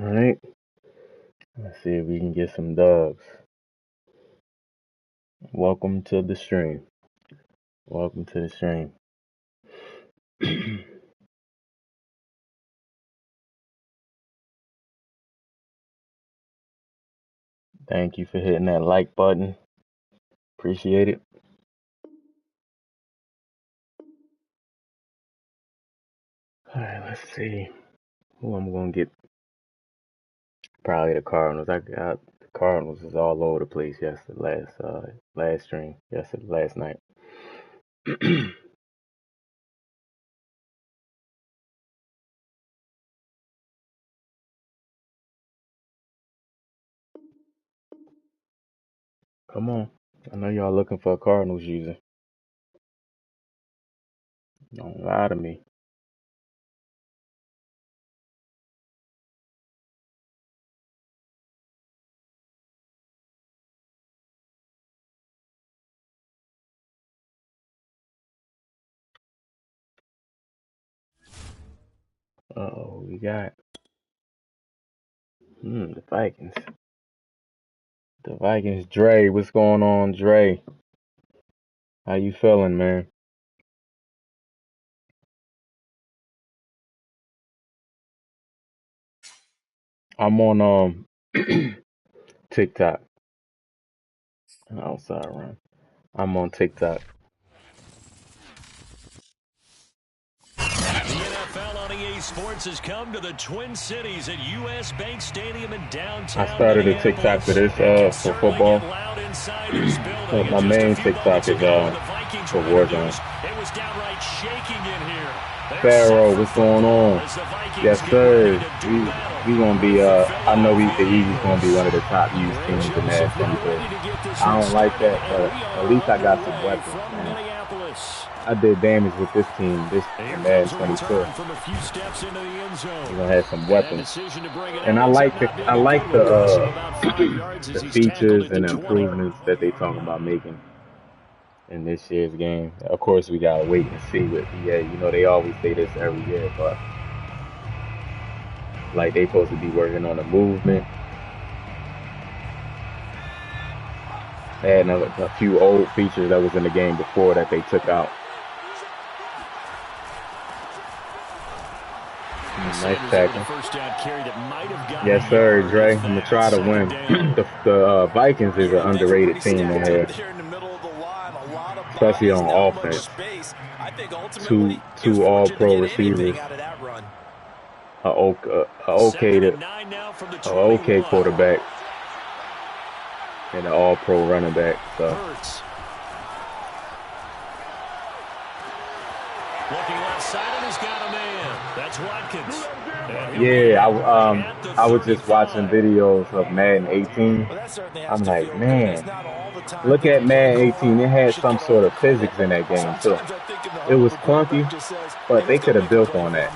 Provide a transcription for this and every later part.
All right. Let's see if we can get some dubs. Welcome to the stream. Welcome to the stream. Thank you for hitting that like button. Appreciate it. All right, let's see who I'm gonna get. Probably the Cardinals. I got the Cardinals is all over the place yesterday, last stream, last night. Come on. I know y'all looking for a Cardinals user. Don't lie to me. Uh-oh, we got the Vikings. The Vikings, Dre, what's going on, Dre? How you feeling, man? I'm on TikTok. Outside run. I'm on TikTok. The NFL on EA Sports has come to the Twin Cities at US Bank Stadium in downtown. I started a TikTok for this for football. But my main TikTok is for Warzone. It was downright shaking in here. Pharaoh, what's going on? Yes, sir. We gonna be I know the Eagles gonna be one of the top used teams in that. I don't like that, but at least I got some weapons, man. I did damage with this team, Madden 22. We're gonna have some weapons, and I like the features and improvements that they talking about making in this year's game. Of course, we gotta wait and see with EA. You know, they always say this every year, but like they supposed to be working on the movement. They had a few old features that was in the game before that they took out. Nice tackle. Yes, sir, Dre. I'm gonna try to win. the Vikings is an underrated team on here, especially on offense. Two All-Pro receivers, okay quarterback, and an All-Pro running back. So. Looking left side and he's got a man. That's Watkins. Yeah, I was just watching videos of Madden 18. I'm like, man, look at Madden 18. It had some sort of physics in that game too. It was clunky, but they could have built on that.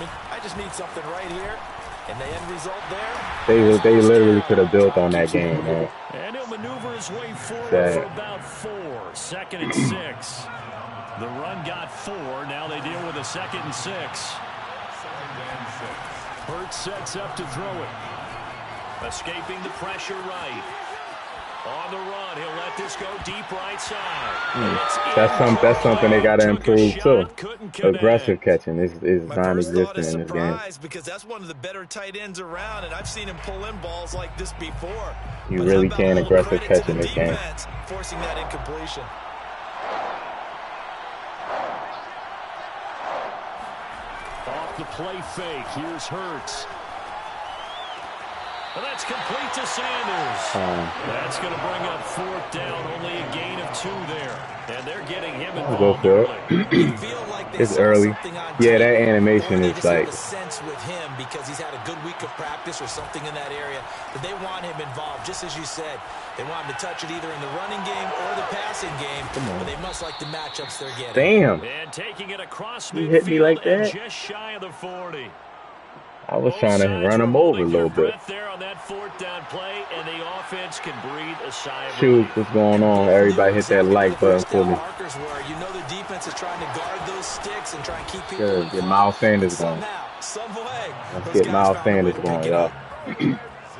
They literally could have built on that game, man. And he'll maneuver his way forward for about 4. 2nd and 6. The run got 4. Now they deal with a 2nd and 6. Hurts sets up to throw it. Escaping the pressure right. On the run, he'll let this go deep right side. That's something they got to improve too. Aggressive catching is non-existent in this game. Because that's one of the better tight ends around, and I've seen him pull in balls like this before. You really can aggressive catch in this game. Forcing that incompletion. Off the play fake, here's Hurts. Well, that's complete to Sanders. That's going to bring up 4th down. Only a gain of 2 there. And they're getting him involved. Go for it. It's early. Yeah, that animation is like. Sense with him because he's had a good week of practice or something in that area. But they want him involved, just as you said. They want him to touch it either in the running game or the passing game. But they must like the matchups they're getting. Damn. And taking it across you hit me like that. Just shy of the 40. I was trying to run him over a little bit. There on that 4th down play, and the offense can breathe a sigh of Shoot, what's going on? Everybody hit that like button for me. You know the defense is trying to guard those sticks and try and keep people Get Miles Sanders going. Let's get Miles Sanders going, y'all.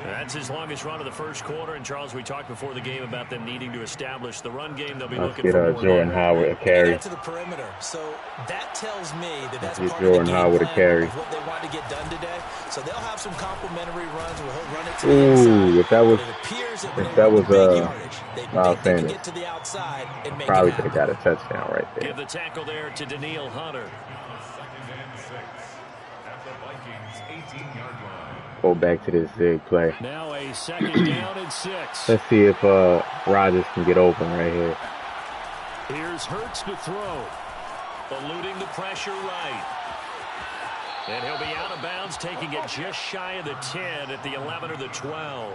That's his longest run of the first quarter. And, Charles, we talked before the game about them needing to establish the run game. They'll be Let's looking get for more Jordan Howard a carry. Get to the perimeter. So that tells me that that's Get part Jordan of the game Howard a plan carry. of what they want to get done today. So they'll have some complimentary runs where he'll run it to the inside. Ooh, if that was they can get to the outside and make probably it could have happen. got a touchdown right there. Give the tackle there to Daniil Hunter. Go back to this zig play. Now a second down and 6. Let's see if Rodgers can get open right here. Here's Hurts to throw. Eluding the pressure right. And he'll be out of bounds, taking it just shy of the 10 at the 11 or the 12.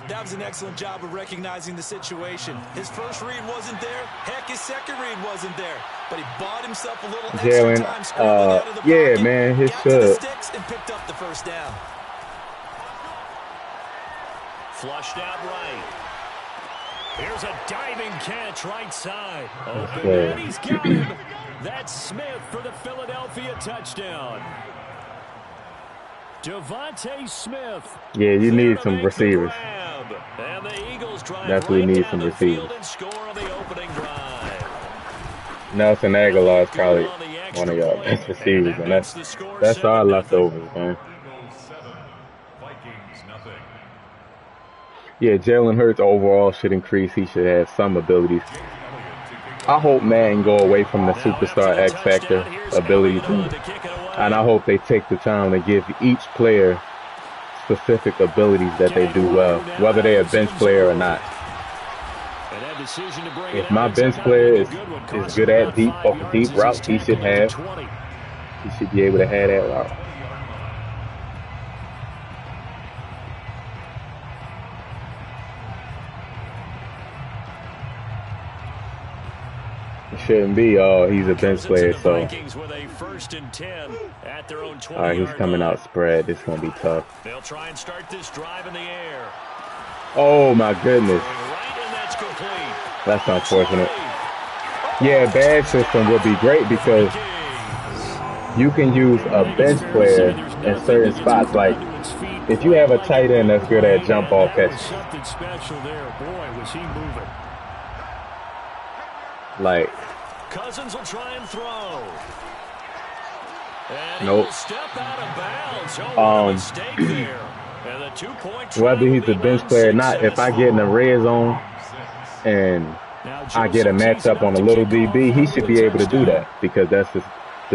That was an excellent job of recognizing the situation. His first read wasn't there. Heck, his second read wasn't there. But he bought himself a little extra time scrambling out of the yeah, pocket, man, his got to the sticks and picked up the first down. Flushed out right. Here's a diving catch right side. Open, and he's got him. That's Smith for the Philadelphia touchdown. Devontae Smith. Yeah, you need some receivers. And the Eagles drive Definitely need some receivers. Nelson Aguilar is probably one of your best receivers, and that's our leftovers, man. Yeah, Jalen Hurts overall should increase. He should have some abilities. I hope Madden go away from the superstar X Factor ability, and I hope they take the time to give each player specific abilities that they do well, whether they're a bench player or not. If my bench player is good at deep routes, he should be able to have that route. It shouldn't be, he's a bench player, so. Alright, he's coming out spread. This is going to be tough. They'll try and start this drive in the air. Oh, my goodness. That's unfortunate. Yeah, bad system would be great because you can use a bench player in certain spots. Like, if you have a tight end that's good at jump ball catches. Something special there. Boy, was he moving. Like, Cousins will try and throw. And nope. Step out of bounds. Mistake there. And the 2-point whether he's a bench player or not, if I get in the red zone and I get a matchup on a little DB, he should be able to do that because that's the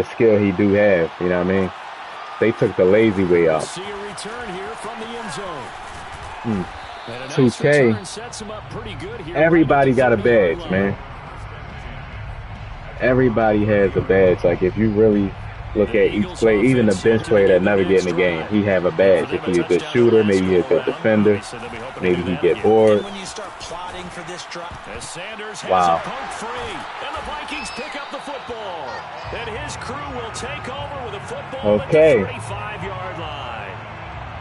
skill he do have. You know what I mean? They took the lazy way out. See a return here from the end zone. 2K. Everybody got a badge, man. Everybody has a badge. Like, if you really look at each play, even the bench player that never get in the game, he have a badge. If he's a good shooter, maybe he's a good defender, maybe he get bored. Wow. And the Vikings pick up the football. And his crew will take over with a football at the 35-yard line.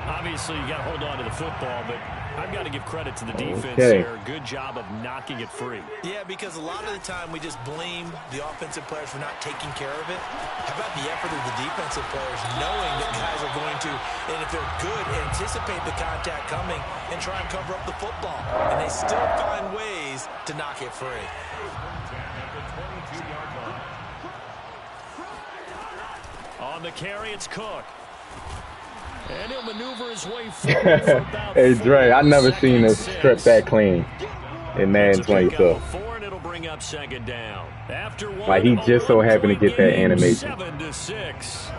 Obviously, you got to hold on to the football, but I've got to give credit to the defense there. Good job of knocking it free. Yeah, because a lot of the time we just blame the offensive players for not taking care of it. How about the effort of the defensive players knowing that guys are going to, and if they're good, anticipate the contact coming and try and cover up the football. And they still find ways to knock it free. On the carry, it's Cook. And he'll maneuver his way forward for about Hey, Dre, I never seen a strip that clean in Madden 22. It'll bring up second down. After one, like, he just so happened to get that animation. 7-6.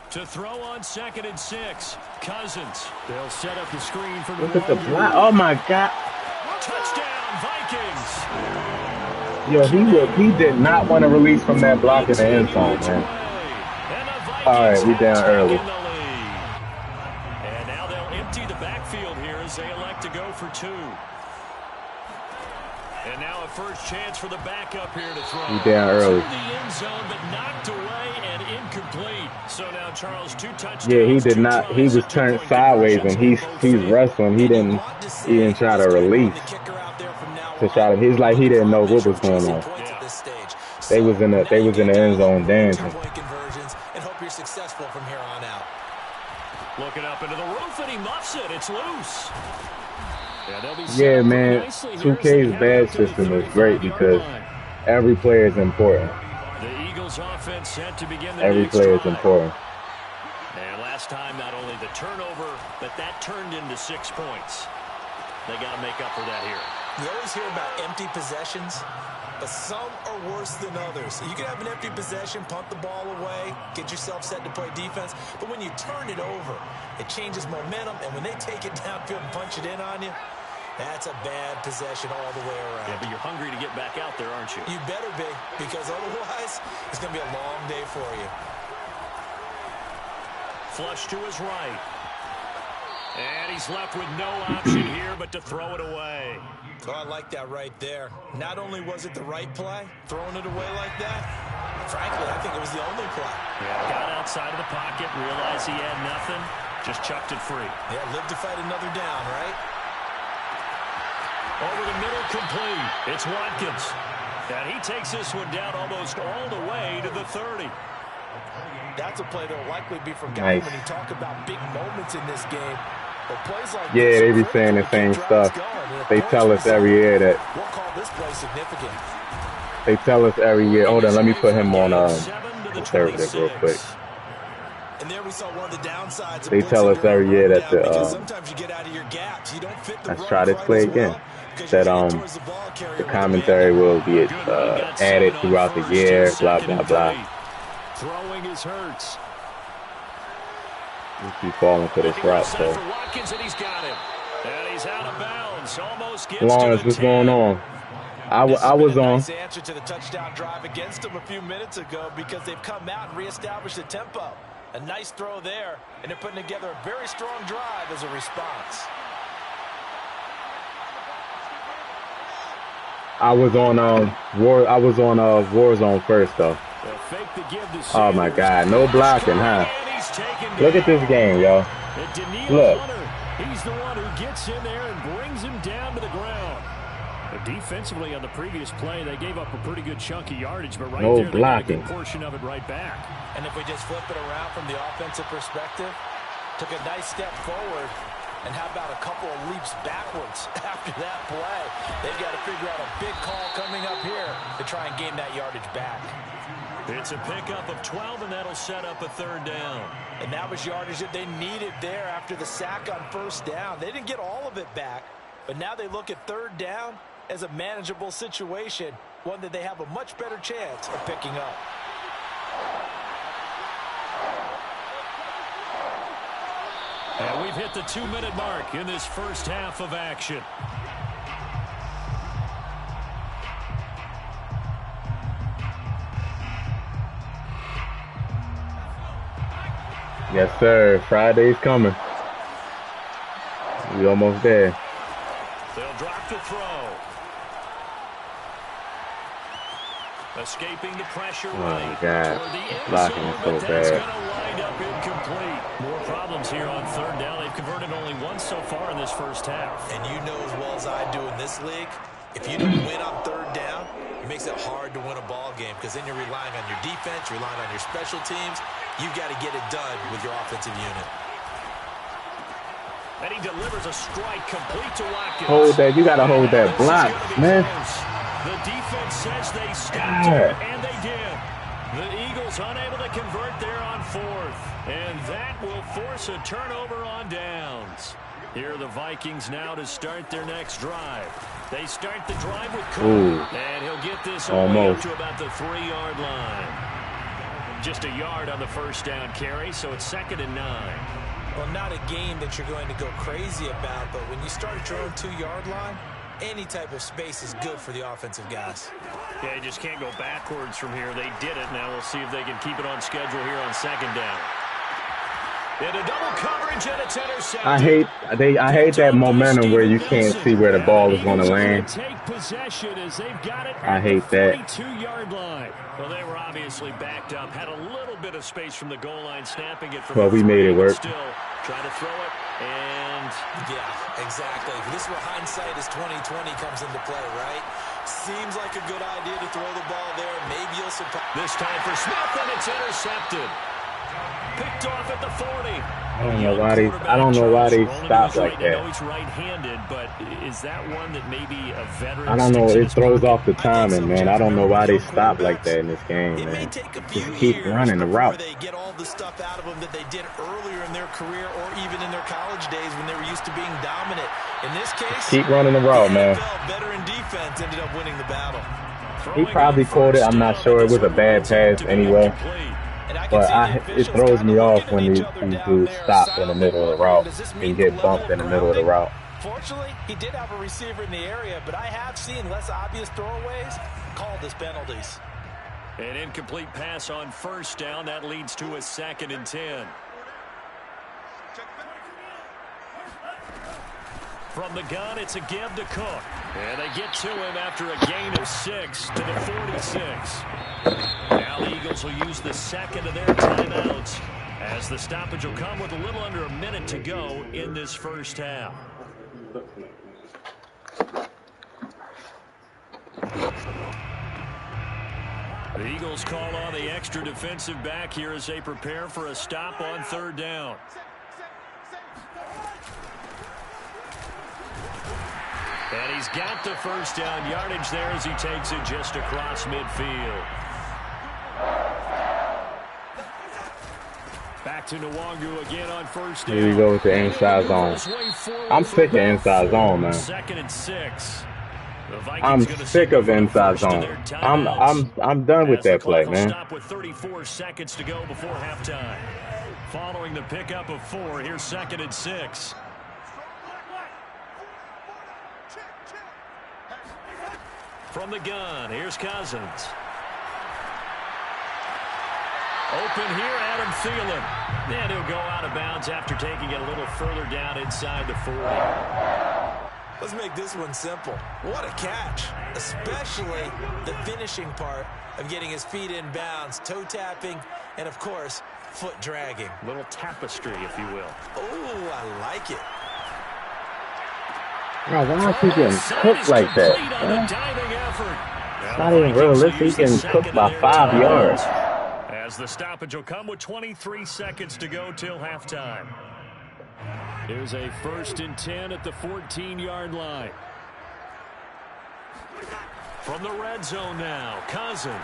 To throw on 2nd and 6. Cousins. They'll set up the screen for the Look at the block. Oh, my God. Touchdown, Vikings. Yo, he did not want to release from that block in the end zone, man. All right, we down early. And now they'll empty the backfield here as they elect to go for 2. And now a first chance for the backup here to throw. We down early. The end zone, but knocked away and incomplete. So now Charles, 2 touchdowns. Yeah, he did not. He was turned sideways and he's wrestling. He didn't try to release. He's like he didn't know what was going on. They was in the end zone dancing. Conversions and hope you're successful from here on out. Looking up into the roof, and he muffs it. It's loose. Yeah, man. 2K's badge system is great because every player is important. The Eagles offense set to begin the Every player is important. And last time, not only the turnover, but that turned into 6 points. They got to make up for that here. You always hear about empty possessions, but some are worse than others. You can have an empty possession, punt the ball away, get yourself set to play defense, but when you turn it over, it changes momentum, and when they take it downfield and punch it in on you, that's a bad possession all the way around. Yeah, but you're hungry to get back out there, aren't you? You better be, because otherwise, it's going to be a long day for you. Flush to his right. And he's left with no option here but to throw it away. Oh, I like that right there. Not only was it the right play, throwing it away like that, frankly, I think it was the only play. Yeah, got outside of the pocket, realized he had nothing, just chucked it free. Yeah, live to fight another down, right? Over the middle, complete. It's Watkins. And he takes this one down almost all the way to the 30. That's a play that will likely be forgotten when you talk about big moments in this game. But plays like yeah, they be saying the same stuff. They tell us every year that. We'll call this play significant. They tell us every year. Hold on, let me put him on conservative real quick. And there we saw one of the downsides. They tell us every year that sometimes you get out of your gaps. You don't fit the let's try this play again. That the commentary will be added throughout the year. Blah blah blah. Throwing his hurts. We keep falling for this route, so. Lawrence, what's going on? I was on. Nice answer to the touchdown drive against them a few minutes ago because they've come out and reestablished the tempo. A nice throw there, and they're putting together a very strong drive as a response. I was on Warzone first though. Oh my God, no blocking, huh? Look at this game, yo. Look. He's the one who gets in there and brings him down to the ground. But defensively on the previous play, they gave up a pretty good chunk of yardage, but right there, they got a good portion of it right back. And if we just flip it around from the offensive perspective, took a nice step forward, and how about a couple of leaps backwards after that play? They've got to figure out a big call coming up here to try and gain that yardage back. It's a pickup of 12, and that'll set up a third down. And that was yardage that they needed there after the sack on first down. They didn't get all of it back, but now they look at third down as a manageable situation, one that they have a much better chance of picking up. And we've hit the 2-minute mark in this first half of action. Yes, sir. Friday's coming. We almost there. They'll drop the throw. Escaping the pressure. Oh my God. Blocking is so bad. More problems here on third down. They've converted only once so far in this first half. And you know as well as I do in this league, if you don't win on third down, it makes it hard to win a ball game because then you're relying on your defense, you're relying on your special teams. You've got to get it done with your offensive unit. And he delivers a strike complete to Watkins. Hold that. You got to hold that block, man. The defense says they stopped it, and they did. The Eagles unable to convert there on fourth. And that will force a turnover on downs. Here are the Vikings now to start their next drive. They start the drive with Cook. And he'll get this almost up to about the 3-yard line. Just a yard on the first down carry, so it's 2nd and 9. Well, not a game that you're going to go crazy about, but when you start at your own 2-yard line, any type of space is good for the offensive guys. Yeah, you just can't go backwards from here. They did it. Now we'll see if they can keep it on schedule here on 2nd down. And a double coverage, and it's intercepted. I hate that momentum where you can't see where the ball is going to land. Take possession as they've got it. I hate that. 22-yard line. Well, they were obviously backed up, had a little bit of space from the goal line, snapping it from. Well, we made it work. Still trying to throw it, and yeah, exactly. This is where hindsight is 20/20 comes into play, right? Seems like a good idea to throw the ball there. Maybe you'll surprise. This time for Smith, and it's intercepted. Picked off at the 40. I don't know why they stop like that. I know he's right-handed, but is that one that maybe a veteran? I don't know. It throws off the timing, man. I don't know why they stop like that in this game, man. Just keep running the route. They get all the stuff out of them that they did earlier in their career or even in their college days when they were used to being dominant. In this case, keep running the route, man. Veteran defense ended up winning the battle. He probably caught it. I'm not sure. It was a bad pass anyway. But it throws me off when these dudes stop in the middle of the route and get bumped in the middle of the route. Fortunately, he did have a receiver in the area, but I have seen less obvious throwaways called as penalties. An incomplete pass on first down. That leads to a 2nd and 10. From the gun, it's a give to Cook. And they get to him after a gain of 6 to the 46. Now the Eagles will use the second of their timeouts as the stoppage will come with a little under a minute to go in this first half. The Eagles call on the extra defensive back here as they prepare for a stop on 3rd down. And he's got the first down yardage there as he takes it just across midfield. Back to Nwangu again on first down. Here we go with the inside zone. I'm sick of inside zone, man. 2nd and 6. I'm sick of inside zone. I'm done with that play, man. Stop with 34 seconds to go before halftime. Following the pickup of 4, here's 2nd and 6. From the gun, here's Cousins. Open here, Adam Thielen. And he'll go out of bounds after taking it a little further down inside the 40. Let's make this one simple. What a catch, especially the finishing part of getting his feet in bounds, toe tapping, and, of course, foot dragging. Little tapestry, if you will. Oh, I like it. Bro, why is he getting cooked like that? It's not even realistic. He's getting cooked by 5 yards. As the stoppage will come with 23 seconds to go till halftime. Here's a 1st and 10 at the 14-yard line. From the red zone now, Cousins.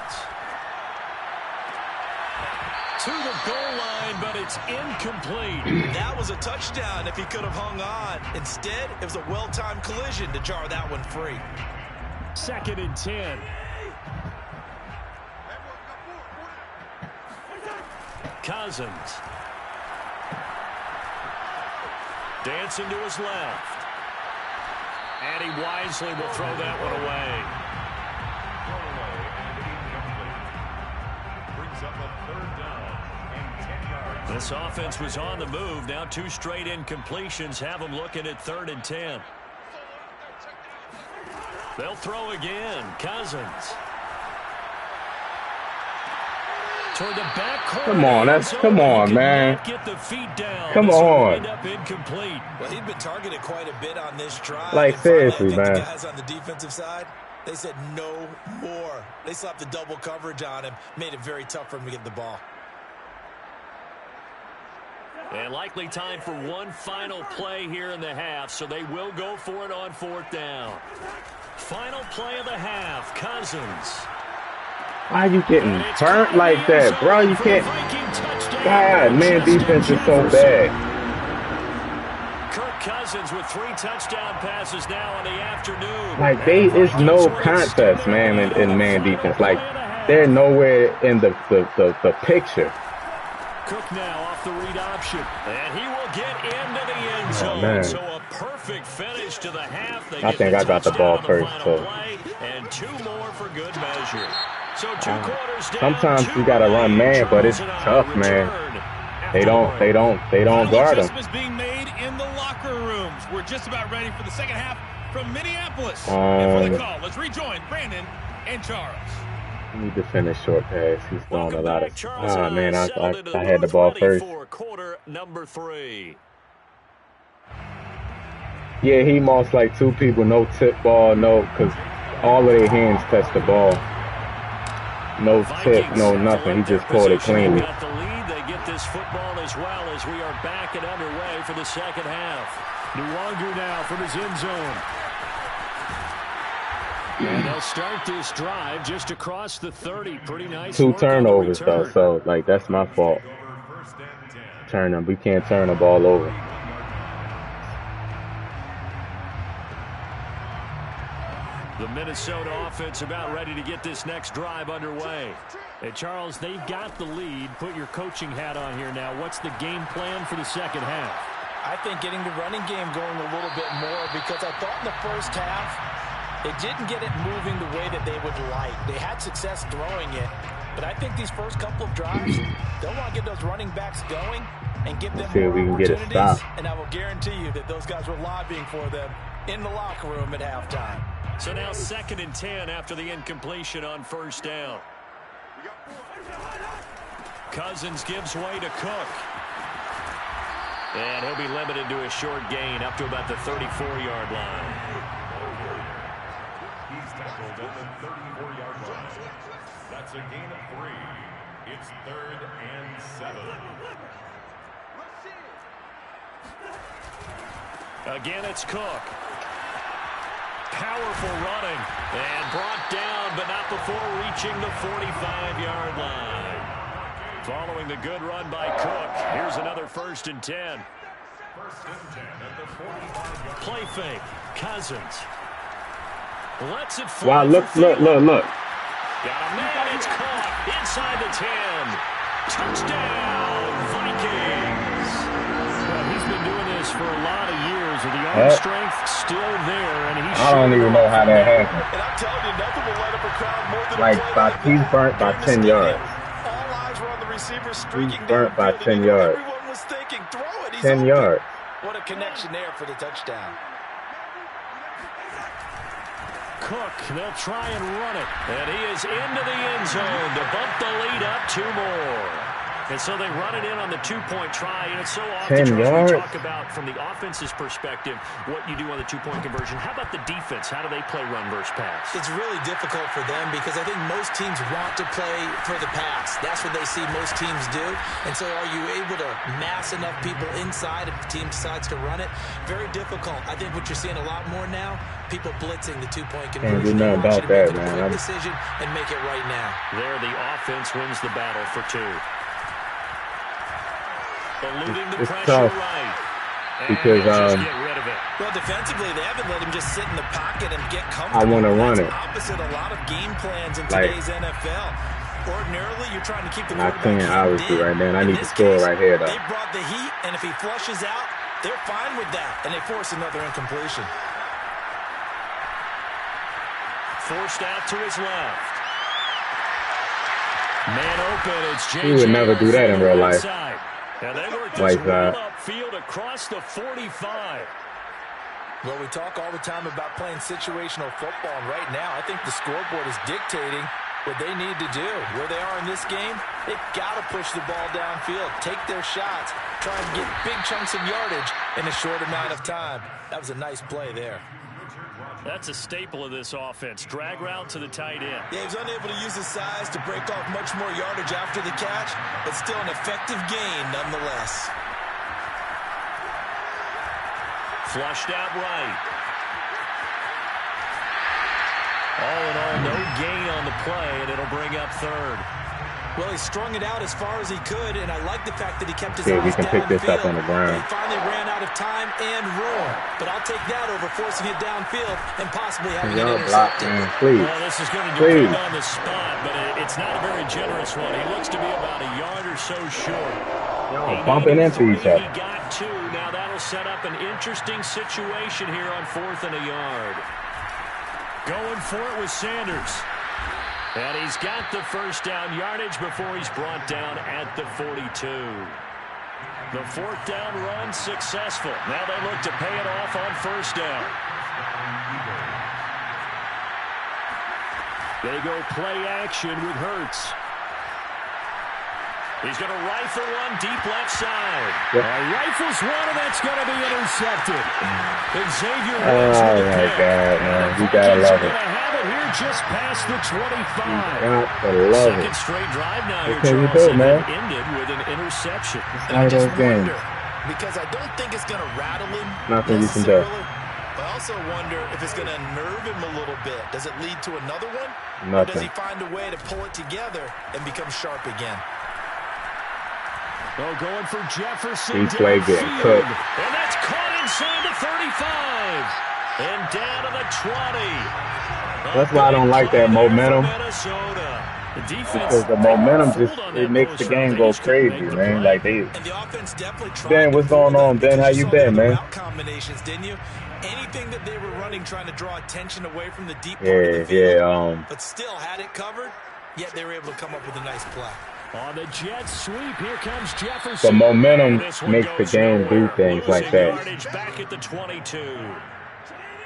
To the goal line, but it's incomplete. That was a touchdown if he could have hung on. Instead, it was a well-timed collision to jar that one free. 2nd and 10. Cousins. Dancing to his left. And he wisely will throw that one away. Brings up a 3rd down and 10 yards. This offense was on the move. Now 2 straight incompletions have them looking at 3rd and 10. They'll throw again. Cousins. Toward the back corner. Come on, man. Get the feet down. Come on. End up incomplete. Well, he'd been targeted quite a bit on this drive. Like, seriously, man. The guys on the defensive side, they said no more. They slapped the double coverage on him, made it very tough for him to get the ball. And likely time for one final play here in the half, so they will go for it on 4th down. Final play of the half, Cousins. Why are you getting burnt like that, bro? You can't. God, man, defense is so bad. Kirk Cousins with 3 touchdown passes now in the afternoon. Like, it's no contest, man, in man defense. Like, they're nowhere in the picture. Cook now off the read option, and he will get into the end zone. So a perfect finish to the half. I think I got the ball first, so. And 2 more for good measure. So 2 quarters down. Sometimes you gotta run man, but it's tough, man. They don't guard them. Adjustments being made in the locker rooms. We're just about ready for the second half from Minneapolis. And for the call, let's rejoin Brandon and Charles. I need to finish short pass. He's throwing a lot of. Ah, man, I had the ball first. Quarter number 3. Yeah, he lost like 2 people, no tip ball, no, because All of their hands touched the ball. No tip, no nothing. He just caught it cleanly. Got the lead. They get this football as well as we are back and underway for the second half. Nwangu now from his end zone. And they'll start this drive just across the 30. Pretty nice. 2 turnovers, though, so, like, that's my fault. We can't turn the ball over. The Minnesota offense about ready to get this next drive underway. Hey, Charles, they've got the lead. Put your coaching hat on here now. What's the game plan for the second half? I think getting the running game going a little bit more, because I thought in the first half they didn't get it moving the way that they would like. They had success throwing it, but I think these first couple of drives, they'll want to get those running backs going and give them more opportunities. And I will guarantee you that those guys were lobbying for them in the locker room at halftime. So now 2nd and 10 after the incompletion on first down. Cousins gives way to Cook. And he'll be limited to a short gain up to about the 34-yard line. He's tackled at the 34-yard line. That's a gain of 3. It's 3rd and 7. Again, it's Cook. Powerful running. And brought down, but not before reaching the 45-yard line. Following the good run by Cook, here's another 1st and 10. 1st and 10 at the 45-yard. Play fake. Cousins. Lets it fly. Wow, look. Got a man. It's caught inside the 10. Touchdown, Vikings. Well, he's been doing this for a lot of years, and the arm strength still there, and he's I don't even know how that happened. And I'm telling you, nothing will light up a crowd more than Like, he's burnt by 10 yards. All eyes were on the receiver streaking He's burnt by downfield, 10 yards. Everyone was thinking, throw it. He's 10 open. yards. What a connection there for the touchdown. Cook, they'll try and run it. And he is into the end zone to bump the lead up 2 more. And so they run it in on the 2-point try. And it's so often, Charles, we talk about from the offense's perspective what you do on the 2-point conversion. How about the defense? How do they play run versus pass? It's really difficult for them because I think most teams want to play for the pass. That's what they see most teams do. And so are you able to mass enough people inside if the team decides to run it? Very difficult. I think what you're seeing a lot more now, people blitzing the 2-point conversion. They want you to make a quick decision and make it right now. There, the offense wins the battle for 2. Eluding the pressure right. Because just get rid of it. Well, defensively, they haven't let him just sit in the pocket and get comfortable. I want to run it. Opposite a lot of game plans in today's NFL. Ordinarily, you're trying to keep the quarterback. I can't, obviously, right now. I need to score right here, though. They brought the heat, and if he flushes out, they're fine with that, and they force another incompletion. Forced out to his left. Man open, it's J.J. He would never do that in real life. And they work this run upfield across the 45. Well, we talk all the time about playing situational football, and right now I think the scoreboard is dictating what they need to do. Where they are in this game, they've got to push the ball downfield, take their shots, try and get big chunks of yardage in a short amount of time. That was a nice play there. That's a staple of this offense. Drag route to the tight end. Yeah, he's unable to use his size to break off much more yardage after the catch, but still an effective gain nonetheless. Flushed out right. All in all, no gain on the play, and it'll bring up 3rd. Well, he strung it out as far as he could, and I like the fact that he kept his eyes we can pick this up on the ground. He finally ran out of time and room, but I'll take that over forcing it downfield and possibly having it intercepted. Please. Well, this is going to depend on the spot, but it's not a very generous one. He looks to be about a yard or so short. Bumping into each other. He got 2. Now that'll set up an interesting situation here on 4th and a yard. Going for it with Sanders. And he's got the first down yardage before he's brought down at the 42. The 4th down run successful. Now they look to pay it off on 1st down. They go play action with Hurts. He's going to rifle one deep left side. Yep. Rifles one, and that's going to be intercepted. And Xavier Oh, my God, man. We got to love it. Have it here just past the 25. Got to love Second it. straight drive now here, What can you Charles, do, man? ended with an interception. And I just wonder, because I don't think it's going to rattle him Nothing you can do. I also wonder if it's going to nerve him a little bit. Does it lead to another one? Nothing. Or does he find a way to pull it together and become sharp again? Oh, going for Jefferson. He played getting cooked. And that's caught inside the 35. And down to the 20. That's why I don't like that momentum. Because the momentum it makes the game go crazy, man. Like they. Ben, what's going on? Ben, how you been, man? Anything that they were running, trying to draw attention away from the deep part Yeah, of the field, yeah. but still had it covered. Yet they were able to come up with a nice play. On the jet sweep, here comes Jefferson. The momentum makes the game do things like that. Back at the 22.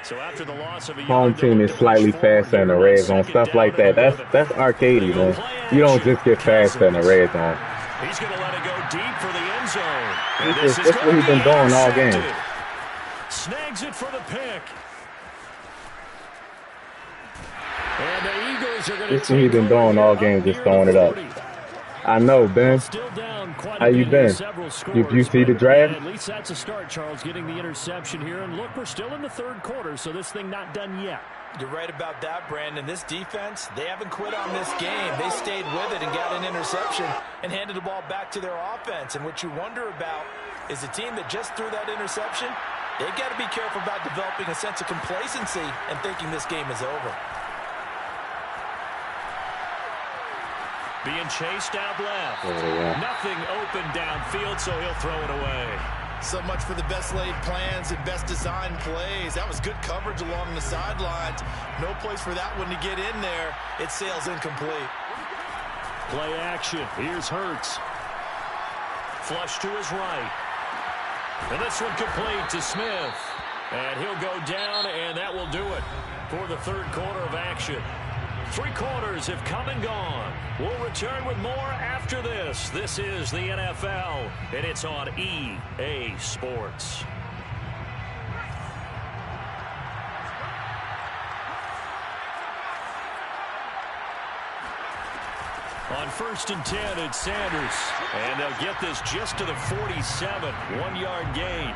So after the loss of a home team is slightly faster in the red zone, stuff like that. That's arcadey, man. You don't just get faster in the red zone. He's going to let it go deep for the end zone. That's what he's been doing all game. Snags it for the pick. And the Eagles are going to. That's what he's been doing all game, just throwing it up. I know, Ben. How you been? You see the draft? At least that's a start, Charles, getting the interception here. And look, we're still in the third quarter, so this thing not done yet. You're right about that, Brandon. This defense, they haven't quit on this game. They stayed with it and got an interception and handed the ball back to their offense. And what you wonder about is a team that just threw that interception, they've got to be careful about developing a sense of complacency and thinking this game is over. Being chased out left. Oh, yeah. Nothing open downfield, so he'll throw it away. So much for the best laid plans and best designed plays. That was good coverage along the sidelines. No place for that one to get in there. It sails incomplete. Play action. Here's Hurts. Flush to his right. And this one complete to Smith. And he'll go down, and that will do it for the third quarter of action. 3 quarters have come and gone. We'll return with more after this. This is the NFL, and it's on EA Sports. On 1st and 10, it's Sanders. And they'll get this just to the 47. 1-yard gain.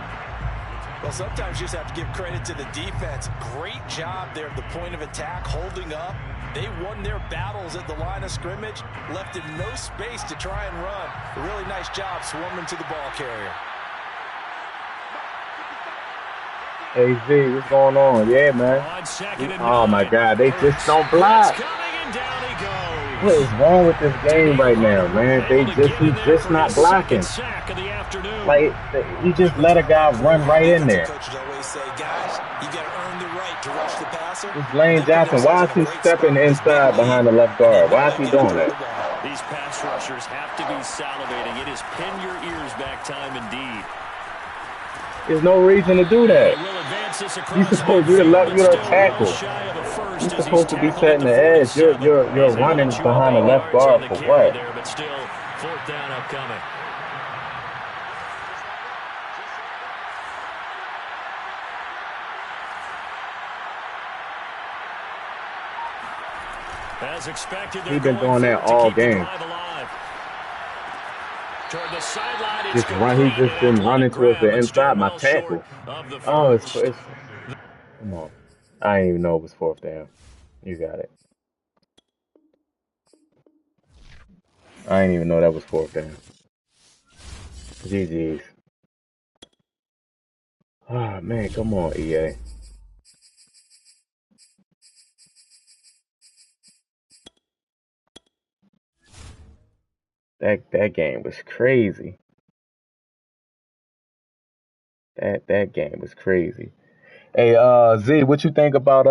Well, sometimes you just have to give credit to the defense. Great job there at the point of attack, holding up. They won their battles at the line of scrimmage, left in no space to try and run. A really nice job swarming to the ball carrier. Hey, Z, what's going on? Yeah, man. Oh, my God. They just don't block. What is wrong with this game right now, man? He's just not blocking. Like, he just let a guy run right in there. This Lane Johnson, why is he stepping inside behind the left guard? Why is he doing that? These pass rushers have to be salivating. It is pin your ears back time indeed. There's no reason to do that. You're supposed to you're a tackle. You're supposed to be setting the edge. You're running behind the left guard for what? But still, 4th down upcoming. As expected, he's been doing that all game. He's just been running towards the inside. My tackle. Oh, it's come on. I didn't even know it was 4th down. You got it. I didn't even know that was 4th down. GG's. Oh, man, come on, EA. That game was crazy. That game was crazy. Hey, Z, what you think about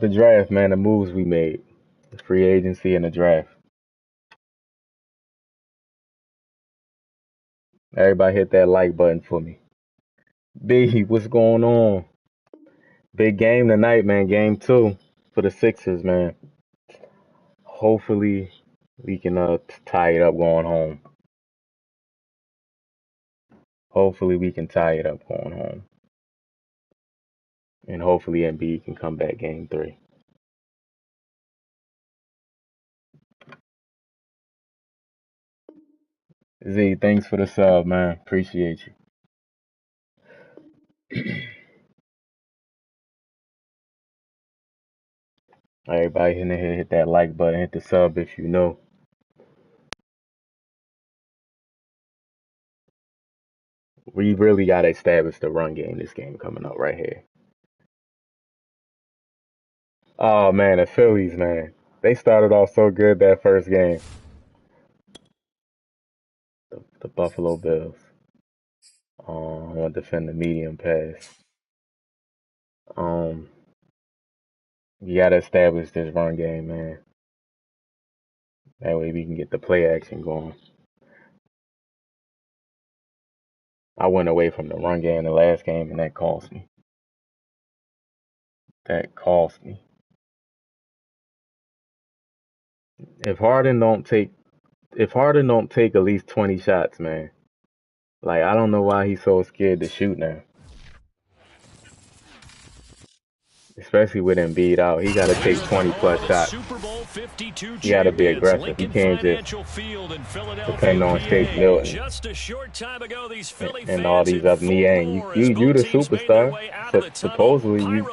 the draft, man? The moves we made, the free agency and the draft. Everybody hit that like button for me. B, what's going on? Big game tonight, man. Game 2 for the Sixers, man. hopefully we can tie it up going home. Hopefully we can tie it up going home. And hopefully Embiid can come back game 3. Z, thanks for the sub, man. Appreciate you. Everybody in here, hit that like button, hit the sub if you know. We really got to establish the run game this game coming up right here. Oh, man, the Phillies, man. They started off so good that first game. The Buffalo Bills. I want to defend the medium pass. You got to establish this run game, man. That way we can get the play action going. I went away from the run game the last game, and that cost me. That cost me. If Harden don't take at least 20 shots, man, like I don't know why he's so scared to shoot now. Especially with Embiid out, he got to take 20 plus shots. He got to be aggressive. He can't just depend on Shake Milton and all these up Niang. You the superstar. So supposedly you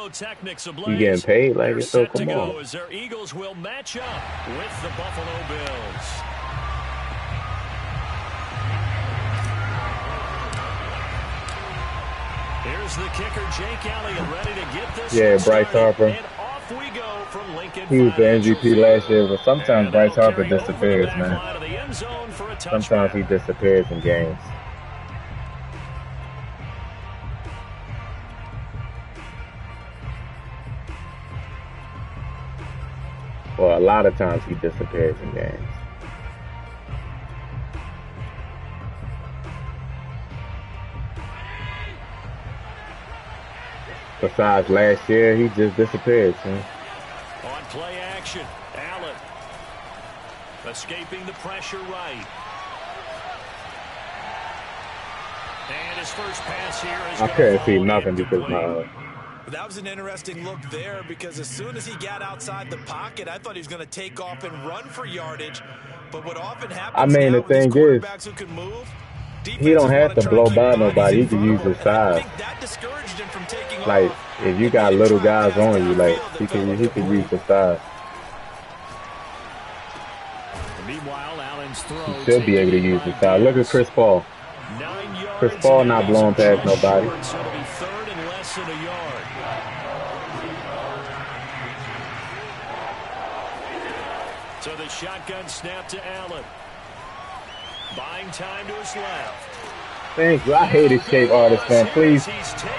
getting paid like it. So come on. Their Eagles will match up with the Buffalo Bills. Here's the kicker, Jake Elliott, ready to get this. Yeah, Bryce Harper. And off we go from Lincoln. He was the MVP last year, but sometimes Bryce Harper disappears, man. Sometimes he disappears in games. Well, a lot of times he disappears in games. Besides last year, he just disappeared, man. On play action, Allen escaping the pressure right. And his first pass here is I couldn't see nothing because my That was an interesting look there because as soon as he got outside the pocket, I thought he was going to take off and run for yardage. But what often happens I mean, the thing is, who can move, he don't have to blow by nobody. He can use his size. Like, if you got little guys on you, like, he can use his size. Meanwhile, Allen's throw He should be able to use his size. Look at Chris Paul. Chris Paul not blowing past nobody. So it'll be third and less than a yard. So the shotgun snap to Allen. Buying time to his left. Thank you. I hate escape artists, man. Please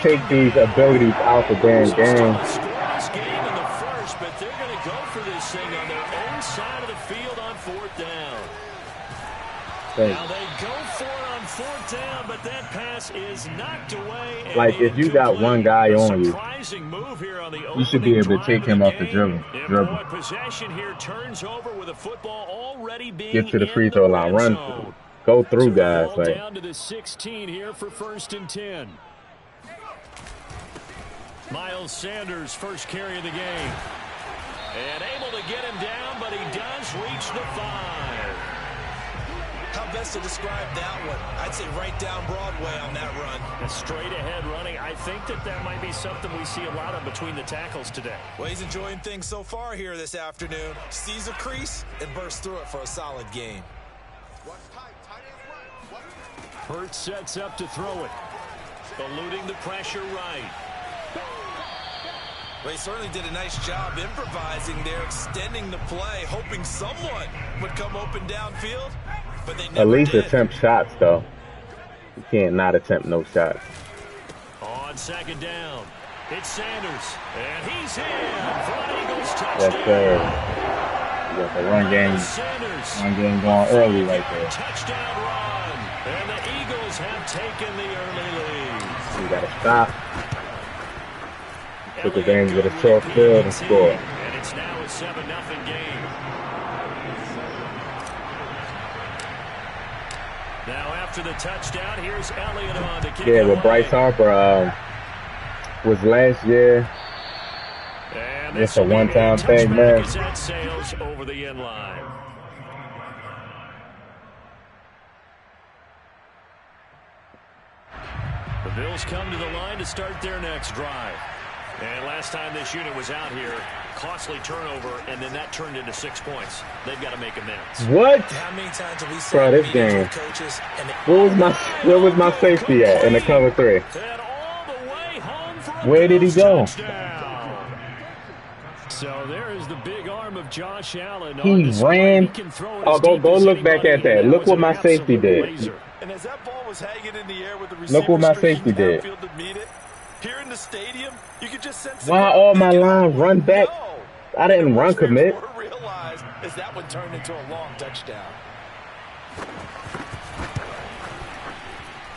take these abilities out the damn game. Scoreless game in the first, but they're going to go for this thing on their own side of the field on fourth down. Now they go for it on fourth down, but that pass is knocked away. Like, if you got one guy on you, you should be able to take him off the dribble. Possession here turns over with a football already being get to the free throw line, run, go through guys. Like, down to the 16 here for first and 10. Miles Sanders first carry of the game, and able to get him down, but he does reach the 5. How best to describe that one? I'd say right down Broadway on that run. A straight ahead running. I think that might be something we see a lot of between the tackles today. Well, he's enjoying things so far here this afternoon. Sees a crease and bursts through it for a solid game. Hurts sets up to throw it. Eluding the pressure right. Well, he certainly did a nice job improvising there, extending the play, hoping someone would come open downfield. But they never at least did. attempt shots, though. You can't not attempt no shots. On second down, it's Sanders, and he's in for an Eagles touchdown. Yes, sir. You got the run game going early right there. Touchdown run, and the Eagles have taken the early lead. You got to stop. Took advantage of the short field and score. And it's now a 7-0 game. Now after the touchdown, here's Elliott on to kick Yeah, it but Bryce Harper was last year. And just a one-time thing, man. That sails over the end line. The Bills come to the line to start their next drive. And last time this unit was out here, costly turnover, and then that turned into 6 points. They've got to make amends. What? How many times have we seen bro, this game. Coaches and where was my safety at in the cover 3? Where did he go? So there is the big arm of Josh Allen. He ran. Oh, go look back at that. Look what my safety did. And as that ball was hanging in the air with the receiver look what my safety did. Here in the stadium, you could just sense why all my lines run back? I didn't run commit. Realized as that one turned into a long touchdown.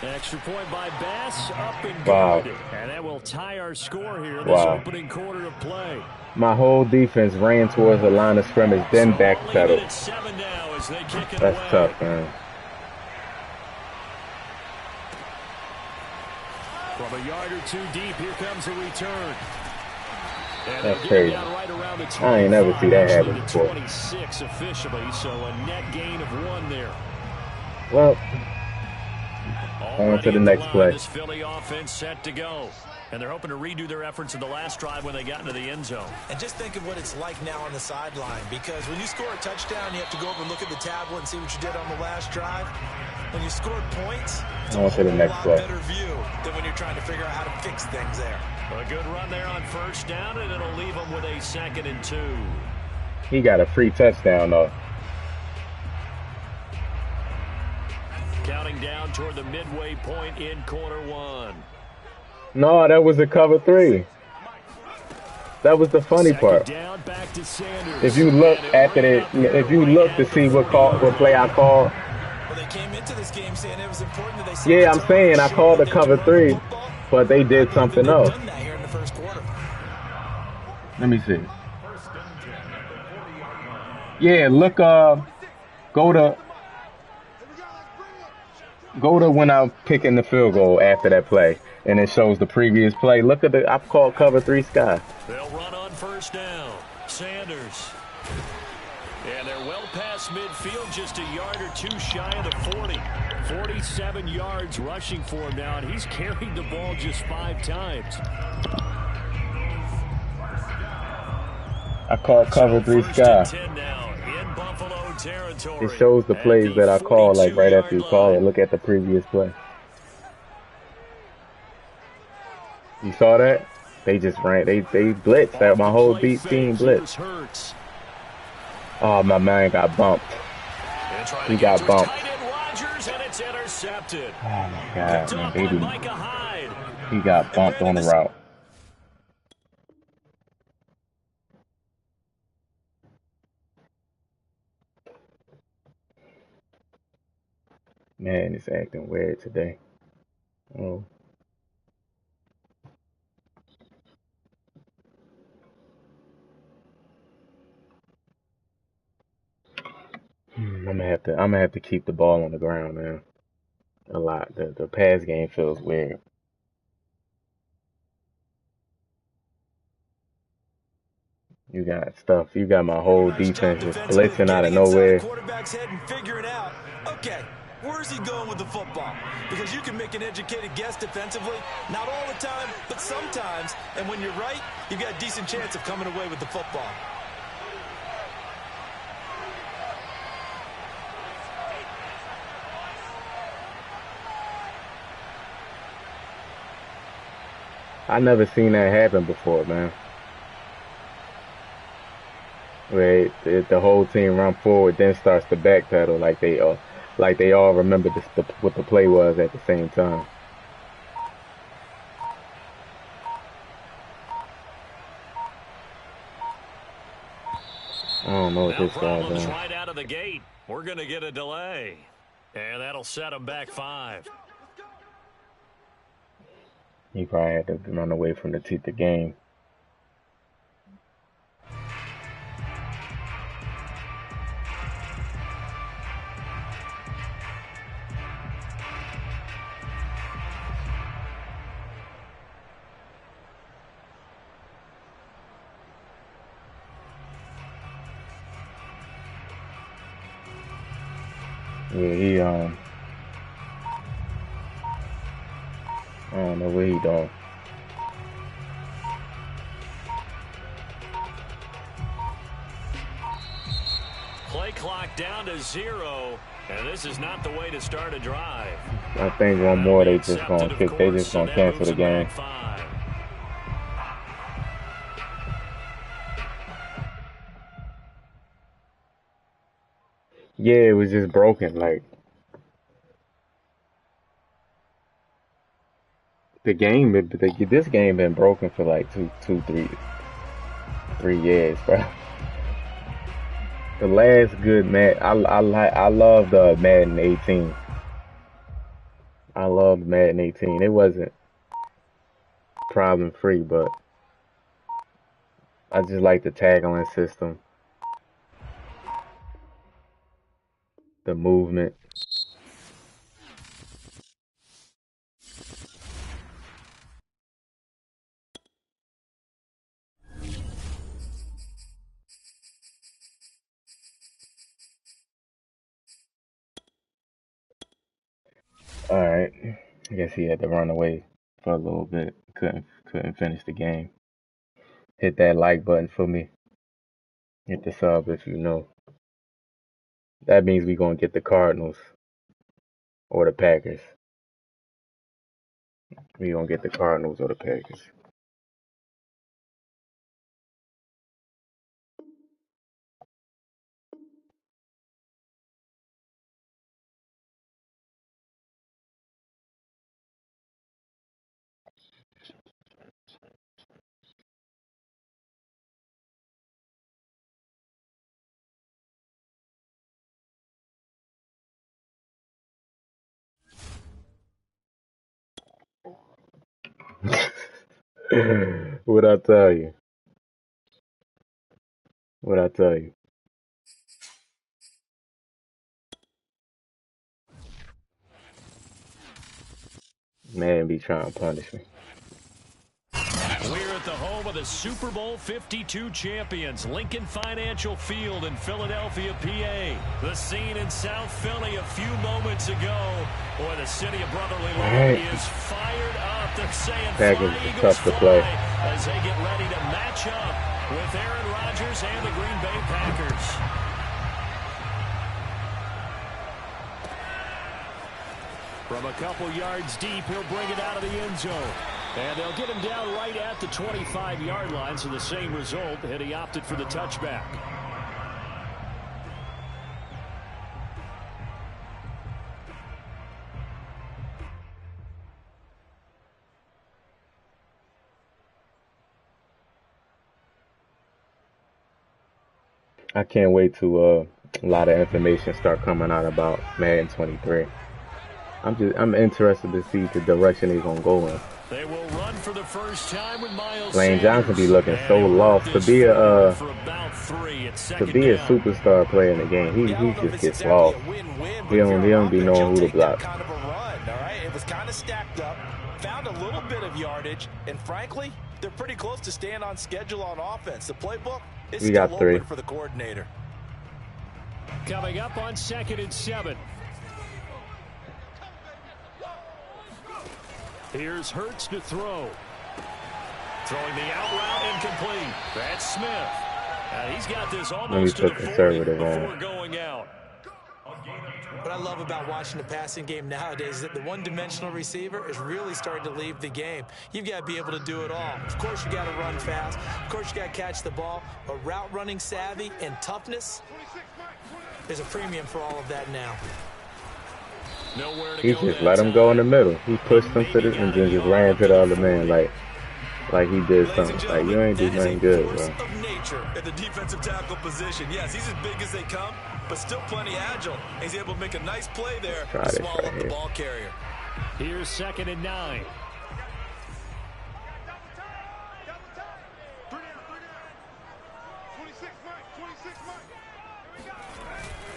Extra point by Bass, up and wow. good. And that will tie our score here in this opening quarter of play. My whole defense ran towards the line of scrimmage, then backpedaled. That's tough, man. From a yard or two deep, here comes a return. That's crazy. Right, I ain't never see that happen before. 26 officially, so a net gain of 1 there. Well, on to the next play. This Philly offense set to go. And they're hoping to redo their efforts in the last drive when they got into the end zone. And just think of what it's like now on the sideline, because when you score a touchdown, you have to go over and look at the tablet and see what you did on the last drive. When you scored points, it's on to the next play. Better view than when you're trying to figure out how to fix things there. A good run there on first down, and it'll leave them with a 2nd and 2. He got a free touchdown, though. Counting down toward the midway point in quarter 1. No, that was the cover 3. That was the funny part. Down, back to Sanders. If you look after it, if you look to see what play I called. Well, they came into this game saying it was important that they. Yeah, I'm saying I called the cover 3, but they did something else. Let me see. Yeah, look. Go to when I'm picking the field goal after that play, and it shows the previous play. Look at I've called cover 3 sky. They'll run on first down. Sanders. And they're well past midfield, just a yard or 2 shy of the 40. 47 yards rushing for him now, and he's carried the ball just 5 times. I called cover 3 sky. It shows the plays that I call like right after you call it. Look at the previous play. You saw that? They just ran. They blitzed. That my whole deep team blitzed. Oh, my man got bumped. He got bumped. Oh my God, man, baby. He got bumped on the route. Man, it's acting weird today. Oh. I'm gonna have to keep the ball on the ground, man. A lot. The pass game feels weird. You got my whole defense just blitzing out of nowhere. Quarterback's head and figure it out. Okay, where's he going with the football? Because you can make an educated guess defensively, not all the time, but sometimes. And when you're right, you've got a decent chance of coming away with the football. I never seen that happen before, man. Where the whole team run forward, then starts to backpedal like they all remember what the play was at the same time. I don't know what this guy's doing. Right out of the gate, we're gonna get a delay, and that'll set them back 5. He probably had to run away from the game. Yeah, he I don't know what he doing. Play clock down to 0, and this is not the way to start a drive. I think one more they just gonna cancel the game. Yeah, it was just broken. Like this game been broken for like 3 years, bro. The last good I loved Madden 18. I loved Madden 18. It wasn't problem free, but I just like the tackling system, the movement. All right, I guess he had to run away for a little bit. Couldn't finish the game. Hit that like button for me. Hit the sub if you know. That means we gonna get the Cardinals or the Packers. We gonna get the Cardinals or the Packers. What I tell you? What I tell you? Man be trying to punish me. We're at the home of the Super Bowl 52 champions, Lincoln Financial Field in Philadelphia, PA. The scene in South Philly a few moments ago. Boy, the city of brotherly love is fired up. They're saying Packers fly, Eagles, tough to fly, play as they get ready to match up with Aaron Rodgers and the Green Bay Packers. From a couple yards deep, he'll bring it out of the end zone. And they'll get him down right at the 25-yard line, so the same result, and he opted for the touchback. I can't wait to a lot of information start coming out about Madden 23. I'm interested to see the direction he's gonna go in. They will run for the first time with Miles Lane Sanders. Johnson be looking so lost to be a superstar player in the game. He just gets lost. He don't be knowing who to block. Kind of a run, all right? It was kind of stacked up, found a little bit of yardage, and frankly, they're pretty close to staying on schedule on offense. The playbook is still open for the coordinator. Coming up on 2nd and 7. Here's Hurts to throw. Throwing the out route incomplete. That's Smith. He's got this almost to the 40 before going out. What I love about watching the passing game nowadays is that the one-dimensional receiver is really starting to leave the game. You've got to be able to do it all. Of course, you got to run fast. Of course, you got to catch the ball. But route running savvy and toughness is a premium for all of that now. He just let him go in the middle. He pushed him to the and then just ran to the other man like he did something. Like, you ain't do nothing good, bro. Of nature at the defensive tackle position. Yes, he's as big as they come, but still plenty agile. He's able to make a nice play there to swallow up the ball carrier. Here's 2nd and 9.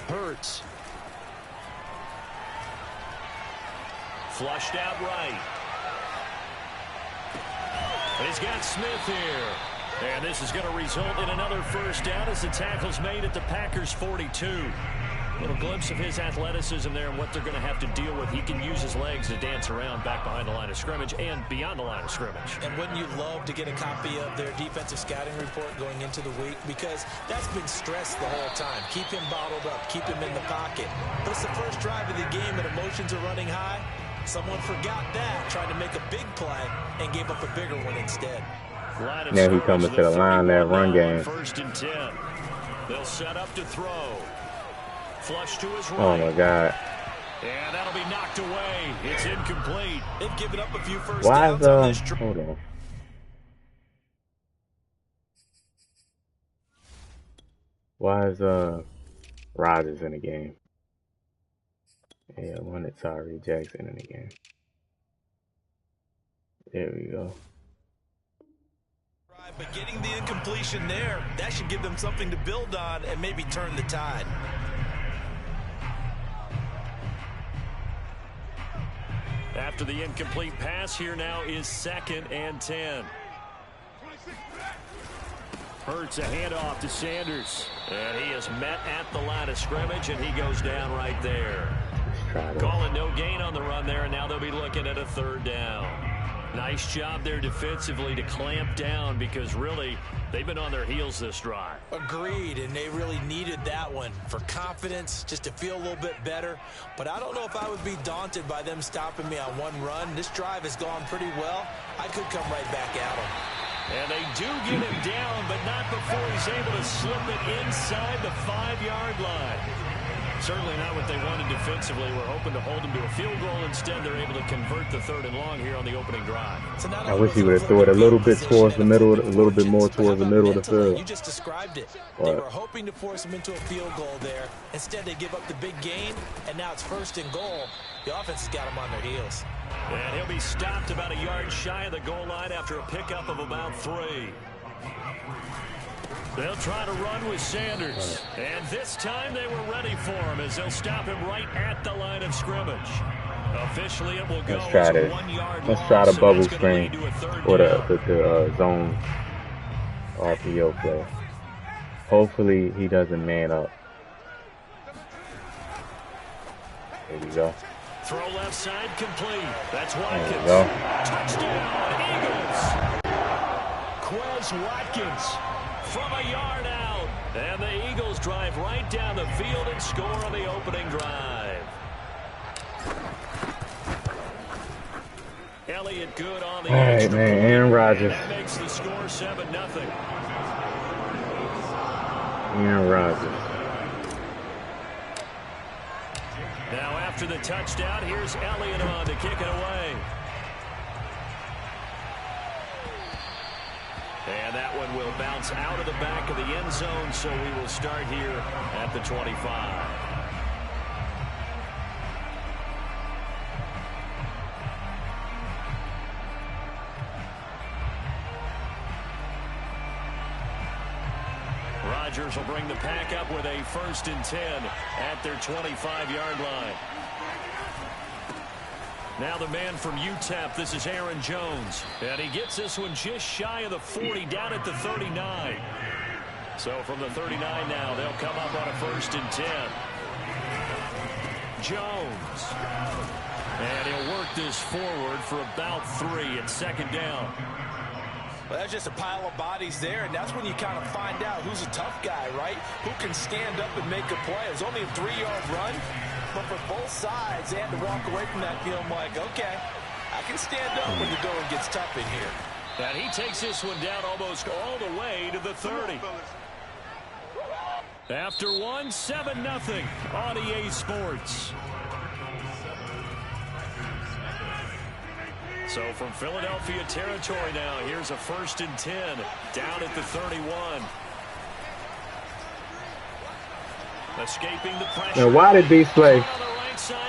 Hurts. Flushed out right. He's got Smith here. And this is going to result in another first down as the tackle's made at the Packers' 42. A little glimpse of his athleticism there and what they're going to have to deal with. He can use his legs to dance around back behind the line of scrimmage and beyond the line of scrimmage. And wouldn't you love to get a copy of their defensive scouting report going into the week? Because that's been stressed the whole time. Keep him bottled up. Keep him in the pocket. But it's the first drive of the game and emotions are running high. Someone forgot that, trying to make a big play and gave up a bigger one instead. Now he coming to the line, that run game. 1st and 10. They'll set up to throw. Flush to his right. Oh my God. And that'll be knocked away. It's incomplete. They've given up a few first downs on this trip. Hold on. Why is Rodgers in the game? Yeah, I wanted Tyree Jackson in the game. There we go. But getting the incompletion there, that should give them something to build on and maybe turn the tide. After the incomplete pass, here now is 2nd and 10. Hurts a handoff to Sanders. And he is met at the line of scrimmage, and he goes down right there. Calling no gain on the run there, and now they'll be looking at a 3rd down. Nice job there defensively to clamp down because really they've been on their heels this drive. Agreed, and they really needed that one for confidence, just to feel a little bit better. But I don't know if I would be daunted by them stopping me on one run. This drive has gone pretty well. I could come right back at them. And they do get him down, but not before he's able to slip it inside the 5-yard line. Certainly not what they wanted defensively. We're hoping to hold them to a field goal. Instead, they're able to convert the 3rd and long here on the opening drive. I wish he would have thrown it a little bit towards the middle, a little bit more towards the middle of the field. You just described it. They were hoping to force him into a field goal there. Instead, they give up the big gain, and now it's 1st and goal. The offense has got him on their heels. And he'll be stopped about a yard shy of the goal line after a pickup of about 3. They'll try to run with Sanders. And this time they were ready for him as they'll stop him right at the line of scrimmage. Officially, it will go as a 1-yard loss. Let's try the bubble screen or the zone RPO play. Hopefully he doesn't man up. There we go. Throw left side complete. That's Watkins. Touchdown, Eagles. Quez Watkins from a yard out. And the Eagles drive right down the field and score on the opening drive. Elliott good on the edge. All right, man. Aaron Rodgers. That makes the score 7-0. Aaron Rodgers. Now after the touchdown, here's Elliott on to kick it away. And that one will bounce out of the back of the end zone, so we will start here at the 25. Rodgers will bring the pack up with a 1st and 10 at their 25-yard line. Now the man from UTEP, this is Aaron Jones. And he gets this one just shy of the 40, down at the 39. So from the 39 now, they'll come up on a 1st and 10. Jones. And he'll work this forward for about 3 at 2nd down. Well, that's just a pile of bodies there, and that's when you kind of find out who's a tough guy, right? Who can stand up and make a play. It was only a 3-yard run, but for both sides, they had to walk away from that feeling like, okay, I can stand up when the going gets tough in here. And he takes this one down almost all the way to the 30. After one, 7-0 on EA Sports. So from Philadelphia territory now, here's a 1st and 10 down at the 31. Escaping the pressure. Now, why did D-Slay?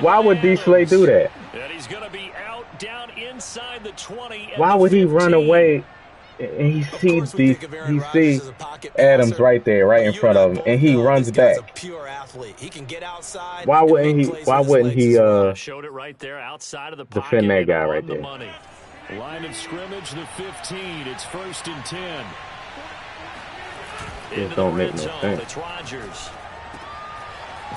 Why would D-Slay do that? And he's going to be out down inside the 20. Why would he run away? And he sees Adams right there, right in front of him, and he runs back. Why wouldn't he? Why wouldn't he? Showed it right there outside of the defend that guy right there. Line of scrimmage, the 15. It's 1st and 10. This don't make no sense. It's Rodgers.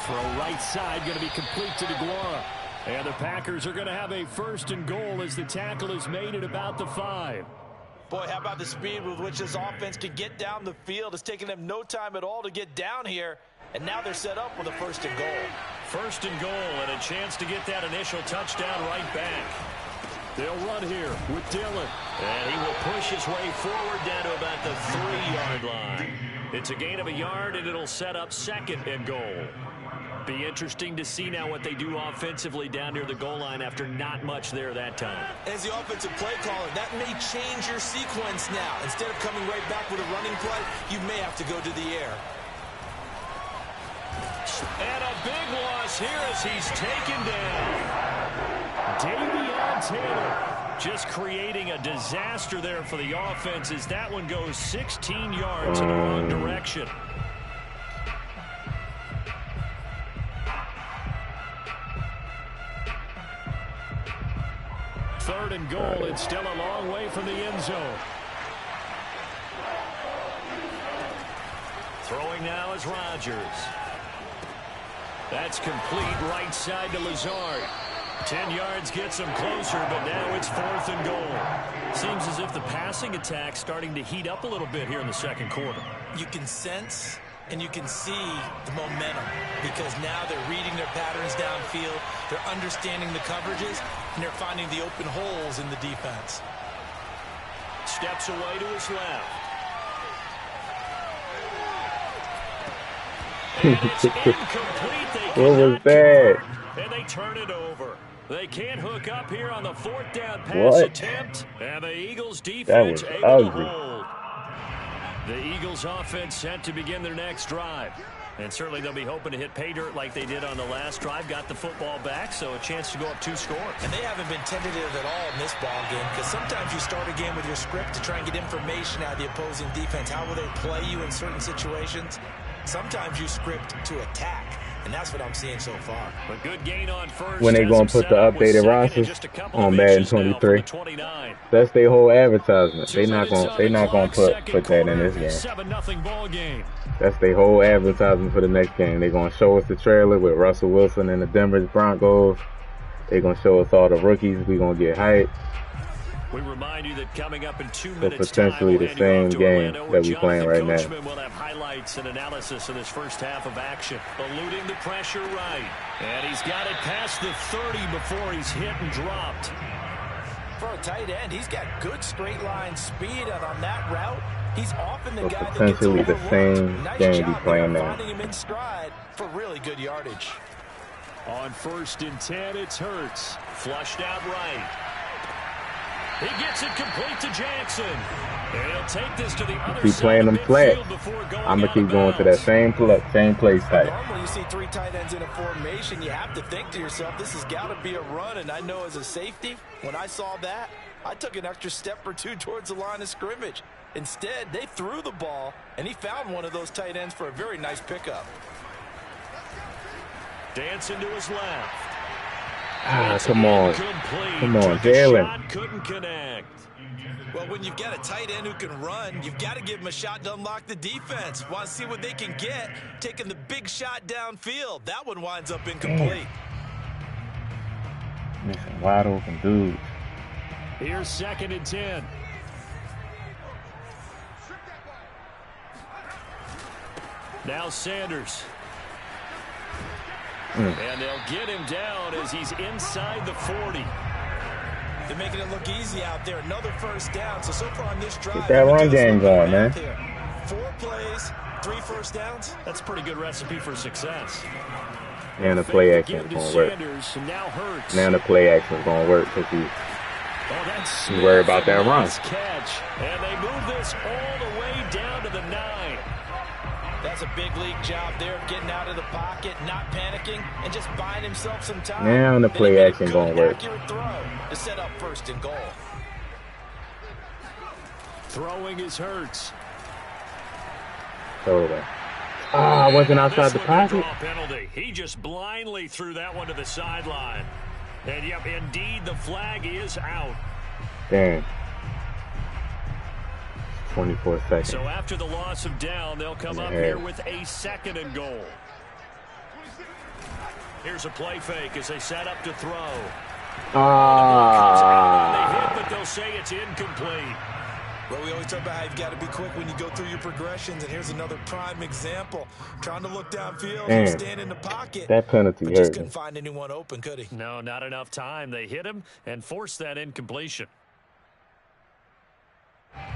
Throw right side, going to be complete to DeGuara. And the Packers are going to have a 1st and goal as the tackle is made at about the 5. Boy, how about the speed with which this offense can get down the field? It's taken them no time at all to get down here. And now they're set up with a 1st and goal. 1st and goal and a chance to get that initial touchdown right back. They'll run here with Dillon. And he will push his way forward down to about the 3-yard line. It's a gain of a yard, and it'll set up 2nd and goal. Be interesting to see now what they do offensively down near the goal line after not much there that time. As the offensive play caller, that may change your sequence now. Instead of coming right back with a running play, you may have to go to the air. And a big loss here as he's taken down. Davion Taylor just creating a disaster there for the offense as that one goes 16 yards in the wrong direction. Third and goal, it's still a long way from the end zone. Throwing now is Rodgers. That's complete right side to Lazard. 10 yards gets him closer, but now it's 4th and goal. Seems as if the passing attack's starting to heat up a little bit here in the 2nd quarter. You can sense and you can see the momentum because now they're reading their patterns downfield, they're understanding the coverages, and they're finding the open holes in the defense. Steps away to his left. And it's incomplete. What was that? And they turn it over. They can't hook up here on the 4th down pass attempt. And the Eagles defense able to hold. The Eagles offense set to begin their next drive. And certainly they'll be hoping to hit pay dirt like they did on the last drive. Got the football back, so a chance to go up 2 scores. And they haven't been tentative at all in this ball game because sometimes you start a game with your script to try and get information out of the opposing defense. How will they play you in certain situations? Sometimes you script to attack. And that's what I'm seeing so far. A good gain on first. When they gonna put the updated roster on Madden 23? That's their whole advertisement. They not gonna put that in this game. 7-0 ball game. That's their whole advertisement for the next game. They're gonna show us the trailer with Russell Wilson and the Denver Broncos. They're gonna show us all the rookies. We gonna get hyped. We remind you that coming up in 2 So minutes potentially the same game that we're playing right now. We'll have highlights and analysis of this first half of action. Eluding the pressure right. And he's got it past the 30 before he's hit and dropped. For a tight end, he's got good straight line speed, and on that route, he's often the So guy that gets potentially the same nice game job we playing now. finding him in stride for really good yardage. On 1st and 10, it's Hurts. Flushed out right. He gets it complete to Jackson. And he'll take this to the other Keep side playing of them flat. midfield before going I'm gonna keep out of going to that bounds. same play type. Normally, you see 3 tight ends in a formation, you have to think to yourself, this has got to be a run. And I know as a safety, when I saw that, I took an extra step or 2 towards the line of scrimmage. Instead, they threw the ball, and he found one of those tight ends for a very nice pickup. Dancing to his left. Come on. Come on, Jalen. Couldn't connect. Well, when you've got a tight end who can run, you've got to give him a shot to unlock the defense. Want to see what they can get, taking the big shot downfield. That one winds up incomplete. Missing wide open dudes. Here's 2nd and 10. Now Sanders. And they'll get him down as he's inside the 40. They're making it look easy out there. Another first down. So far on this drive, Get that run game going, man. 4 plays, 3 first downs. That's a pretty good recipe for success. And the play action is going to work. Now the play action is going to work because he's worried about that run. Catch. And they move this all the way down to the 9. That's a big league job there of getting out of the pocket, not panicking, and just buying himself some time. Now the play action going to work. Accurate throw to set up 1st and goal. Throwing his Hurts. Totally. I wasn't outside the pocket. Penalty. He just blindly threw that one to the sideline. And yep, indeed, the flag is out. Damn. 24 seconds. So after the loss of down, they'll come up here with a 2nd and goal. Here's a play fake as they set up to throw. Ah. They hit, but they'll say it's incomplete. Well, we always talk about how you've got to be quick when you go through your progressions, and here's another prime example. Trying to look downfield, and stand in the pocket. That penalty but just couldn't find anyone open, could he? No, not enough time. They hit him and forced that incompletion.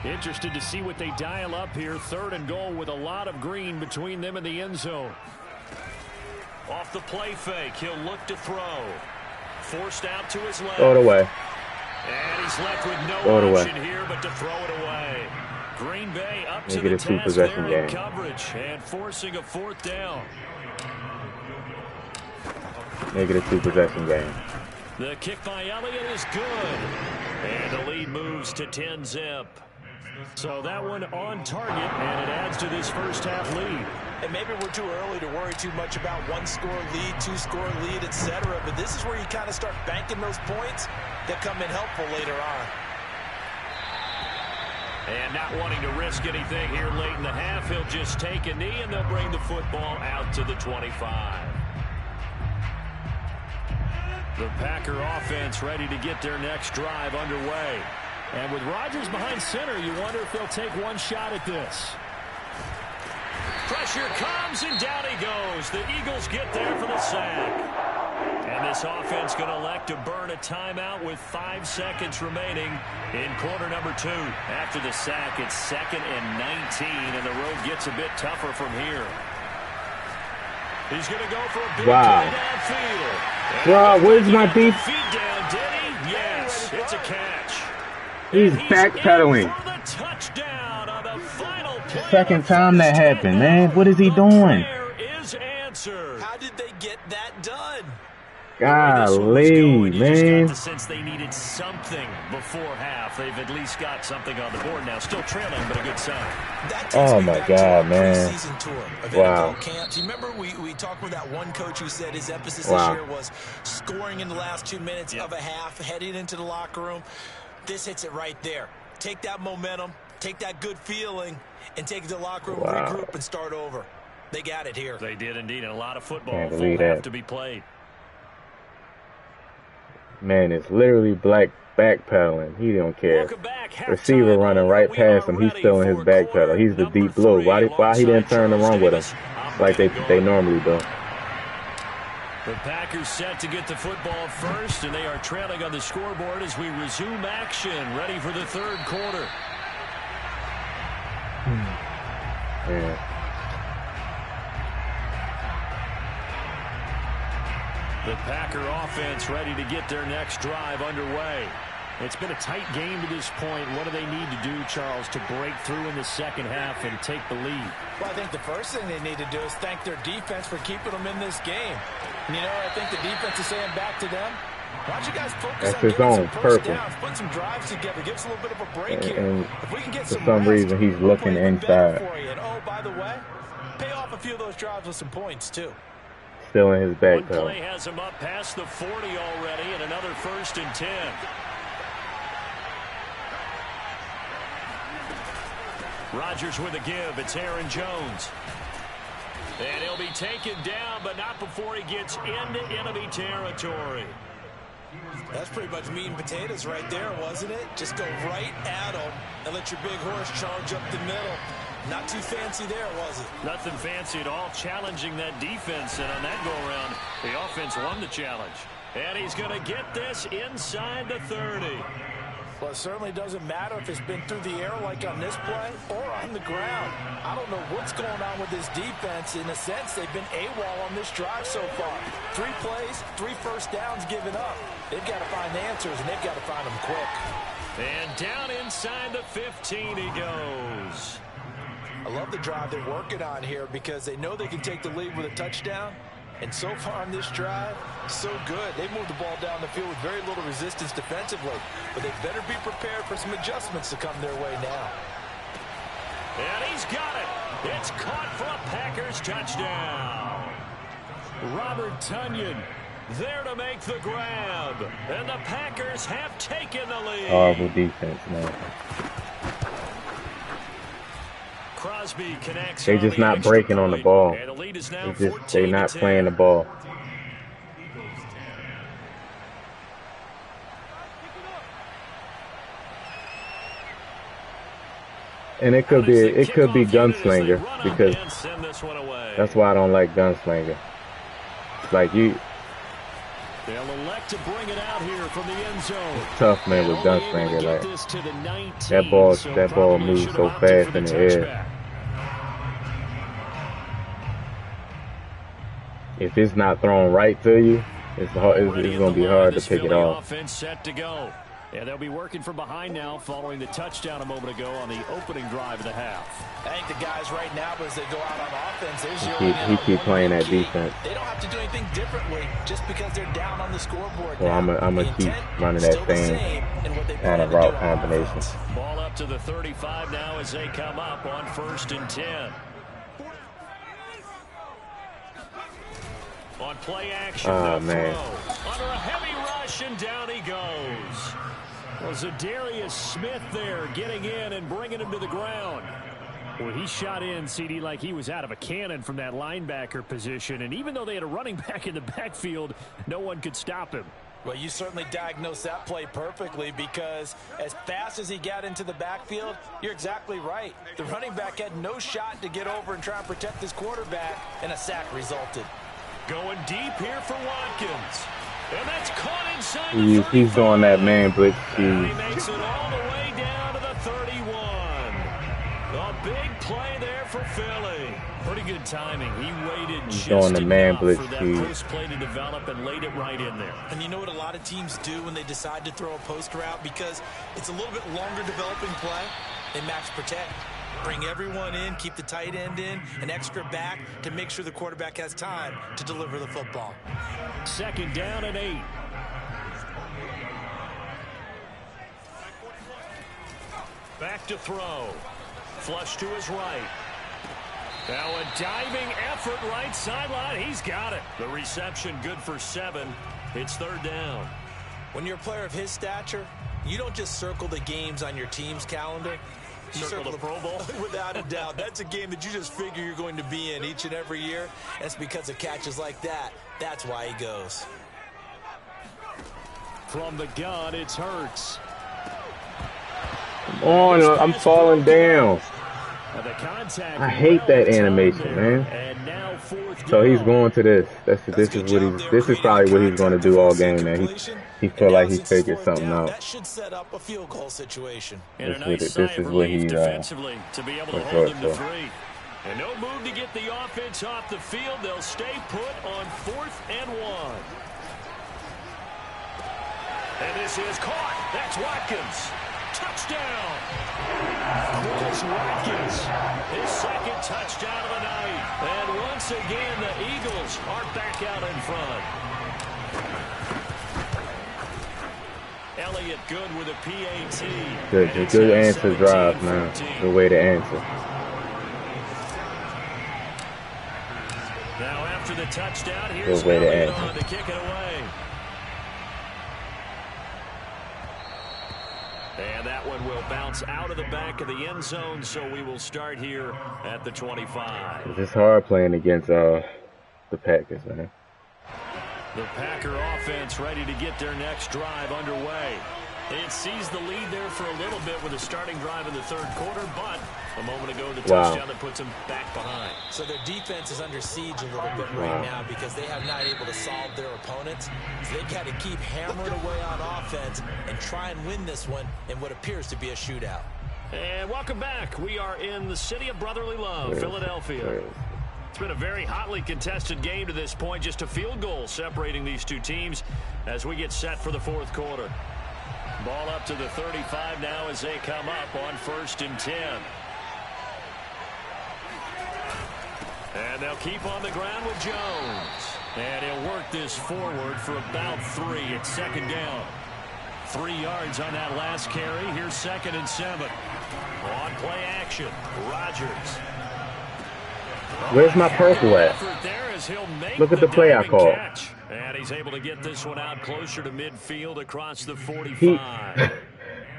Interested to see what they dial up here. 3rd and goal with a lot of green between them and the end zone. Off the play fake, he'll look to throw. Forced out to his left. Throw it away. And he's left with no option here but to throw it away. Green Bay up to the task there in coverage and forcing a 4th down. Negative 2 possession game. The kick by Elliott is good. And the lead moves to 10-zip. So that one on target, and it adds to this first half lead. And maybe we're too early to worry too much about 1-score lead, 2-score lead, etc. But this is where you kind of start banking those points that come in helpful later on. And not wanting to risk anything here late in the half, he'll just take a knee, and they'll bring the football out to the 25. The Packer offense ready to get their next drive underway. And with Rodgers behind center, you wonder if they'll take one shot at this. Pressure comes, and down he goes. The Eagles get there for the sack. And this offense going to elect to burn a timeout with 5 seconds remaining in quarter number 2. After the sack, it's 2nd and 19, and the road gets a bit tougher from here. He's going to go for a big play downfield. Wow, where's my beef? Feet down, did he? Yes, it's a catch. He's backpedaling. Second time that happened, man. What is he doing? How did they get that done? Golly, man. Since they needed something before half, they've at least got something on the board now. Still trailing, but a good sign. Oh my God, man. Wow. Camps. You remember we talked with that one coach who said his emphasis this year was scoring in the last 2 minutes of a half, heading into the locker room. This hits it right there. Take that momentum, take that good feeling, and take it to the locker room, regroup, and start over. They got it here. They did indeed, and a lot of football full half to be played. Man, it's literally black backpedaling. He don't care. Receiver running right past him. He's still in his backpedal. He's the deep blue. Why he didn't turn and run with him like they normally do? The Packers set to get the football first, and they are trailing on the scoreboard as we resume action, ready for the 3rd quarter. Yeah. The Packer offense ready to get their next drive underway. It's been a tight game to this point. What do they need to do, Charles, to break through in the second half and take the lead? Well, I think the first thing they need to do is thank their defense for keeping them in this game. And, I think the defense is saying back to them, why don't you guys focus on getting some first downs, put some drives together, give us a little bit of a break here. If we can get for some reason, he's looking inside. And, oh, by the way, pay off a few of those drives with some points, too. Still in his back, One play has him up past the 40 already, and another 1st and 10. Rodgers with a give. It's Aaron Jones. And he'll be taken down, but not before he gets into enemy territory. That's pretty much meat and potatoes right there, wasn't it? Just go right at him and let your big horse charge up the middle. Not too fancy there, was it? Nothing fancy at all, challenging that defense. And on that go-around, the offense won the challenge. And he's going to get this inside the 30. Well, it certainly doesn't matter if it's been through the air like on this play or on the ground. I don't know what's going on with this defense. In a sense, they've been AWOL on this drive so far. 3 plays, 3 first downs given up. They've got to find answers, and they've got to find them quick. And down inside the 15 he goes. I love the drive they're working on here because they know they can take the lead with a touchdown. And so far on this drive, so good. They moved the ball down the field with very little resistance defensively. But they better be prepared for some adjustments to come their way now. And he's got it. It's caught for a Packers touchdown. Robert Tonyan there to make the grab. And the Packers have taken the lead. Horrible defense, man. Crosby connects. They just not breaking on the ball. They're not playing the ball. And it could be gunslinger, because that's why I don't like gunslinger. It's like you. They'll elect to bring it out here from the end zone. It's tough, man, with gunslinger. Like that ball moves so fast in the air. If it's not thrown right to you, it's going to be hard to pick it off. Set to go. Yeah, they'll be working from behind now following the touchdown a moment ago on the opening drive of the half. I think the guys right now, as they go out on offense, he keep playing that defense. They don't have to do anything differently just because they're down on the scoreboard. So I'm gonna keep running that same kind of route combination. Ball up to the 35 now as they come up on 1st and 10. On play action, man. Throw. Under a heavy rush, and down he goes. Well, Zadarius Smith there getting in and bringing him to the ground. Well, he shot in, CD, like he was out of a cannon from that linebacker position. And even though they had a running back in the backfield, no one could stop him. Well, you certainly diagnosed that play perfectly, because as fast as he got into the backfield, you're exactly right. The running back had no shot to get over and try and protect his quarterback, and a sack resulted. Going deep here for Watkins. And that's caught inside the 35. He's doing that man blitz. He makes it all the way down to the 31. A big play there for Philly. Pretty good timing. He waited just enough for that post play to develop and laid it right in there. And you know what a lot of teams do when they decide to throw a post route? Because it's a little bit longer developing play. They max protect. Bring everyone in, keep the tight end in, an extra back to make sure the quarterback has time to deliver the football. 2nd down and 8. Back to throw. Flush to his right. Now a diving effort right sideline. He's got it. The reception good for 7. It's 3rd down. When you're a player of his stature, you don't just circle the games on your team's calendar. Circle the Pro Bowl? Without a doubt. That's a game that you just figure you're going to be in each and every year. That's because of catches like that. That's why he goes. From the gun, it's Hurts. Come on, I'm falling down. I hate that animation, man. So he's going to this. This is probably what he's going to do all game, man. He feel like he figured something out. That should set up a field goal situation. This is what he's defensively to be able to hold him to 3. And no move to get the offense off the field. They'll stay put on 4th and 1. And this is caught. That's Watkins. Touchdown. Chris Watkins, his 2nd touchdown of the night. And once again, the Eagles are back out in front. Elliott good with a PAT. Good answer drive, man. Good way to answer. Now after the touchdown, here's Elliott to kick it away. And that one will bounce out of the back of the end zone, so we will start here at the 25. It's hard playing against the Packers, man. The Packer offense ready to get their next drive underway. It sees the lead there for a little bit with a starting drive in the 3rd quarter, but a moment ago the touchdown that puts them back behind. So their defense is under siege a little bit right now because they have not able to solve their opponents. So they've got to keep hammering away on offense and try and win this one in what appears to be a shootout. And welcome back. We are in the city of brotherly love, Philadelphia. It's been a very hotly contested game to this point. Just a field goal separating these two teams as we get set for the 4th quarter. Ball up to the 35 now as they come up on 1st and 10. And they'll keep on the ground with Jones. And he'll work this forward for about 3. It's 2nd down. 3 yards on that last carry. Here's 2nd and 7. On play action, Rodgers. Where's my purple at? Look at the play I called. And he's able to get this one out closer to midfield across the 45.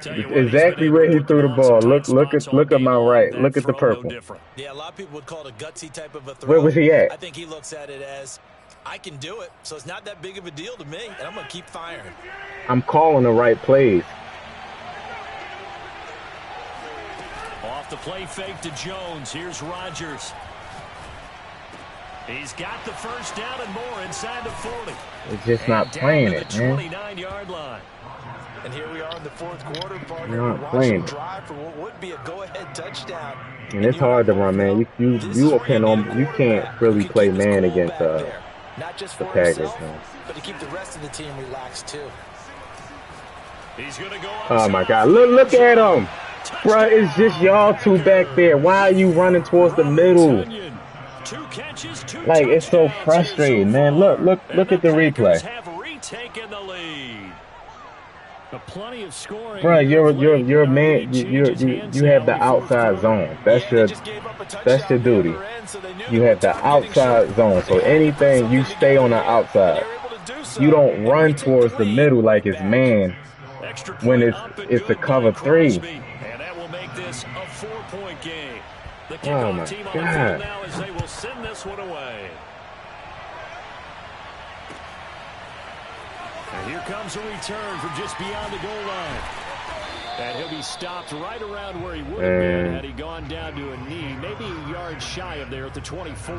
Exactly where he threw the ball. Look at my right. Look at the purple. Yeah, a lot of people would call it a gutsy type of a throw. Where was he at? I think he looks at it as, I can do it, so it's not that big of a deal to me, and I'm going to keep firing. I'm calling the right plays. Off off the play fake to Jones. Here's Rodgers. He's got the first down and more inside the 40. It's just not playing it, man. 29-yard line. And here we are in the fourth quarter, partner. You're not playing it. Drive for what would be a go-ahead touchdown. And it's hard to run, man. You can't really play man against the Packers, man. But to keep the rest of the team relaxed too. He's gonna go oh my God! Look at him, bro. It's just y'all two back there. Why are you running towards the middle? Like, it's so frustrating, man. Look at the replay. Bro, you're a man. You have the outside zone. That's your duty. You have the outside zone. So anything, you stay on the outside. You don't run towards the middle like it's man when it's a cover 3. And that will make this a 4-point game. The oh my team God! on now as they will send this one away. And here comes a return from just beyond the goal line. And he'll be stopped right around where he would have been had he gone down to a knee, maybe a yard shy of there at the 24.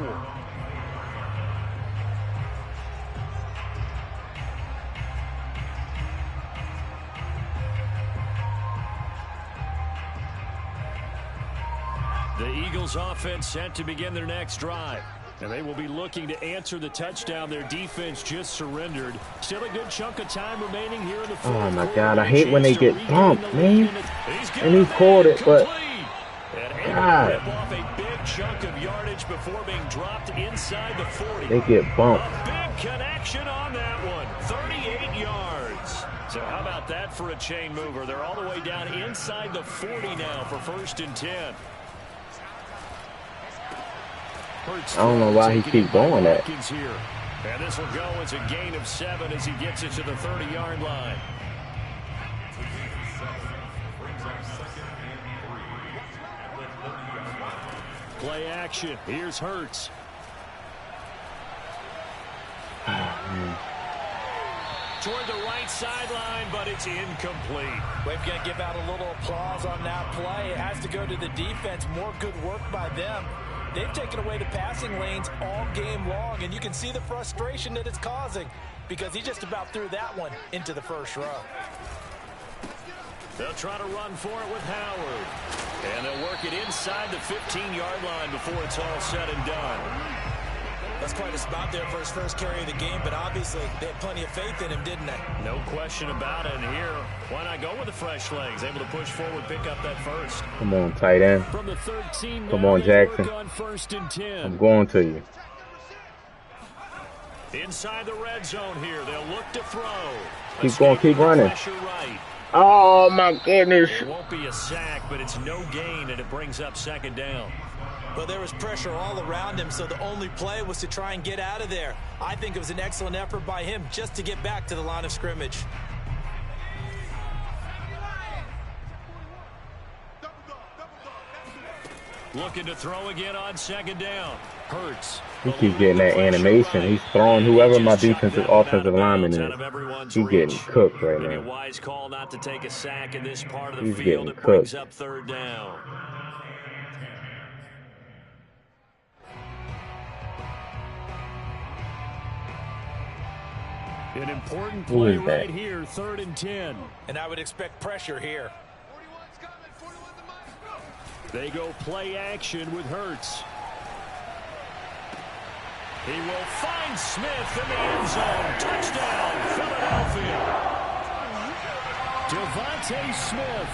The Eagles offense set to begin their next drive. And they will be looking to answer the touchdown their defense just surrendered. Still a good chunk of time remaining here in the fourth. Oh my God, I hate when they get bumped, man. And he caught it, but God. Off a big chunk of yardage before being dropped inside the 40. They get bumped. A big connection on that one. 38 yards. So how about that for a chain mover? They're all the way down inside the 40 now for 1st and 10. I don't know why he keeps doing that. And this will go as a gain of 7 as he gets it to the 30-yard line. Play action. Here's Hurts. Toward the right sideline, but it's incomplete. We're going to give out a little applause on that play. It has to go to the defense. More good work by them. They've taken away the passing lanes all game long, and you can see the frustration that it's causing because he just about threw that one into the first row. They'll try to run for it with Howard. And they'll work it inside the 15-yard line before it's all said and done. That's quite a spot there for his first carry of the game, but obviously they had plenty of faith in him, didn't they? No question about it. And here, why not go with the fresh legs? Able to push forward, pick up that first. Come on, tight end. From the 13, come on, Jackson. On 1st and 10. I'm going to you. Inside the red zone here, they'll look to throw. Keep going, keep running. Right. Oh my goodness. It won't be a sack, but it's no gain, and it brings up 2nd down. Well, there was pressure all around him, so the only play was to try and get out of there. I think it was an excellent effort by him just to get back to the line of scrimmage. Looking to throw again on 2nd down. Hurts. He keeps getting that animation. He's throwing whoever my offensive lineman is. He's getting cooked right now. A wise call not to take a sack in this part of the He's field. getting It brings cooked. up 3rd down. An important play right here, 3rd and 10. And I would expect pressure here. They go play action with Hurts. He will find Smith in the end zone. Touchdown, Philadelphia. Devontae Smith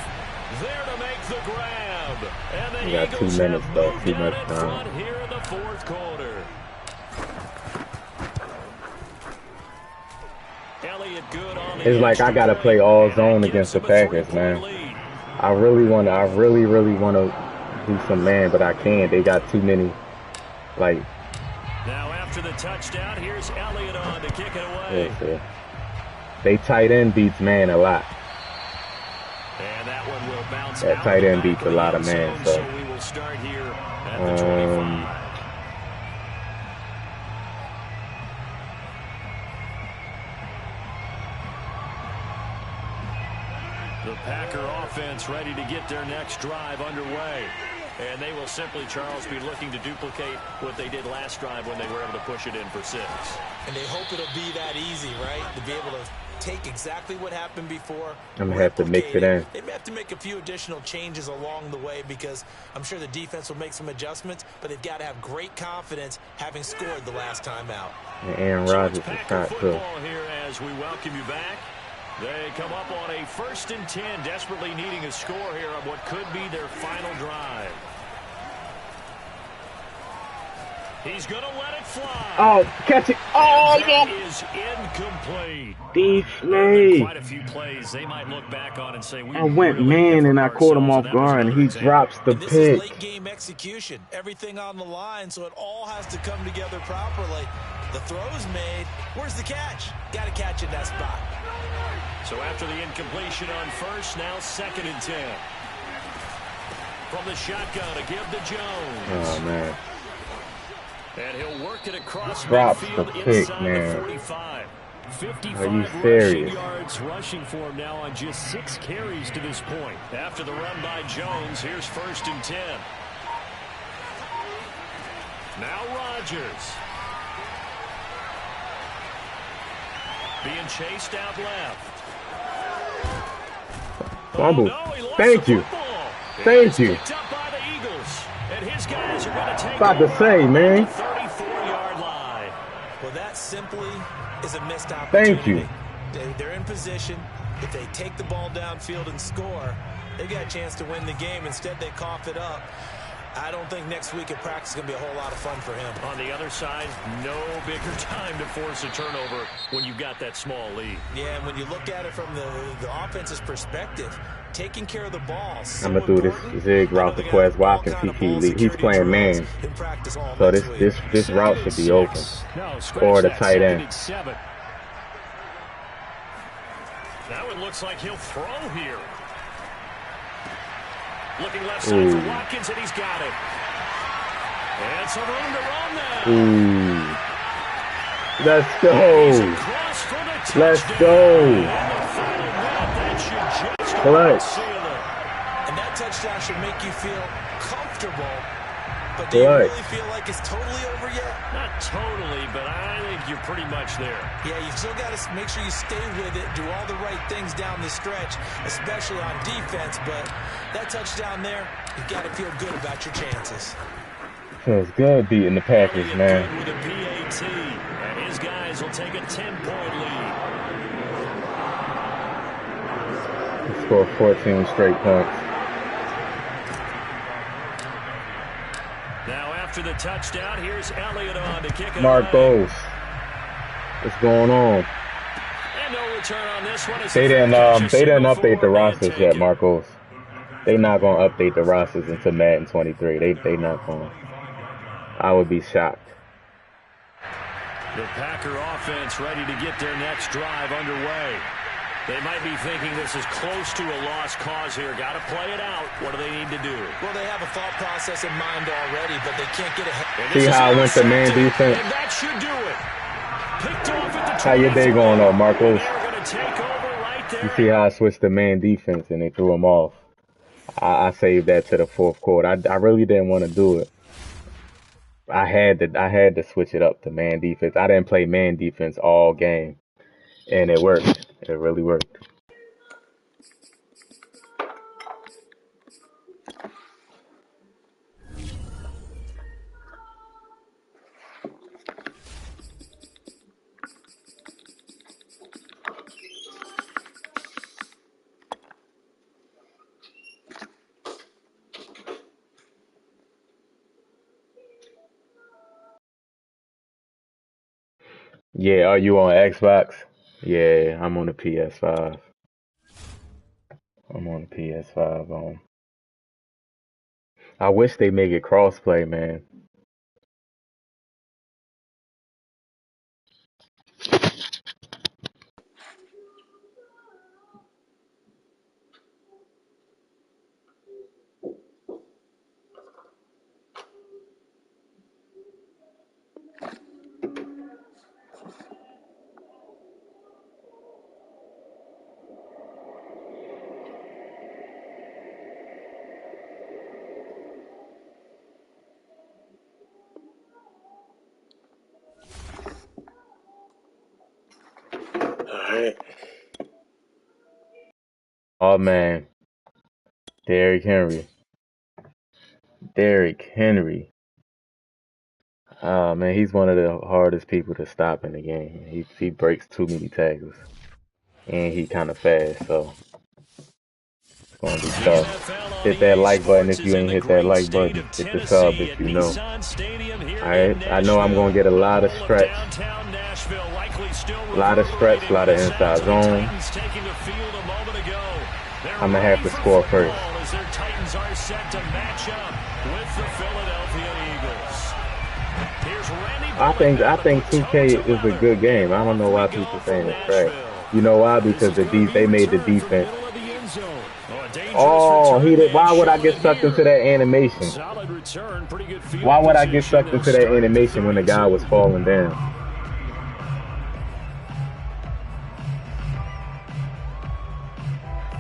there to make the grab. And the got 2 Eagles minutes, have though. moved Too out much in time. front here in the 4th quarter. Elliott good on the It's like I gotta play all zone against the Packers, man. I really want to do some man, but I can't. They got too many, like. Now after the touchdown, here's Elliott on to kick it away. Yeah. They tight end beats man a lot. And that one will bounce that out tight end beats a lot of man. So we will start here at the 25. The Packer offense ready to get their next drive underway. And they will simply, Charles, be looking to duplicate what they did last drive when they were able to push it in for 6. And they hope it'll be that easy, right? To be able to take exactly what happened before. I'm going to have to mix it in. They may have to make a few additional changes along the way because I'm sure the defense will make some adjustments, but they've got to have great confidence having scored the last time out. And Aaron Rodgers is hot, too. Here as we welcome you back. They come up on a 1st and 10, desperately needing a score here on what could be their final drive. He's going to let it fly. Oh, catch it. Oh, that is incomplete. Deflate. Quite a few plays they might look back on and say, I went man and I caught him off guard and he drops the pick. This is late game execution. Everything on the line, so it all has to come together properly. The throw's made. Where's the catch? Got to catch in that spot. So after the incompletion on 1st, now 2nd and 10. From the shotgun to give to Jones. Oh, man. And he'll work it across Drops midfield the pick, inside man. the 45. 55 Are you rushing serious? yards rushing for him now on just 6 carries to this point. After the run by Jones, here's 1st and 10. Now Rodgers. Being chased out left. Fumble. Oh, no, Thank you. Thank you. And his guys are going to take about to say, man. 34-yard line. Well, that simply is a missed opportunity. Thank you. They're in position. If they take the ball downfield and score, they got a chance to win the game. Instead, they cough it up. I don't think next week at practice is going to be a whole lot of fun for him. On the other side, no bigger time to force a turnover when you've got that small lead. Yeah, and when you look at it from the offense's perspective, taking care of the ball. So I'm gonna do this zig route to Quez Watkins. He's playing man, so this route should be open, or the tight end. Now it looks like he'll throw here. Looking left side for Watkins, and he's got it. And some room to run now. Ooh. Let's go. Let's go. Clutch. And that touchdown should make you feel comfortable. But do you really feel like it's totally over yet? Not totally, but I think you're pretty much there. Yeah, you've still got to make sure you stay with it, do all the right things down the stretch, especially on defense. But that touchdown there, you've got to feel good about your chances. Feels good beating the Packers, man. With a PAT, and his guys will take a 10-point lead. He scored 14 straight points. Now after the touchdown, here's Elliott on to kick it. Marcos, what's going on? And no return on this one. They didn't update the rosters yet, Marcos. They not gonna update the rosters until Madden 23. They not gonna. I would be shocked. The Packer offense ready to get their next drive underway. They might be thinking this is close to a lost cause here. Got to play it out. What do they need to do? Well, they have a thought process in mind already, but they can't get ahead. See how I went to man defense? And that should do it. Picked off at the how your day going on, Marcos? Right, you see how I switched to man defense and they threw him off. I saved that to the fourth quarter. I really didn't want to do it. I had to switch it up to man defense. I didn't play man defense all game, and it worked. It really worked. Yeah, are you on Xbox? Yeah, I'm on the PS5. I'm on the PS5. I wish they make it crossplay, man. Oh man, Derrick Henry. Oh man, he's one of the hardest people to stop in the game. He breaks too many tackles, and he kind of fast, so it's gonna be tough. Hit that like button if you ain't hit that like button. Hit the sub if you know. Alright, I know I'm gonna get a lot of stretch. A lot of stretch, a lot of inside zone. I'm gonna have to score first. I think 2K is a good game. I don't know why people saying it's trash. You know why? Because they made the defense. Oh, why would I get sucked into that animation? Why would I get sucked into that animation when the guy was falling down?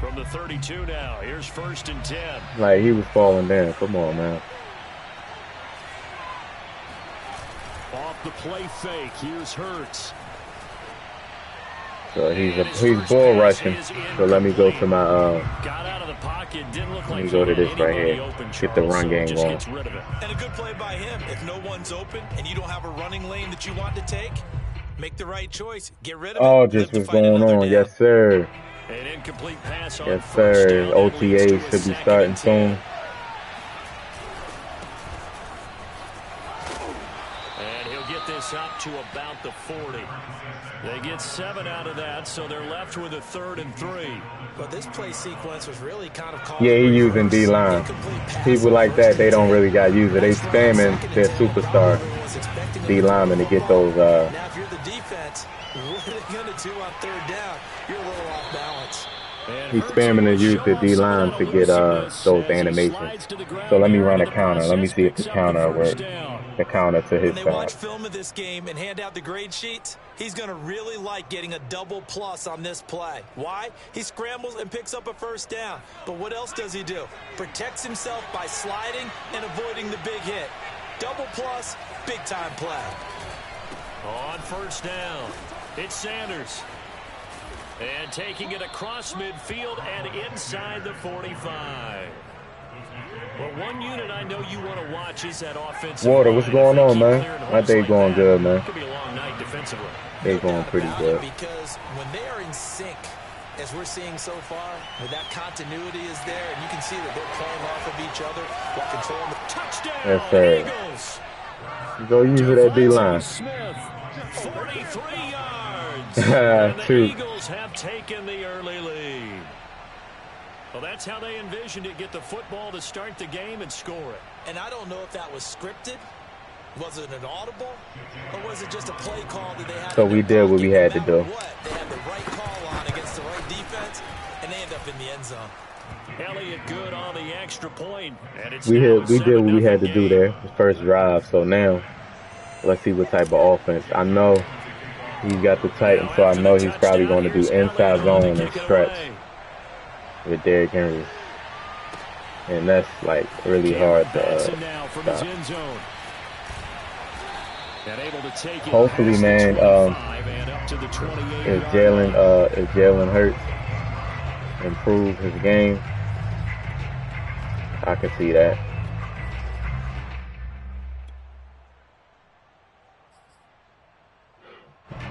From the 32 now, here's 1st and 10. Like, he was falling down. Come on, man. Off the play fake, here's Hurts. So he's bull rushing. So let me go to my let me go to this right here. Get the run game going. And a good play by him. If no one's open and you don't have a running lane that you want to take, make the right choice. Get rid of it. Oh, just what's going on. Yes, sir. An incomplete pass on yes, sir. OTA should be starting soon. And he'll get this up to about the 40. They get 7 out of that, so they're left with a 3rd and 3. But this play sequence was really kind of yeah, he's using D-line. People like that, they don't really got used. They spamming their superstar D-lineman to get those. Now, if you're the defense, what are they going to do on 3rd down? You're a little off balance. He's spamming to use the D-line to get those animations. So let me run a counter. Let me see if the counter works. The counter to his side. When they watch film of this game and hand out the grade sheets, he's going to really like getting a double plus on this play. Why? He scrambles and picks up a 1st down. But what else does he do? Protects himself by sliding and avoiding the big hit. Double plus, big time play. On 1st down, it's Sanders. And taking it across midfield and inside the 45. Well, one unit I know you want to watch is that offensive Water, what's going on, man? My day going good, man. Could be a long night defensively. They going pretty good. Because when they are in sync, as we're seeing so far, where that continuity is there, and you can see that they're playing off of each other while controlling the touchdown. Yes, sir. Eagles. Go use that D-line. 43 yards. And the Eagles have taken the early lead. Well, that's how they envisioned it. Get the football to start the game and score it. And I don't know if that was scripted. Was it an audible? Or was it just a play call that they had? So we did what we had to do. They had the right call on against the right defense, and they end up in the end zone. Elliott good on the extra point. And it's we did what we had to do there, the first drive. So now, let's see what type of offense. I know he's got the Titans, so I know he's probably going to do inside zone and stretch with Derrick Henry. And that's like really hard to stop. Hopefully, man, if Jalen Hurts improve his game, I can see that.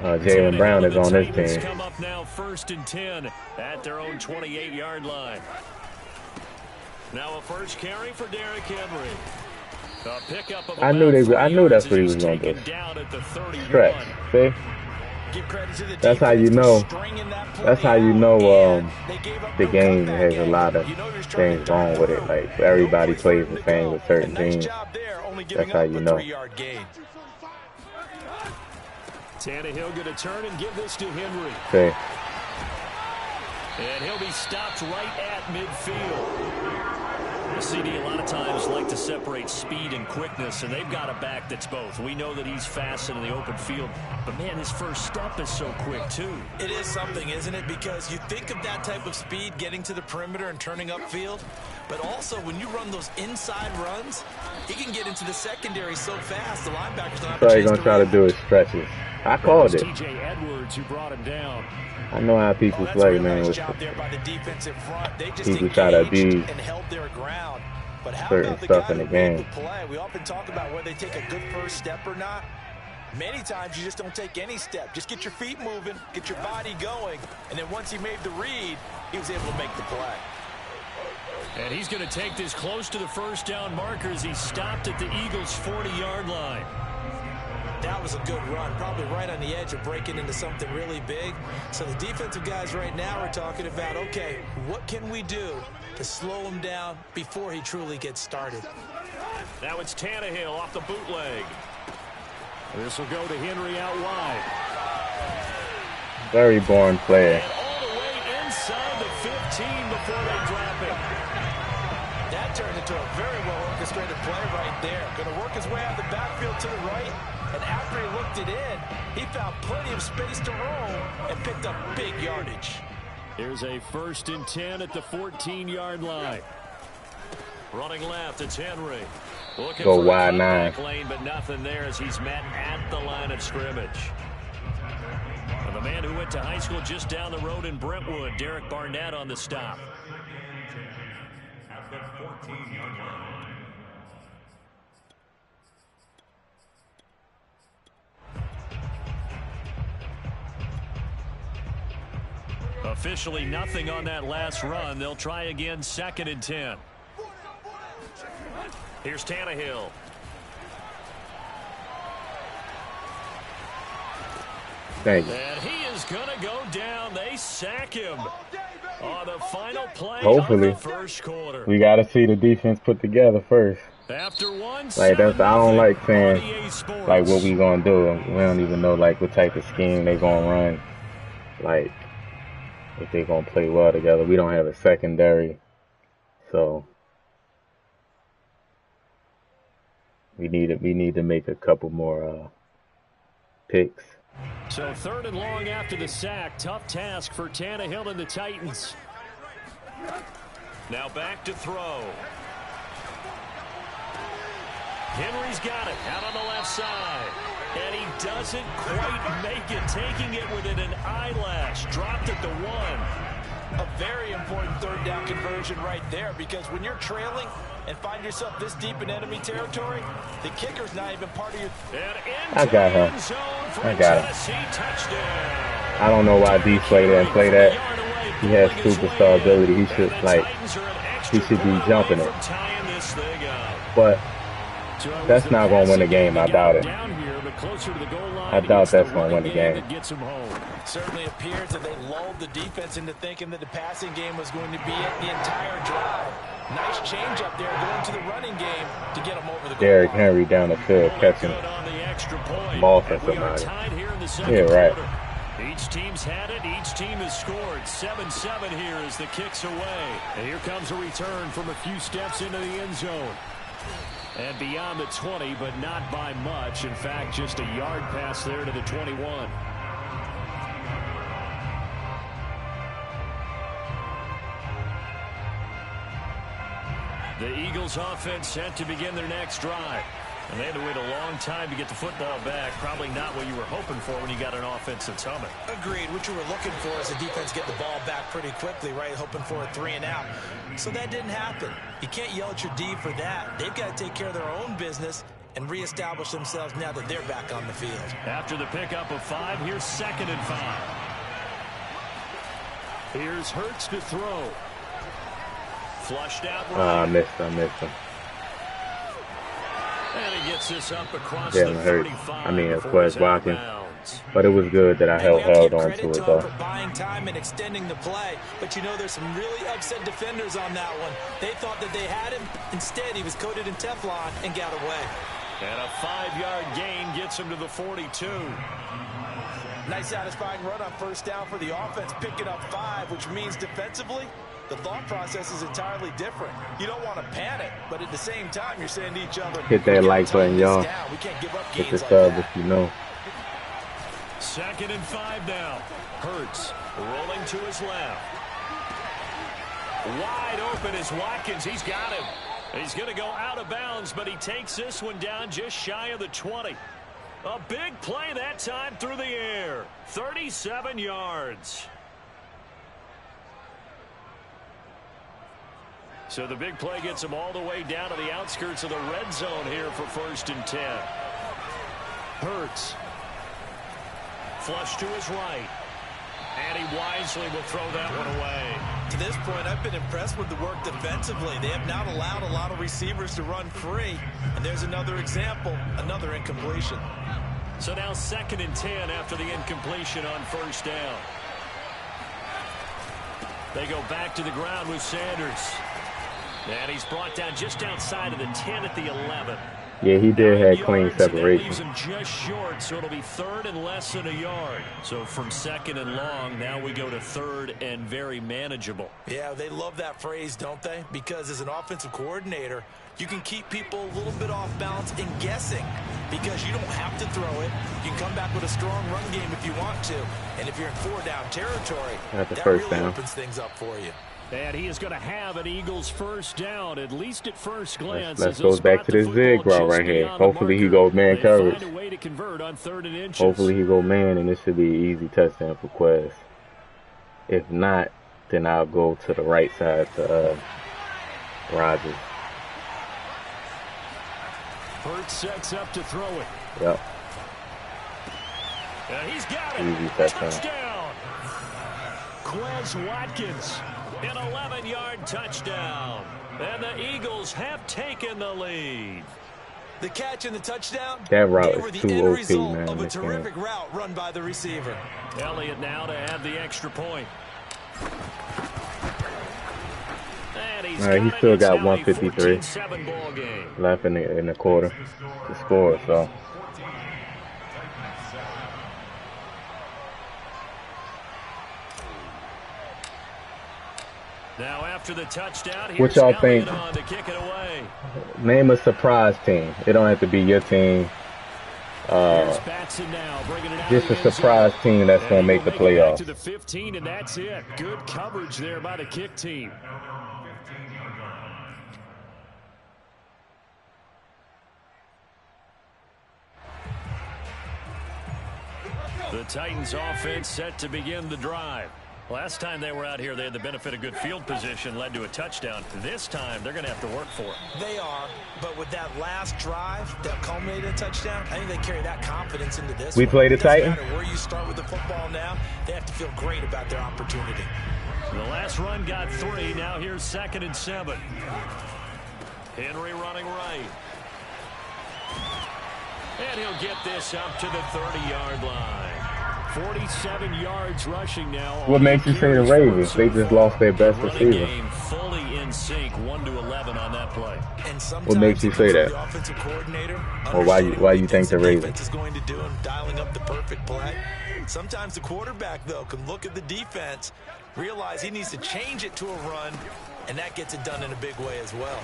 Jalen Brown is on this team. Come up now 1st and 10 at their own 28-yard line. Now a first carry for Derrick Henry. A pickup of I knew that's what he was going to do. Stretch. See? That's how you know. That's how you know the game has a lot of things wrong with it. Like everybody plays the same with certain teams. That's how you know. Tannehill going to turn and give this to Henry. Okay. And he'll be stopped right at midfield. The CD a lot of times like to separate speed and quickness, and they've got a back that's both. We know that he's fast in the open field, but man, his first step is so quick too. It is something, isn't it? Because you think of that type of speed getting to the perimeter and turning upfield, but also when you run those inside runs, he can get into the secondary so fast, the linebackers don't have so he's going to try to do is stretches. I called it. TJ Edwards who brought him down. I know how people play, man. With people try to be certain stuff in the game. We often talk about whether they take a good first step or not. Many times you just don't take any step. Just get your feet moving, get your body going, and then once he made the read, he was able to make the play. And he's going to take this close to the first down markers. He stopped at the Eagles' 40-yard line. That was a good run, probably right on the edge of breaking into something really big. So the defensive guys right now are talking about, okay, what can we do to slow him down before he truly gets started? Now it's Tannehill off the bootleg. This will go to Henry out wide. Very boring player. And all the way inside the 15 before they drop it. That turned into a very well-orchestrated play right there. Going to work his way out the backfield to the right. And after he looked it in, he found plenty of space to roam and picked up big yardage. Here's a 1st and 10 at the 14-yard line. Running left, it's Henry. Looking go for wide a 9 lane, but nothing there as he's met at the line of scrimmage. And the man who went to high school just down the road in Brentwood, Derek Barnett on the stop. At the 14-yard line. Officially nothing on that last run. They'll try again, 2nd and 10. Here's Tannehill. Thank you. And he is going to go down. They sack him on the final play Hopefully. of the first quarter. We got to see the defense put together first. After one, like that's I don't like saying like what we gonna do. We don't even know like what type of scheme they gonna run. Like if they gonna play well together. We don't have a secondary, so we need to make a couple more picks. So 3rd and long after the sack. Tough task for Tannehill and the Titans. Now back to throw. Henry's got it out on the left side. And he doesn't quite make it, taking it within an eyelash. Dropped it to 1. A very important 3rd down conversion right there, because when you're trailing and find yourself this deep in enemy territory, the kicker's not even part of your... I got him. I got him. I don't know why D Slay didn't play that. He has superstar ability. He should be jumping it. But that's not going to win the game. I doubt it. I doubt that's going to win the game. It certainly appears that they lulled the defense into thinking that the passing game was going to be it the entire drive. Nice change up there going to the running game to get them over the goal. Derrick Henry down the field catching ball from somebody. Yeah, right. Each team's had it. Each team has scored. 7-7 here as the kick's away. And here comes a return from a few steps into the end zone. And beyond the 20, but not by much. In fact, just a yard pass there to the 21. The Eagles offense set to begin their next drive. And they had to wait a long time to get the football back. Probably not what you were hoping for when you got an offense that's humming. Agreed. What you were looking for is the defense get the ball back pretty quickly, right? Hoping for a 3 and out. So that didn't happen. You can't yell at your D for that. They've got to take care of their own business and reestablish themselves now that they're back on the field. After the pickup of 5, here's 2nd and 5. Here's Hurts to throw. Flushed out right. I missed him. And he gets this up across the 35. I mean, it's Quez Watkins. But it was good that I held on to it, though. For buying time and extending the play. But, you know, there's some really upset defenders on that one. They thought that they had him. Instead, he was coated in Teflon and got away. And a 5-yard gain gets him to the 42. Nice satisfying run on 1st down for the offense, picking up 5, which means defensively, the thought process is entirely different. You don't want to panic, but at the same time, you're saying to each other, hit that like button, y'all. We can't give up hit gains the sub like if you know. 2nd and 5 now. Hurts rolling to his left. Wide open is Watkins. He's got him. He's going to go out of bounds, but he takes this one down just shy of the 20. A big play that time through the air. 37 yards. So the big play gets him all the way down to the outskirts of the red zone here for 1st and 10. Hurts. Flush to his right. And he wisely will throw that one away. To this point, I've been impressed with the work defensively. They have not allowed a lot of receivers to run free. And there's another example, another incompletion. So now 2nd and 10 after the incompletion on 1st down. They go back to the ground with Sanders. And he's brought down just outside of the 10 at the 11. Yeah, he did have clean separation. Leaves him just short, so it'll be 3rd and less than a yard. So from 2nd and long, now we go to 3rd and very manageable. Yeah, they love that phrase, don't they? Because as an offensive coordinator, you can keep people a little bit off balance and guessing because you don't have to throw it. You can come back with a strong run game if you want to. And if you're in 4-down territory, that really opens things up for you. And he is going to have an Eagles 1st down, at least at first glance. Let's go back to this zig route right here. Hopefully he goes man coverage. Hopefully he goes man, and this should be an easy touchdown for Quez. If not, then I'll go to the right side to Rodgers. Hurts sets up to throw it. Yep. He's got it. Easy touchdown. Quez Watkins. An 11-yard touchdown. And the Eagles have taken the lead. The catch and the touchdown. That route is too OP, man. Of a terrific route run by the receiver. Elliott now to add the extra point. All right, he still got 153 left in the quarter to score. So. Now after the touchdown, what y'all think? To kick it away. Name a surprise team. It don't have to be your team. Just a surprise team that's going to make the playoffs. To the 15, and that's it. Good coverage there by the kick team. The Titans offense set to begin the drive. Last time they were out here, they had the benefit of good field position, led to a touchdown. This time, they're going to have to work for it. They are, but with that last drive that culminated in a touchdown, I think they carry that confidence into this We one. play the Titans. No matter where you start with the football now, they have to feel great about their opportunity. The last run got 3. Now here's 2nd and 7. Henry running right. And he'll get this up to the 30-yard line. 47 yards rushing now. What makes you say the Ravens? They just lost their best receiver. Fully in sync, 1-11 on that play. And what makes you say that? Or why you think the Ravens is going to do in dialing up the perfect play? Sometimes the quarterback though can look at the defense, realize he needs to change it to a run, and that gets it done in a big way as well.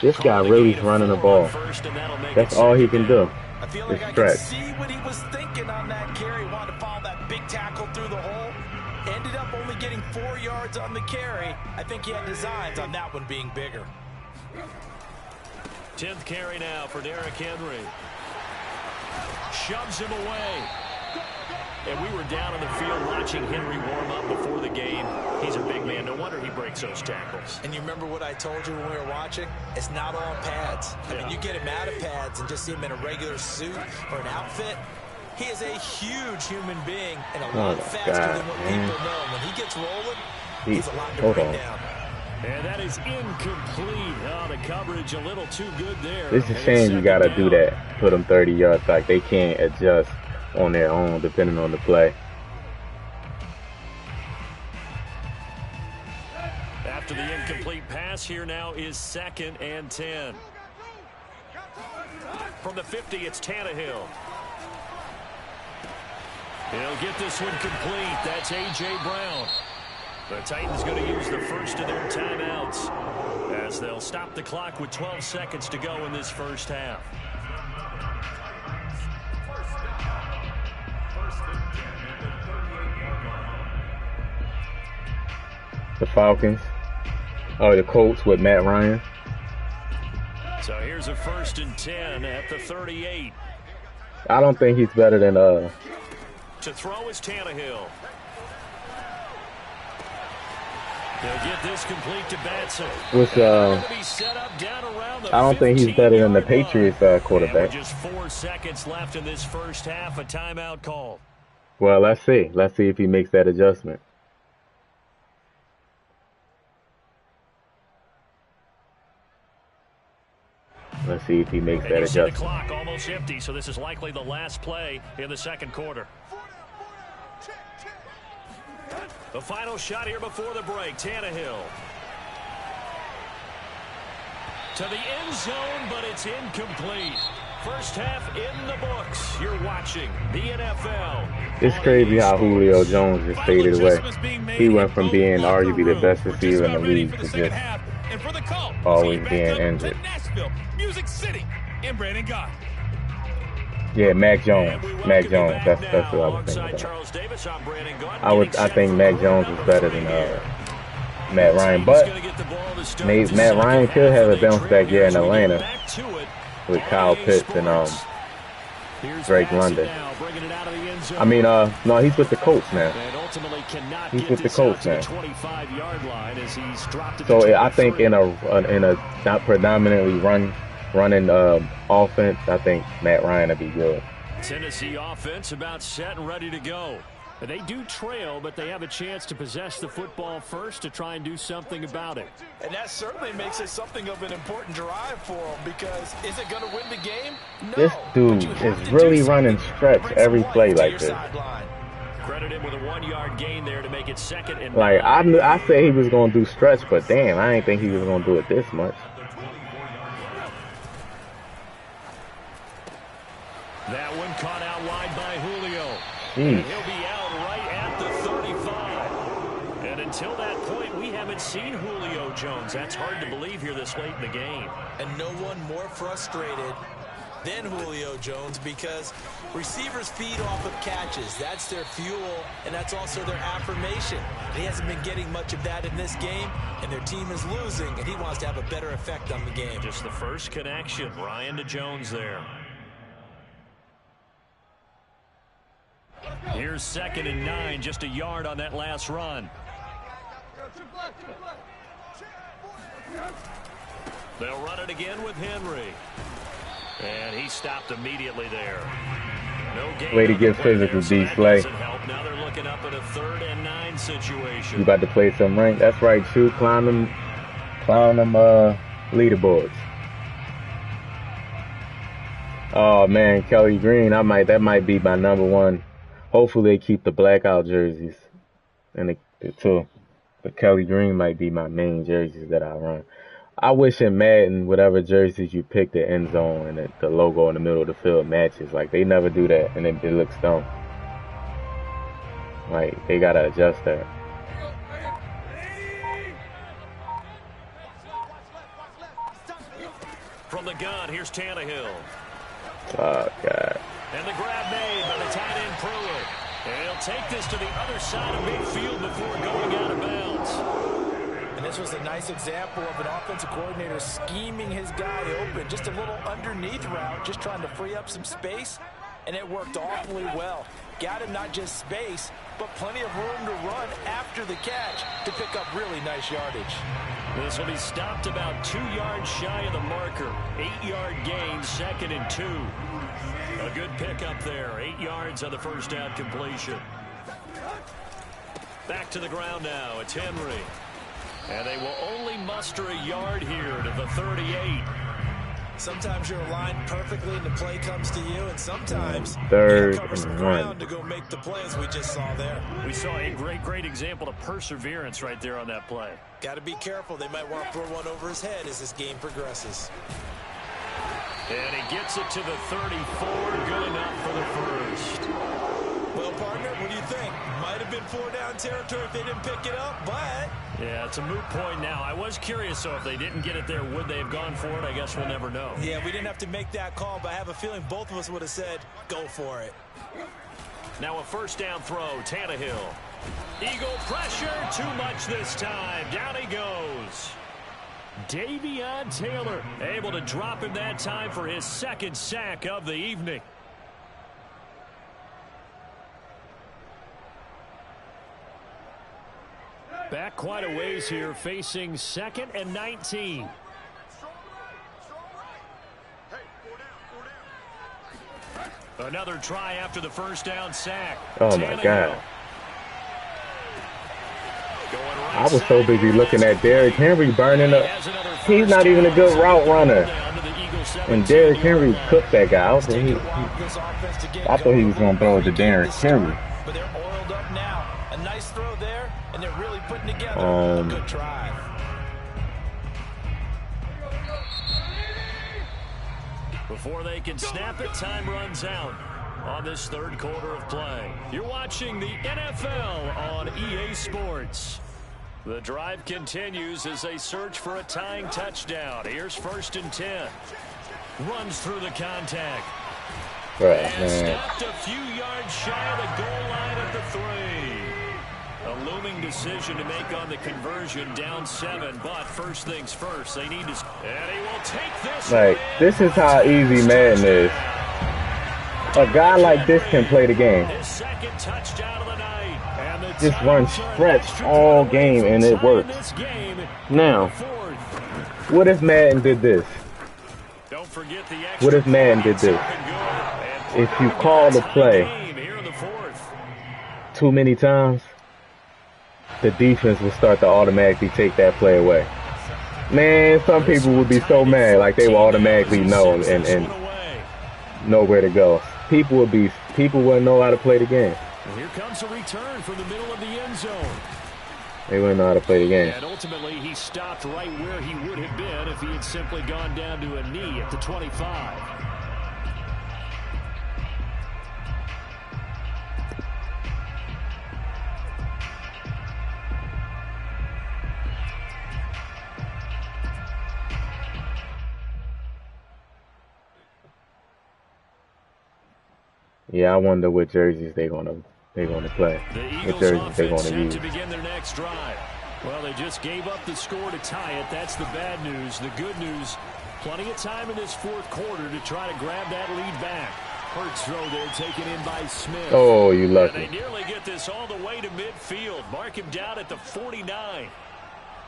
This guy really is running the ball. That's all he can do. I feel like I can see what he was thinking on that carry. Wanted to follow that big tackle through the hole. Ended up only getting 4 yards on the carry. I think he had designs on that one being bigger. 10th carry now for Derrick Henry. Shoves him away. And we were down on the field watching Henry warm up before the game. He's a big man. No wonder he breaks those tackles. And you remember what I told you when we were watching? It's not all pads. I mean, you get him out of pads and just see him in a regular suit or an outfit. He is a huge human being and a lot faster than what people know. When he gets rolling, he's a lot to bring down. And that is incomplete. Oh, the coverage a little too good there. It's a shame you got to do that. Put them 30 yards back. They can't adjust on their own depending on the play. After the incomplete pass, here now is 2nd and 10. From the 50, it's Tannehill. He'll get this one complete. That's A.J. Brown. The Titans going to use the first of their timeouts as they'll stop the clock with 12 seconds to go in this first half. The Falcons. Oh, the Colts with Matt Ryan. So here's a 1st and 10 at the 38. I don't think he's better than To throw is Tannehill. They'll get this complete to Batson. I don't think he's better than the Patriots quarterback. Just 4 seconds left in this first half. A timeout call. Well, let's see. Let's see if he makes that adjustment. Let's see if he makes that adjustment. The clock almost empty, so this is likely the last play in the second quarter. The final shot here before the break. Tannehill. To the end zone, but it's incomplete. First half in the books. You're watching the NFL. It's crazy how Julio Jones just faded away. He went from being arguably the best receiver in the league to just always being injured. Music City and Brandon Gott. Yeah, Mac Jones. Mac Jones. That's what I was thinking about. I think Mac Jones is better than Matt Ryan, but Matt Ryan could have a bounce back year in Atlanta with Kyle Pitts and Drake London. I mean, no, he's with the Colts now. He's with the Colts now. So I think in a not predominantly running offense, I think Matt Ryan will be good. Tennessee offense about set and ready to go. They do trail, but they have a chance to possess the football first to try and do something about it. And that certainly makes it something of an important drive for them, because is it going to win the game? No. This dude is really running stretch every play like this. Credit him with a 1-yard gain there to make it second and like I said he was going to do stretch, but damn, I didn't think he was going to do it this much. That one caught out wide by Julio. And he'll be out right at the 35. And until that point, we haven't seen Julio Jones. That's hard to believe here this late in the game. And no one more frustrated than Julio Jones, because receivers feed off of catches. That's their fuel, and that's also their affirmation. He hasn't been getting much of that in this game, and their team is losing, and he wants to have a better effect on the game. Just the first connection, Ryan to Jones there. Here's 2nd and 9, just a yard on that last run. They'll run it again with Henry. And he stopped immediately there. No gain. Way to get physical, D. Slay. Now they're looking up at a 3rd and 9 situation. You about to play some rank? That's right, Chew. Climb them leaderboards. Oh man, Kelly Green. That might be my #1. Hopefully they keep the blackout jerseys and the two. But Kelly Green might be my main jerseys that I run. I wish in Madden, whatever jerseys you pick, the end zone and the logo in the middle of the field matches. Like, they never do that, and it looks dumb. Like, they gotta adjust that. From the gun, here's Tannehill. Oh, God. And the grab made by the tight end Pruitt. And he'll take this to the other side of midfield before going out of bounds. And this was a nice example of an offensive coordinator scheming his guy open. Just a little underneath route, just trying to free up some space, and it worked awfully well. Got him not just space, but plenty of room to run after the catch to pick up really nice yardage. This will be stopped about 2 yards shy of the marker. 8-yard gain, 2nd and 2. A good pickup there. 8 yards on the first down completion. Back to the ground now. It's Henry. And they will only muster a yard here to the 38. Sometimes you're aligned perfectly and the play comes to you, and sometimes 3rd you cover some and ground 1 to go make the play, as we just saw there. We saw a great example of perseverance right there on that play. Got to be careful. They might want to throw one over his head as this game progresses. And he gets it to the 34. Good enough for the first. Well, partner, what do you think? Might have been 4-down territory if they didn't pick it up, but... Yeah, it's a moot point now. I was curious, so if they didn't get it there, would they have gone for it? I guess we'll never know. Yeah, we didn't have to make that call, but I have a feeling both of us would have said, go for it. Now a first down throw, Tannehill. Eagle pressure, too much this time. Down he goes. Davion Taylor able to drop him that time for his 2nd sack of the evening. Back quite a ways here, facing 2nd and 19. Another try after the first down sack. Oh, my God. I was so busy looking at Derrick Henry burning up. He's not even a good route runner. And Derrick Henry cooked that guy. I thought he was going to throw it to Derrick Henry. But they're oiled up now. A nice throw there, and they're really putting together a good drive. Before they can snap it, time runs out on this 3rd quarter of play. You're watching the NFL on EA Sports. The drive continues as they search for a tying touchdown. Here's 1st and 10. Runs through the contact. Right, and stopped a few yards shy of the goal line at the 3. A looming decision to make on the conversion, down 7, but first things first, they need to... And he will take this. Like, this is how easy Madden is. A guy like this can play the game. His 2nd touchdown of the night. And the just run stretch all game and it works. Now, what if Madden did this? Don't forget the what if Madden did this? If you call the play too many times, the defense will start to automatically take that play away. Man, some people would be so mad, like they will automatically know and know where to go. People wouldn't know how to play the game. And here comes a return from the middle of the end zone. They wouldn't know how to play the game. And ultimately, he stopped right where he would have been if he had simply gone down to a knee at the 25. Yeah, I wonder what jerseys they're gonna play. What jerseys they're gonna use to begin their next drive. Well, they just gave up the score to tie it. That's the bad news. The good news, plenty of time in this 4th quarter to try to grab that lead back. Hurts throw there, taken in by Smith. Oh, you lucky. And they nearly get this all the way to midfield. Mark him down at the 49.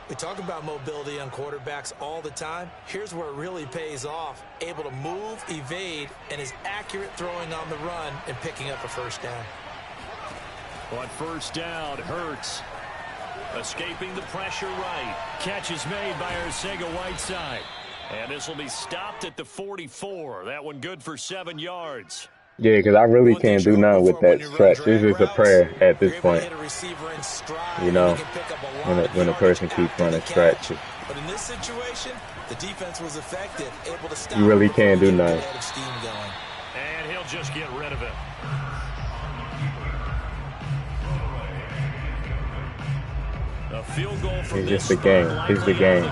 We talk about mobility on quarterbacks all the time. Here's where it really pays off. Able to move, evade, and is accurate throwing on the run and picking up a 1st down. On 1st down, Hurts escaping the pressure right. Catch is made by Arcega-Whiteside. And this will be stopped at the 44. That one good for 7 yards. Yeah, because I really can't do nothing with that stretch. This is a prayer at this point. You know, when a person keeps running stretch. But in this situation, the defense was effective, able to stop. You really can't do nothing. And he'll just get rid of it. A field goal from it's just the game. It's the game.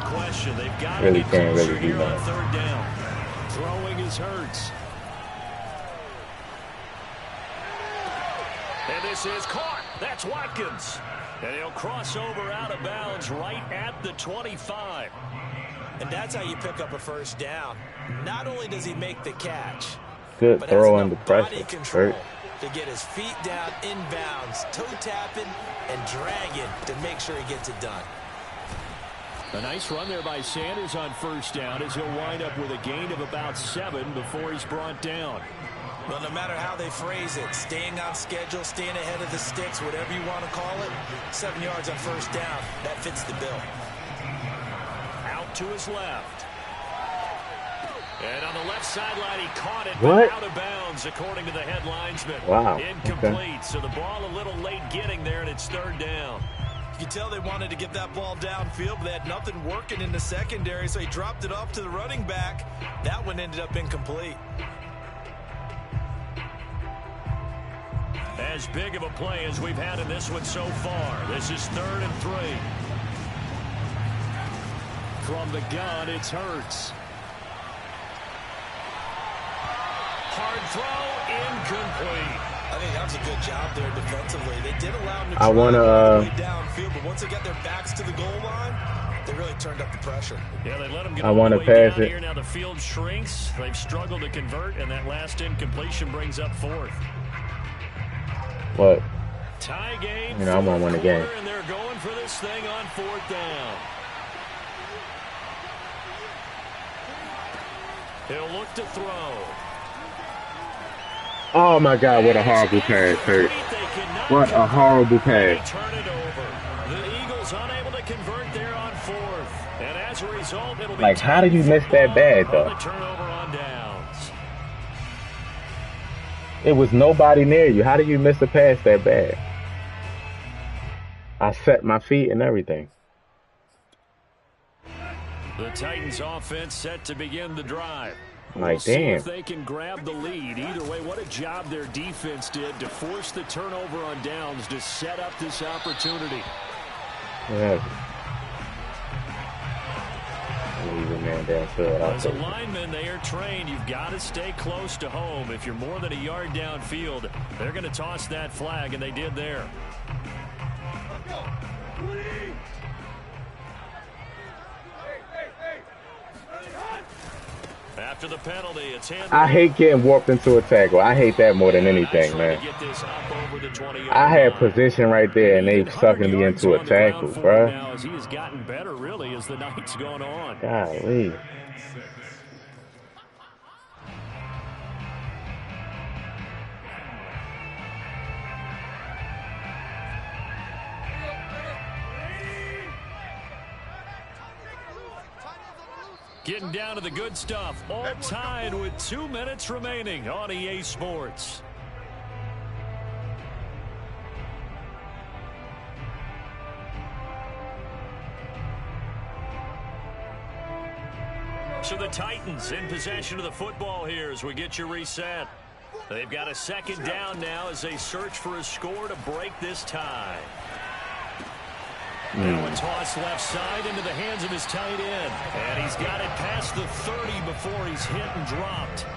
Really can't really do nothing. 3rd down. Throwing is Hurts. And this is caught. That's Watkins. And he'll cross over out of bounds right at the 25. And that's how you pick up a 1st down. Not only does he make the catch, good but throw has under body pressure. control to get his feet down inbounds, toe tapping and dragging to make sure he gets it done. A nice run there by Sanders on 1st down as he'll wind up with a gain of about 7 before he's brought down. Well, no matter how they phrase it, staying on schedule, staying ahead of the sticks, whatever you want to call it, 7 yards on 1st down, that fits the bill. Out to his left. And on the left sideline, he caught it out of bounds, according to the head linesman. Wow. Incomplete. Okay. So the ball a little late getting there, and it's 3rd down. You can tell they wanted to get that ball downfield, but they had nothing working in the secondary, so he dropped it off to the running back. That one ended up incomplete. As big of a play as we've had in this one so far. This is 3rd and 3. From the gun, it's Hurts. Hard throw, incomplete. I think that was a good job there defensively. They did allow him to downfield, but once they got their backs to the goal line, they really turned up the pressure. Yeah, they let him get I want to pass it. Here. Now the field shrinks. They've struggled to convert, and that last incompletion brings up 4th. What? Tie game. You know, I want to win the game. And they're going for this thing on 4th down. He'll look to throw. Oh my God! What a horrible pass, Kurt. What a horrible pass. Turn it over. The Eagles unable to convert there on 4th. And as a result, it'll be like, how did you miss that bad, though? Turnover on downs. It was nobody near you. How did you miss the pass that bad? I set my feet and everything. The Titans offense set to begin the drive. Like, See damn. if they can grab the lead. Either way, what a job their defense did to force the turnover on downs to set up this opportunity. Yeah. As a lineman, they are trained. You've got to stay close to home. If you're more than a yard downfield, they're going to toss that flag, and they did there. After the penalty, it's I hate getting warped into a tackle. I hate that more than anything, man. I had position right there, and they sucking me into a tackle, bro. Now, as he has gotten better, really, as the night's gone on. Golly. Getting down to the good stuff. All tied with 2 minutes remaining on EA Sports. So the Titans in possession of the football here as we get you reset. They've got a 2nd down now as they search for a score to break this tie. Now a toss left side into the hands of his tight end. And he's got it past the 30 before he's hit and dropped.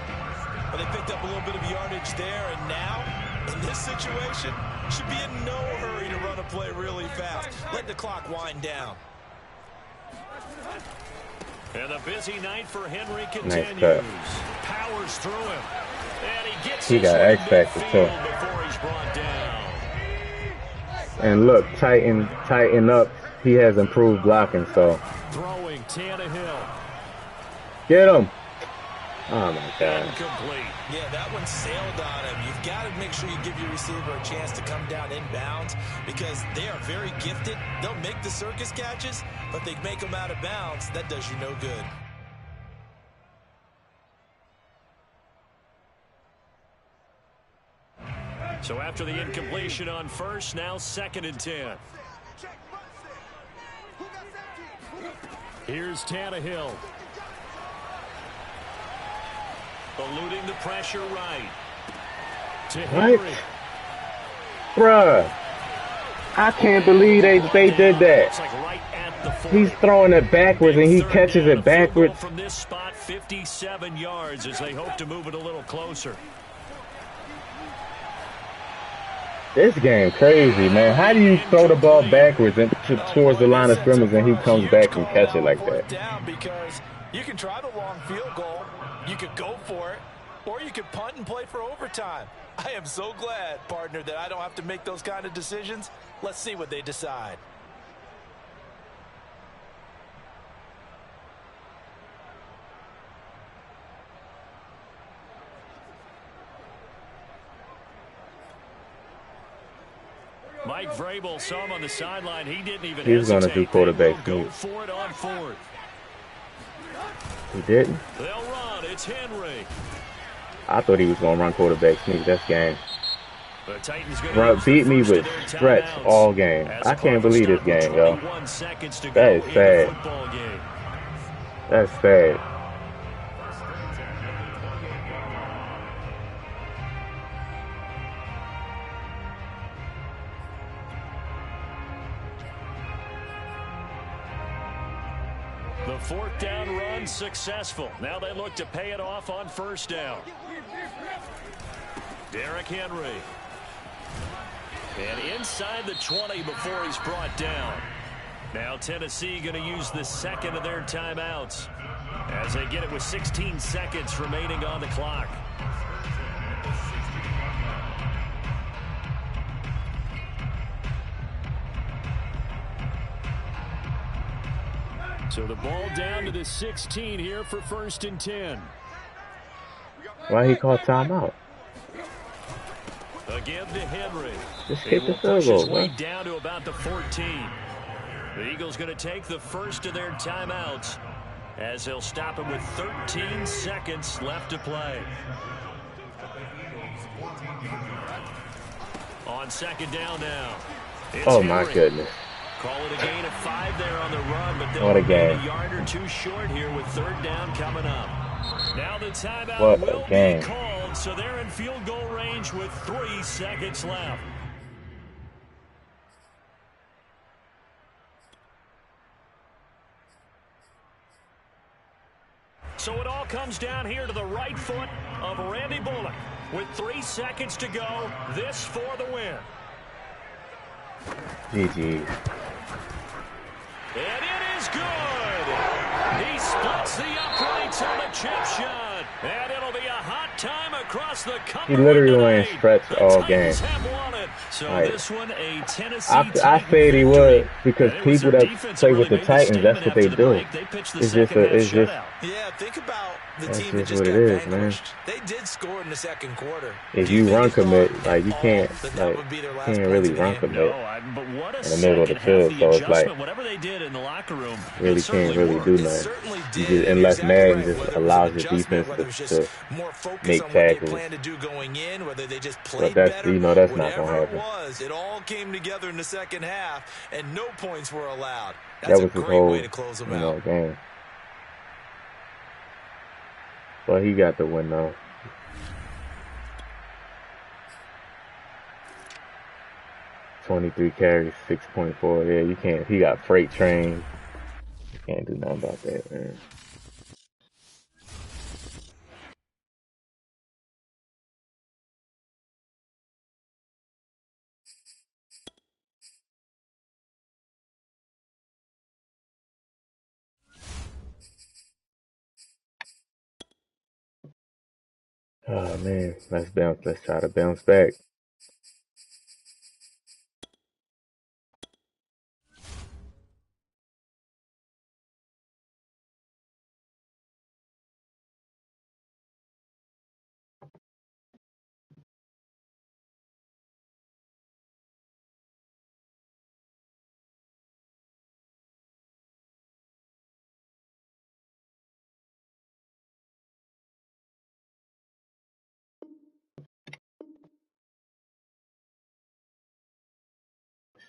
Well, they picked up a little bit of yardage there, and now, in this situation, should be in no hurry to run a play really fast. Let the clock wind down. And the busy night for Henry continues. Nice. Powers through him. And he gets He got X factor too. Before he's brought down. And look, tighten up. He has improved blocking, so. Throwing Tannehill. Get him. Oh, my God. Incomplete. Yeah, that one sailed on him. You've got to make sure you give your receiver a chance to come down inbounds because they are very gifted. They'll make the circus catches, but they make them out of bounds. That does you no good. So after the incompletion on first, now 2nd and 10. Here's Tannehill. Eluding the pressure right. To Henry. Bruh. I can't believe they did that. Like right at the He's throwing it backwards and he catches it backwards. From this spot, 57 yards as they hope to move it a little closer. This game crazy, man. How do you throw the ball backwards and towards the line of scrimmage and he comes back and catch it like that? Because you can try the long field goal, you could go for it, or you could punt and play for overtime. I am so glad, partner, that I don't have to make those kind of decisions. Let's see what they decide. Mike Vrabel saw him on the sideline. He didn't even He's going to do quarterback go sneak. for it on 4th. He didn't? They'll run. It's Henry. I thought he was going to run quarterback sneak. That's game. The Titans Beat me with stretch all game. I can't believe this game, yo. That is sad. That's sad. The 4th down run successful. Now they look to pay it off on 1st down. Derrick Henry. And inside the 20 before he's brought down. Now Tennessee going to use the 2nd of their timeouts as they get it with 16 seconds remaining on the clock. So the ball down to the 16 here for 1st and 10. Why he called timeout? A give to Henry. Just He kick will the field push his goal, way man. down to about the 14. The Eagles going to take the first of their timeouts as they'll stop him with 13 seconds left to play. On 2nd down now. It's Oh my Henry. goodness. Call it a gain of 5 there on the run, but they'll What a be game. a yard or two short here with 3rd down coming up. Now the timeout What a will game. be called, so they're in field goal range with 3 seconds left. So it all comes down here to the right foot of Randy Bullock. With 3 seconds to go, this for the win. GG. And it is good. He splits the uprights on the chip shot. And it'll be a hot time across the country. He literally went stretch all game. So Right. this one, a Tennessee I said he would because And it was people their that defense play that with the really made a Titans, that's what they statement do. after the break. They pitched the It's just second half it's just shutout. Yeah, think about the That's team that just just what got it is, man. vanquished. They did score in the 2nd quarter. if Do you think run they thought commit, like you at can't all that like would be their last can't points really of the run game? commit But what a in the middle of the second half, field. the So it's like adjustment, whatever they did in the locker room, really it can't certainly really worked. do It nothing. certainly You did. just You're unless exactly Madden right. just Whether it was an allows your adjustment, defense whether it was just to more focus make on what they tackles. planned to do going in, whether they just But played that's better, that's not whatever gonna it happen. was, it all came together in the 2nd half, and no points were allowed. That That's a was his great whole way to close them out. game. But he got the win though. 23 carries, 6.4. Yeah, you can't. He got freight train. You can't do nothing about that, man. Oh man, let's bounce. Let's try to bounce back.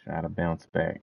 Try to bounce back.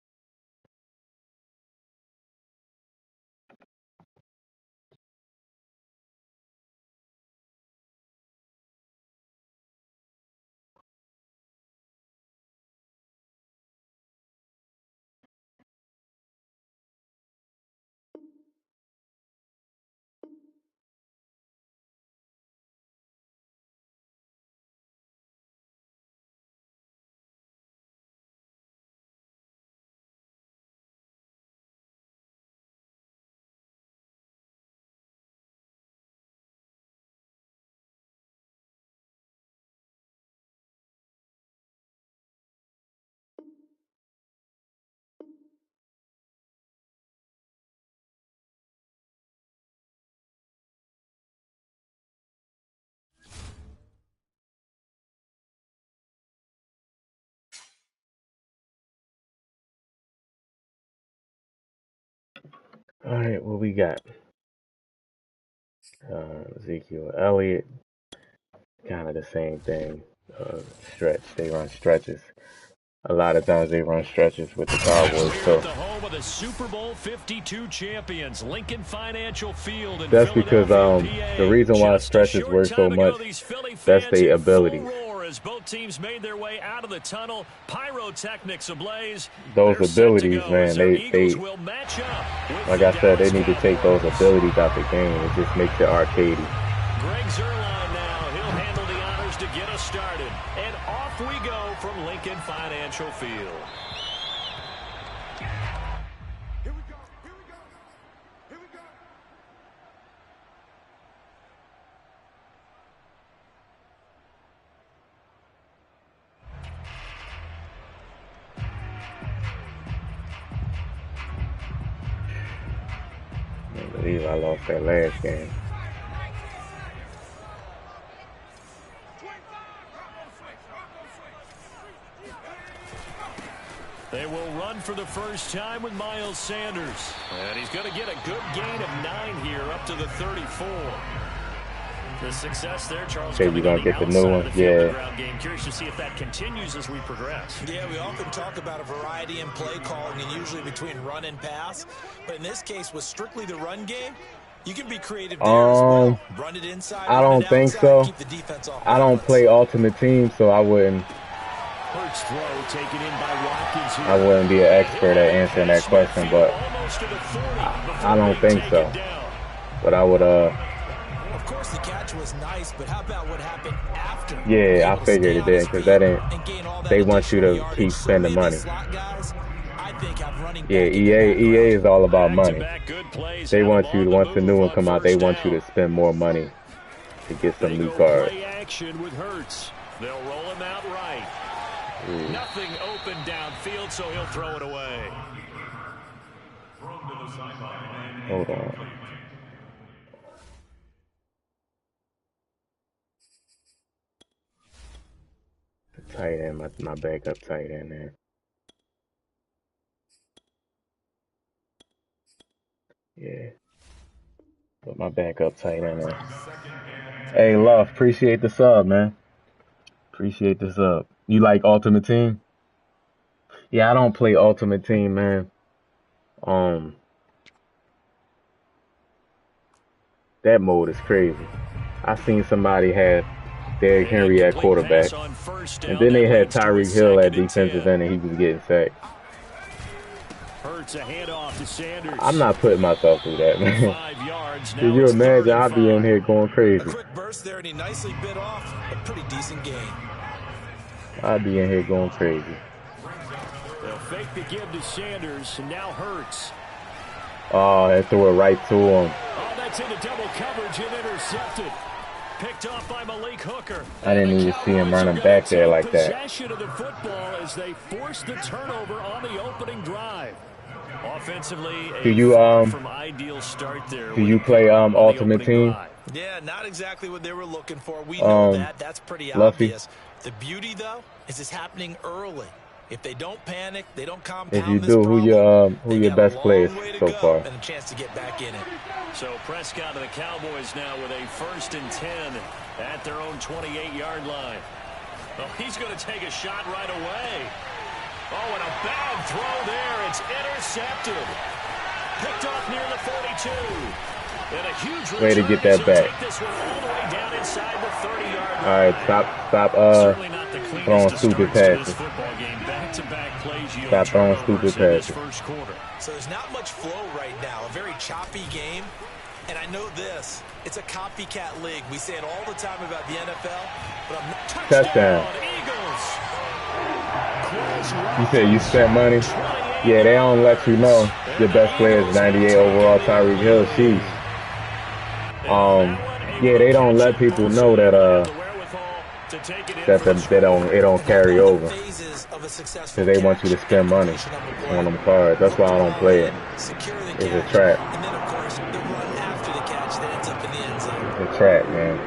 All right, what we got? Ezekiel Elliott, kind of the same thing. Stretch. They run stretches. A lot of times they run stretches with the Cowboys. So the home of the Super Bowl 52 champions, Lincoln Financial Field. That's because the reason why stretches work so much, that's their abilities. As both teams made their way out of the tunnel, pyrotechnics ablaze. Those abilities, man, they like I said, they need to take those abilities out the game. It just makes it arcadey. Greg Zuerlein now, he'll handle the honors to get us started. And off we go from Lincoln Financial Field. can't believe I lost that last game. They will run for the first time with Miles Sanders. And he's going to get a good gain of 9 here up to the 34. The success there, Charles, okay, you're going to get the new one. Yeah. Game. Curious to see if that continues as we progress. Yeah, we often talk about a variety in play calling and usually between run and pass. But in this case, with strictly the run game, you can be creative there as well. Run it inside, I don't think so. Keep the defense off I don't play Ultimate Team, so I wouldn't. Hurts throw taken in by Watkins here. I wouldn't be an expert at answering that question, but I don't think so. But I would, Of course, the catch was nice, but how about what happened after? Yeah, I figured it did, because that ain't, they want you to keep spending money. Yeah, EA is all about money. They want you, once the new one come out, they want you to spend more money to get some new cards. They'll roll him out right. Nothing open downfield, so he'll throw it away. Hold on. The tight end, my backup tight end there. Yeah. Put my backup tight end there. Hey, Love, appreciate the sub, man. Appreciate the sub. You like Ultimate Team? Yeah, I don't play Ultimate Team, man. That mode is crazy. I seen somebody have Derrick Henry at quarterback, and then they had Tyreek Hill at defensive end, and he was getting sacked. I'm not putting myself through that, man. Can you imagine? I'd be in here going crazy. A quick burst there, and he nicely bit off a pretty decent gain. I'd be in here going crazy. They'll fake the give to Sanders, and now Hurts. Oh, they threw it right to him. Oh, that's into double coverage and intercepted. Picked off by Malik Hooker. I didn't even see him running back there like that. Possession of the football as they forced the turnover on the opening drive. Offensively, do you from ideal start there. Do you play Ultimate Team? Yeah, not exactly what they were looking for. We know that. That's pretty obvious. The beauty, though, is it's happening early. If they don't panic, they don't compound. If you do, who your best players so far? And a chance to get back in it. So Prescott and the Cowboys now with a 1st and 10 at their own 28-yard line. Oh, he's going to take a shot right away. Oh, and a bad throw there. It's intercepted. Picked off near the 42. And a huge way to get that back. This one all the way down inside the 30-yard line. All right, stop throwing stupid passes. Stop throwing stupid passes. So there's not much flow right now. A very choppy game. And I know this. It's a copycat league. We say it all the time about the NFL. But I'm not touchdown. You said you spent money? Yeah, they don't let you know. Your best player is 98 overall, Tyreek Hill. Sheesh. Yeah, they don't let people know that it don't carry over. Because they want you to spend money on them cards. That's why I don't play it. It's a trap. And then, of course, the run after the catch that ends up in the end zone. It's a trap, man.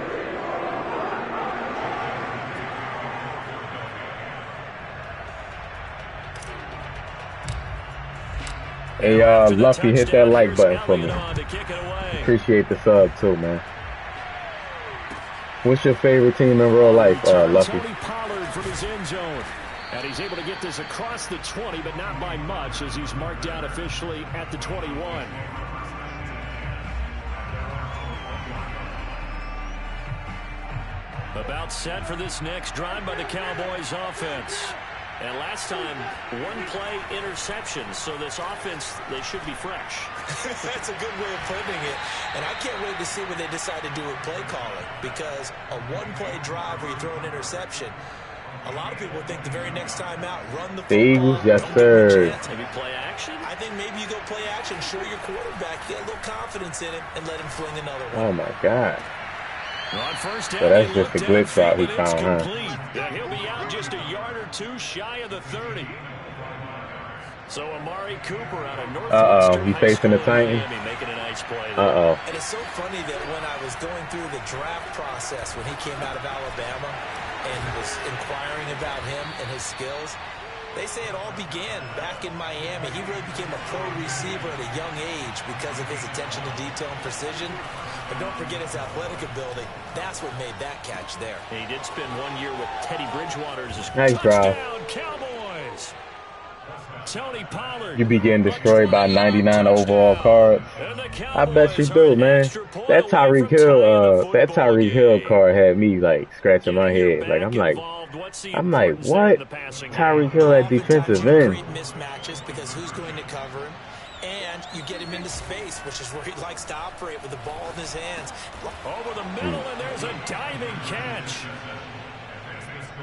Hey, Luffy, hit that like button for me. Appreciate the sub, too, man. What's your favorite team in real life, Luffy? And he's able to get this across the 20, but not by much, as he's marked down officially at the 21. About set for this next drive by the Cowboys offense. And last time, one play interception. So this offense, they should be fresh. That's a good way of putting it. And I can't wait to see what they decide to do with play calling. Because a one-play drive where you throw an interception, a lot of people think the very next time out, run the football. The Eagles, yes, sir. Maybe play action? I think maybe you go play action, show your quarterback, get a little confidence in him, and let him fling another one. Oh, my God. On first down, so that's just a glitch route he found, huh? Yeah, he'll be out just a yard or two shy of the 30. So Amari Cooper out of Northwestern he facing the Titans. Making a nice play Uh-oh. And it's so funny that when I was going through the draft process when he came out of Alabama and was inquiring about him and his skills, they say it all began back in Miami. He really became a pro receiver at a young age because of his attention to detail and precision. But don't forget his athletic ability. That's what made that catch there. He did spend 1 year with Teddy Bridgewater as his nice drive. Cowboys. Tony Pollard. You be getting destroyed by 99 overall cards. I bet you do, man. That Tyreek Hill card had me like scratching my head. Like I'm like, what? Tyreek Hill at defensive end. Mismatches because who's going to cover him? And you get him into space, which is where he likes to operate with the ball in his hands. Over the middle, and there's a diving catch.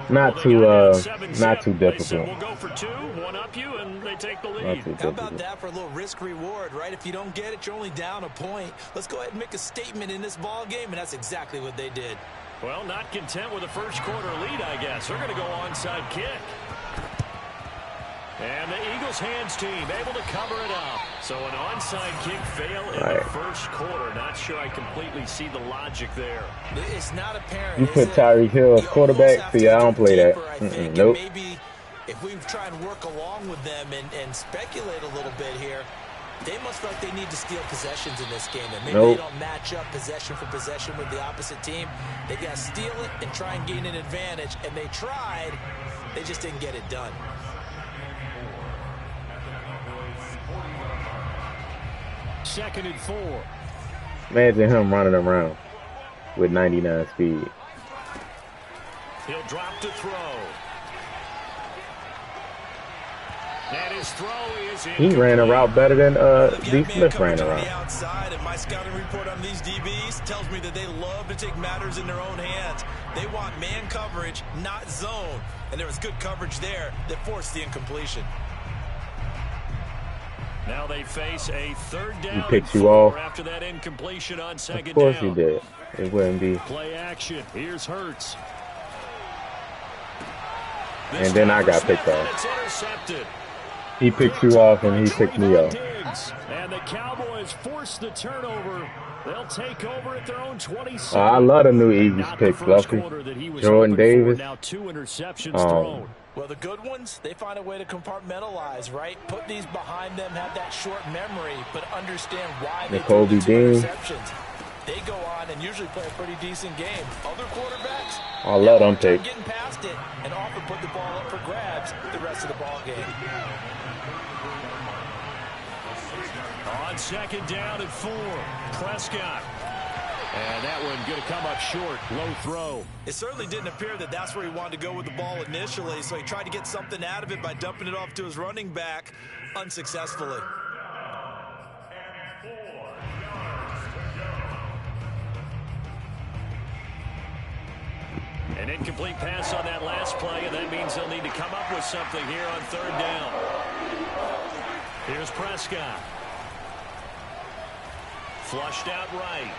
Not too difficult. We'll go for two, one up you, and they take the lead. How about that for a little risk reward, right? If you don't get it, you're only down a point. Let's go ahead and make a statement in this ball game, and that's exactly what they did. Well, not content with a first quarter lead, I guess. They're going to go onside kick. And the Eagles hands team able to cover it up. So an onside kick fail in the first quarter. Not sure I completely see the logic there. It's not apparent. You put Tyreek Hill as quarterback? See, I don't play that. Nope. Maybe if we try and work along with them and speculate a little bit here, they must feel like they need to steal possessions in this game. And maybe they don't match up possession for possession with the opposite team. They got to steal it and try and gain an advantage. And they tried. They just didn't get it done. Second and 4. Imagine him running around with 99 speed. He'll drop to throw. And his throw is he ran a route better than D. Smith ran a route. Outside, and my scouting report on these DBs tells me that they love to take matters in their own hands. They want man coverage, not zone. And there was good coverage there that forced the incompletion. Now they face a third down. He picked you off after that incompletion on second down. Of course down. he did. It wouldn't be. Play action. Here's Hurts. And then I got picked off. It's intercepted. He picked you off and he picked me off. And the Cowboys force the turnover. They'll take over at their own 27. I love the new Eagles pick, Fluffy. Jordan Davis. Now 2 interceptions thrown. Well, the good ones, they find a way to compartmentalize, right? Put these behind them, have that short memory, but understand why they threw the 2 interceptions. They go on and usually play a pretty decent game. Other quarterbacks, I love them picks. Getting past it and often put the ball up for grabs the rest of the ball game. On second down and 4, Prescott. And that one going to come up short. Low throw. It certainly didn't appear that that's where he wanted to go with the ball initially, so he tried to get something out of it by dumping it off to his running back unsuccessfully. An incomplete pass on that last play, and that means they'll need to come up with something here on third down. Here's Prescott. Flushed out right.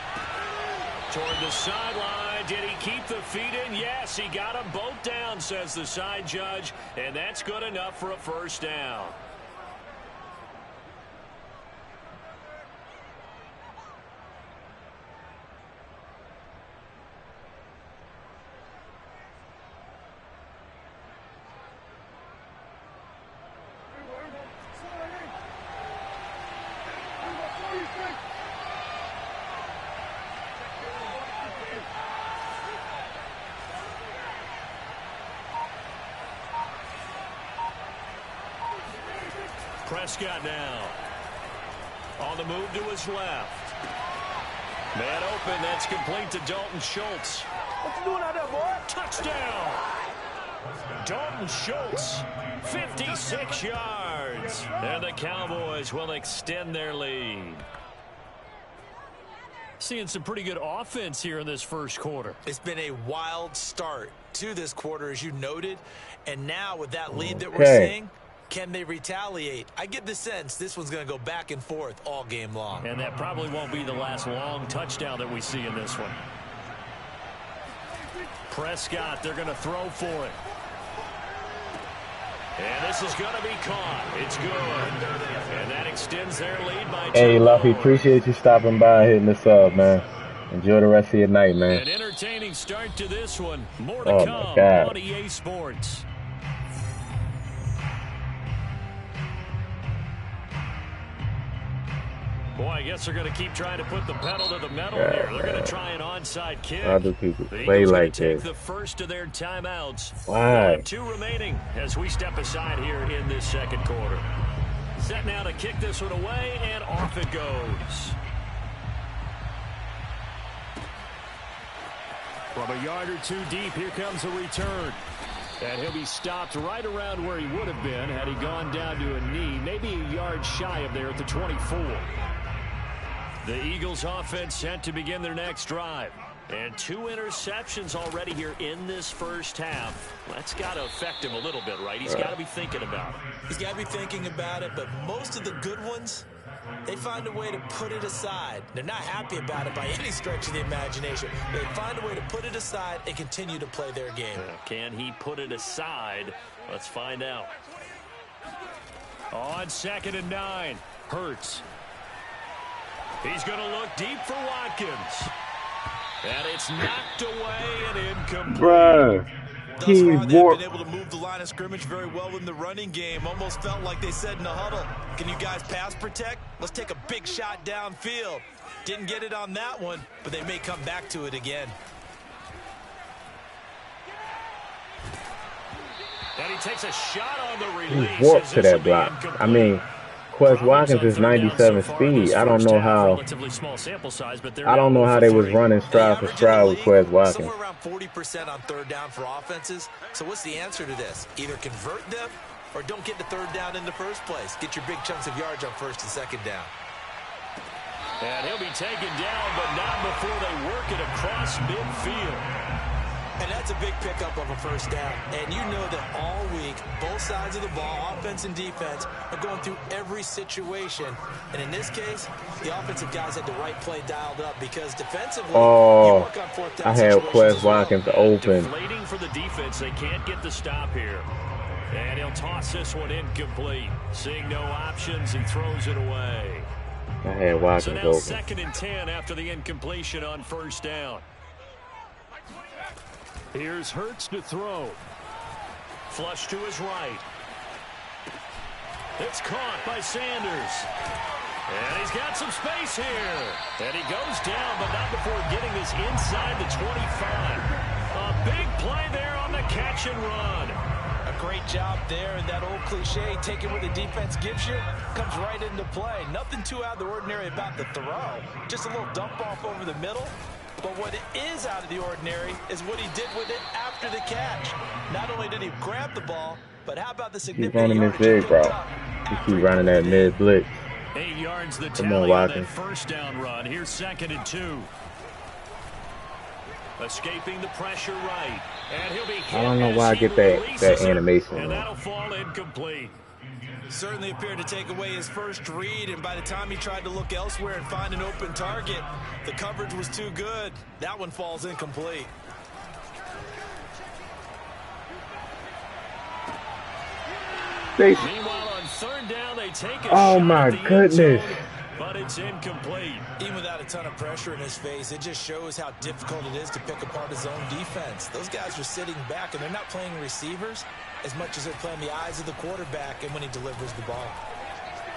Toward the sideline. Did he keep the feet in? Yes, he got them both down, says the side judge, and that's good enough for a first down. Prescott now on the move to his left. Man open, that's complete to Dalton Schultz. What you doing out there, boy? Touchdown! Dalton Schultz, 56 yards. And the Cowboys will extend their lead. Seeing some pretty good offense here in this first quarter. It's been a wild start to this quarter, as you noted. And now with that lead that we're seeing, can they retaliate? I get the sense this one's going to go back and forth all game long. And that probably won't be the last long touchdown that we see in this one. Prescott, they're going to throw for it. And this is going to be caught. It's good. And that extends their lead by 2 Hey, Luffy, more. appreciate you stopping by and hitting us up, man. Enjoy the rest of your night, man. An entertaining start to this one. More to Oh, come my God. on EA Sports. Boy, I guess they're going to keep trying to put the pedal to the metal here. They're going to try an onside kick. Why do people The play Eagles like take this? the first of their timeouts. Why? They'll have 2 remaining as we step aside here in this second quarter. Set now to kick this one away, and off it goes. From a yard or 2 deep, here comes a return. And he'll be stopped right around where he would have been had he gone down to a knee, maybe a yard shy of there at the 24. The Eagles offense set to begin their next drive. And 2 interceptions already here in this first half. That's got to affect him a little bit, right? He's got to be thinking about it. He's got to be thinking about it, but most of the good ones, they find a way to put it aside. They're not happy about it by any stretch of the imagination. They find a way to put it aside and continue to play their game. Can he put it aside? Let's find out. On 2nd and 9, Hurts. He's going to look deep for Watkins. And it's knocked away and incomplete. Bruh. Thus far, they've been able to move the line of scrimmage very well in the running game. Almost felt like they said in the huddle, can you guys pass protect? Let's take a big shot downfield. Didn't get it on that one, but they may come back to it again. And he takes a shot on the release. He warped to that block. I mean, Quez Watkins is 97 speed. I don't know how. I don't know how they was running stride for stride with Quez Watkins. Somewhere around 40% on 3rd down for offenses. So what's the answer to this? Either convert them or don't get the 3rd down in the first place. Get your big chunks of yards on 1st and 2nd down. And he'll be taken down, but not before they work it across midfield. And that's a big pickup of a 1st down. And you know that all week, both sides of the ball, offense and defense, are going through every situation. And in this case, the offensive guys had the right play dialed up because defensively, you work on 4th down I had Quez Watkins open. Deflating for the defense. They can't get the stop here. And he'll toss this one incomplete. Seeing no options, he throws it away. I had Watkins so now open. 2nd and 10 after the incompletion on 1st down. Here's Hurts to throw. Flush to his right. It's caught by Sanders. And he's got some space here. And he goes down, but not before getting this inside the 25. A big play there on the catch and run. A great job there, and that old cliche, taking what the defense gives you, comes right into play. Nothing too out of the ordinary about the throw. Just a little dump off over the middle. But what is out of the ordinary is what he did with it after the catch. Not only did he grab the ball, but how about the significant yardage he picked up? You keep running that mid blitz. 8 yards the Come tally on, on that Watkins. 1st down run. Here's 2nd and 2. Escaping the pressure right. And he'll be hit. I don't know why I get that animation. And that'll fall incomplete. Certainly appeared to take away his first read, and by the time he tried to look elsewhere and find an open target, the coverage was too good. That one falls incomplete. Meanwhile, on 3rd down, they take a Oh shot my at the end goodness. zone, but it's incomplete. Even without a ton of pressure in his face, it just shows how difficult it is to pick apart his own defense. Those guys are sitting back, and they're not playing receivers as much as they're playing the eyes of the quarterback and when he delivers the ball.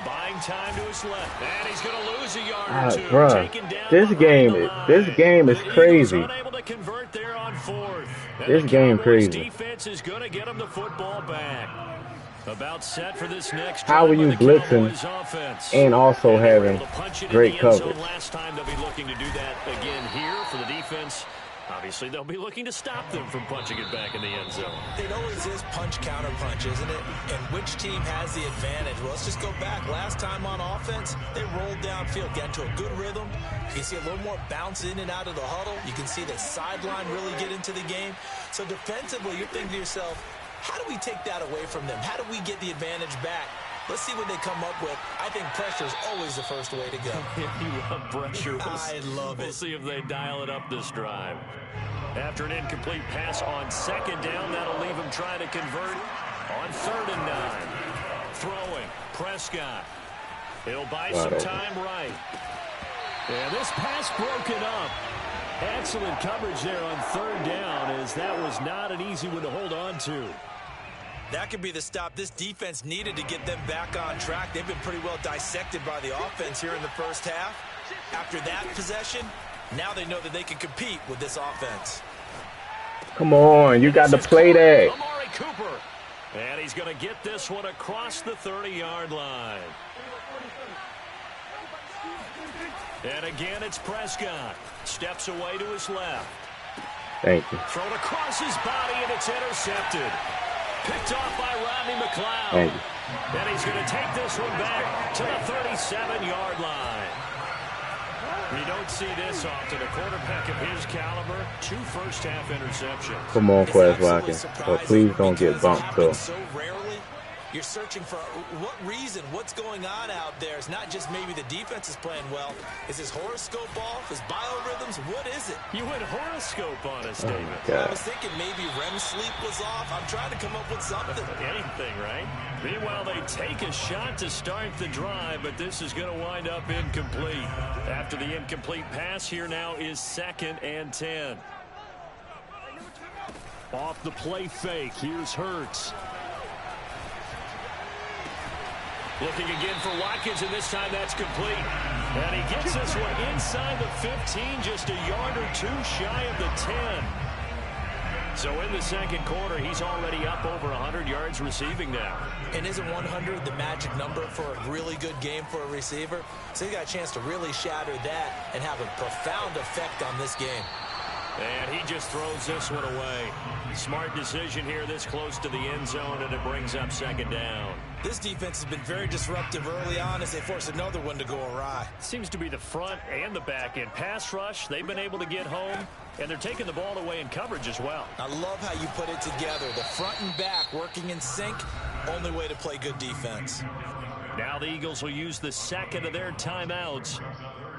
Buying time to his left, and he's going to lose a yard or 2. Bruh, Taken down this behind the game line. is The Eagles crazy. unable to convert there on 4th. And This the game Cowboys crazy. defense is going to get him the football back. About set for this next How drive are you by the blitzing Cowboys offense. and also And they were having able to punch it in great the end zone coverage? last time. They'll be looking to do that again here for the defense. Obviously, they'll be looking to stop them from punching it back in the end zone. It always is punch-counter punch, isn't it? And which team has the advantage? Well, let's just go back. Last time on offense, they rolled downfield, got into a good rhythm. You can see a little more bounce in and out of the huddle. You can see the sideline really get into the game. So defensively, you're thinking to yourself, how do we take that away from them? How do we get the advantage back? Let's see what they come up with. I think pressure is always the first way to go. You love pressure. I love it. We'll see if they dial it up this drive. After an incomplete pass on 2nd down, that'll leave him trying to convert On 3rd and 9. Throwing. Prescott. He'll buy some time right. And this pass broken up. Excellent coverage there on 3rd down, as that was not an easy one to hold on to. That could be the stop this defense needed to get them back on track. They've been pretty well dissected by the offense here in the first half. After that possession, now they know that they can compete with this offense. Come on, you got to play that. Amari Cooper. And he's going to get this one across the 30-yard line. And again, it's Prescott. Steps away to his left. Thank you. Thrown across his body, and it's intercepted. Picked off by Rodney McLeod. Thank you. And he's going to take this one back to the 37-yard line. You don't see this often. A quarterback of his caliber, 2 first-half interceptions. Come on, Quez Watkins. But please don't get bumped, though. So rarely. You're searching for what reason, what's going on out there. It's not just maybe the defense is playing well. Is his horoscope off? His biorhythms? What is it? You went horoscope on us, David. I was thinking maybe REM sleep was off. I'm trying to come up with something. Anything, right? Meanwhile, they take a shot to start the drive, but this is going to wind up incomplete. After the incomplete pass, here now is 2nd and 10. Off the play fake, here's Hurts. Looking again for Watkins, and this time that's complete. And he gets this one inside the 15, just a yard or 2 shy of the 10. So in the second quarter, he's already up over 100 yards receiving now. And isn't 100 the magic number for a really good game for a receiver? So he got a chance to really shatter that and have a profound effect on this game. And he just throws this one away. Smart decision here this close to the end zone, and it brings up 2nd down. This defense has been very disruptive early on as they force another one to go awry. Seems to be the front and the back end. Pass rush, they've been able to get home, and they're taking the ball away in coverage as well. I love how you put it together. The front and back working in sync, only way to play good defense. Now the Eagles will use the 2nd of their timeouts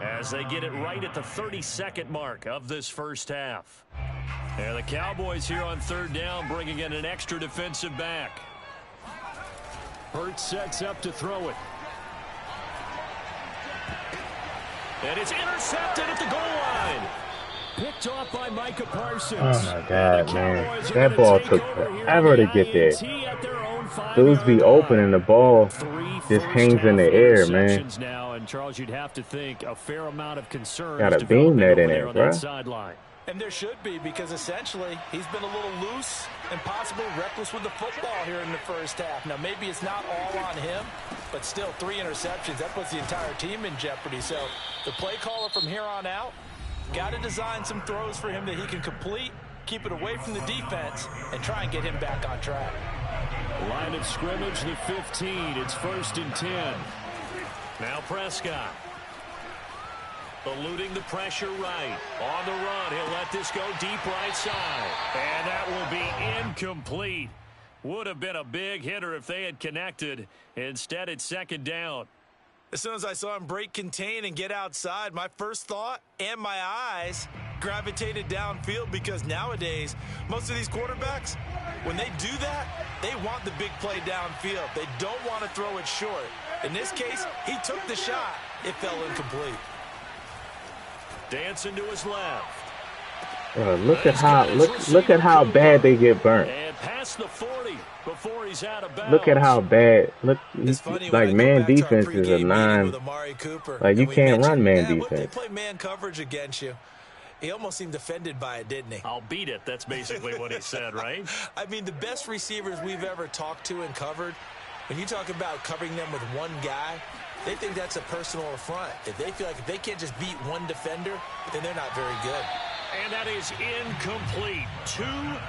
as they get it right at the 32nd mark of this first half. And the Cowboys here on 3rd down, bringing in an extra defensive back. Hurts sets up to throw it. And it's intercepted at the goal line. Picked off by Micah Parsons. Oh, my God, man. That ball took forever to get there. Dudes be open and the ball just hangs in the air, man. Now, and Charles, you'd have to think a fair amount of concern. Got a beam net in it, bro. And there should be, because essentially he's been a little loose and possibly reckless with the football here in the first half. Now, maybe it's not all on him, but still 3 interceptions. That puts the entire team in jeopardy. So the play caller from here on out got to design some throws for him that he can complete, keep it away from the defense, and try and get him back on track. Line of scrimmage, the 15. It's 1st and 10. Now Prescott. Eluding the pressure right. On the run, he'll let this go deep right side. And that will be incomplete. Would have been a big hitter if they had connected. Instead, it's 2nd down. As soon as I saw him break contain and get outside, my first thought and my eyes gravitated downfield, because nowadays, most of these quarterbacks, when they do that, they want the big play downfield. They don't want to throw it short. In this case, he took the shot. It fell incomplete. Dancing to his left. Look at how bad they get burnt. And past the 40 before he's out of bounds. Look at how bad. Look, like man defense is a 9. Like you can't run man defense. They play man coverage against you. He almost seemed offended by it, didn't he? I'll beat it. That's basically what he said, right? I mean, the best receivers we've ever talked to and covered, when you talk about covering them with one guy, they think that's a personal affront. If they feel like if they can't just beat one defender, then they're not very good. And that is incomplete. 2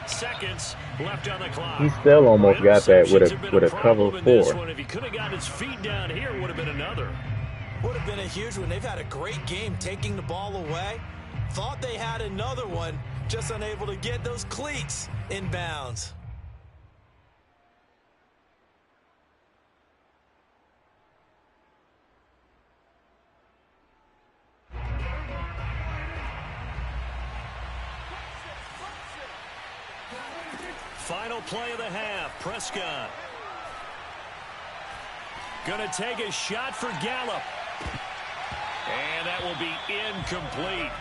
seconds left on the clock. He still almost got that with a cover 4. If he could have got his feet down here, it would have been another. Would have been a huge one. They've had a great game taking the ball away. Thought they had another one, just unable to get those cleats in bounds. final play of the half. Prescott. Going to take a shot for Gallup. And that will be incomplete.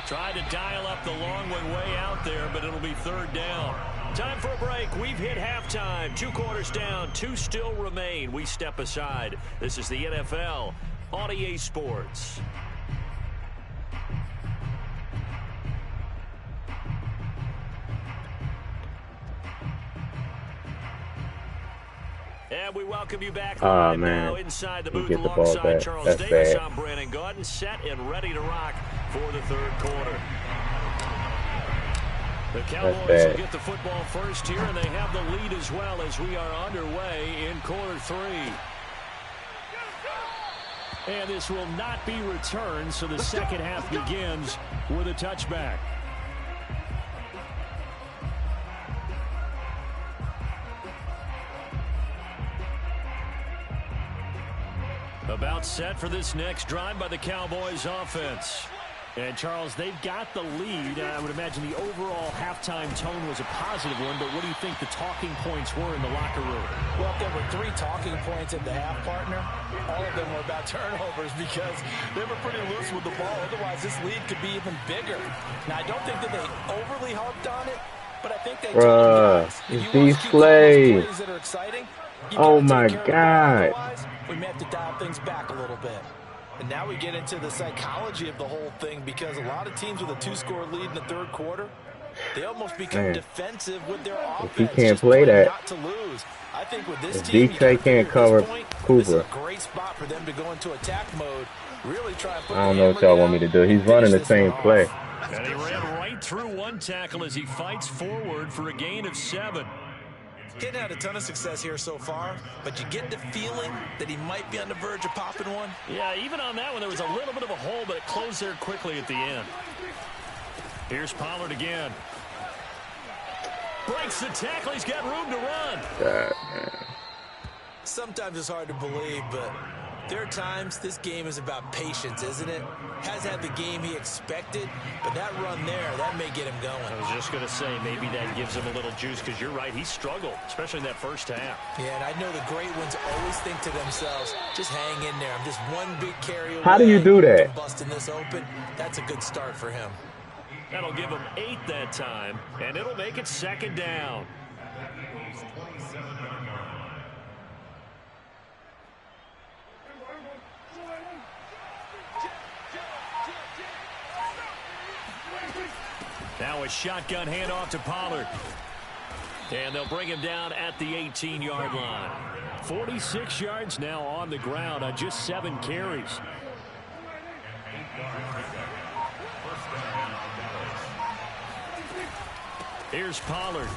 Tried to dial up the long one way out there, but it'll be third down. Time for a break. We've hit halftime. 2 quarters down. 2 still remain. We step aside. This is the NFL on EA Sports. And we welcome you back live now inside the booth alongside Charles Davis. I'm Brandon Gaudin, set and ready to rock for the third quarter. The Cowboys will get the football first here, and they have the lead as well as we are underway in quarter 3. And this will not be returned, so the second half begins with a touchback. About set for this next drive by the Cowboys offense. And, Charles, they've got the lead. I would imagine the overall halftime tone was a positive one, but what do you think the talking points were in the locker room? Well, there were 3 talking points at the half, partner. All of them were about turnovers because they were pretty loose with the ball. Otherwise, this lead could be even bigger. Now, I don't think that they overly harped on it, but I think they told the guys, if you want to keep those plays that are exciting, oh, my God. We may have to dial things back a little bit. And now we get into the psychology of the whole thing because a lot of teams with a 2-score lead in the third quarter, they almost become defensive with their offense. If he can't play that, not to lose. I think with this team, DK can't cover Cooper. This is a great spot for them to go into attack mode. Really try and put I don't know what y'all want me to do. He's running the same play. And he ran right through one tackle as he fights forward for a gain of 7. Getting had a ton of success here so far, but you get the feeling that he might be on the verge of popping one. Yeah, even on that one, there was a little bit of a hole, but it closed there quickly at the end. Here's Pollard again. Breaks the tackle. He's got room to run. God, sometimes it's hard to believe, but there are times this game is about patience, isn't it? Has had the game he expected, but that run there, that may get him going. I was just going to say, maybe that gives him a little juice, because you're right, he struggled, especially in that first half. Yeah, and I know the great ones always think to themselves, just hang in there. I'm just one big carry away. How do you do that? Busting this open, that's a good start for him. That'll give him 8 that time, and it'll make it second down. Now a shotgun handoff to Pollard. And they'll bring him down at the 18-yard line. 46 yards now on the ground on just 7 carries. Here's Pollard.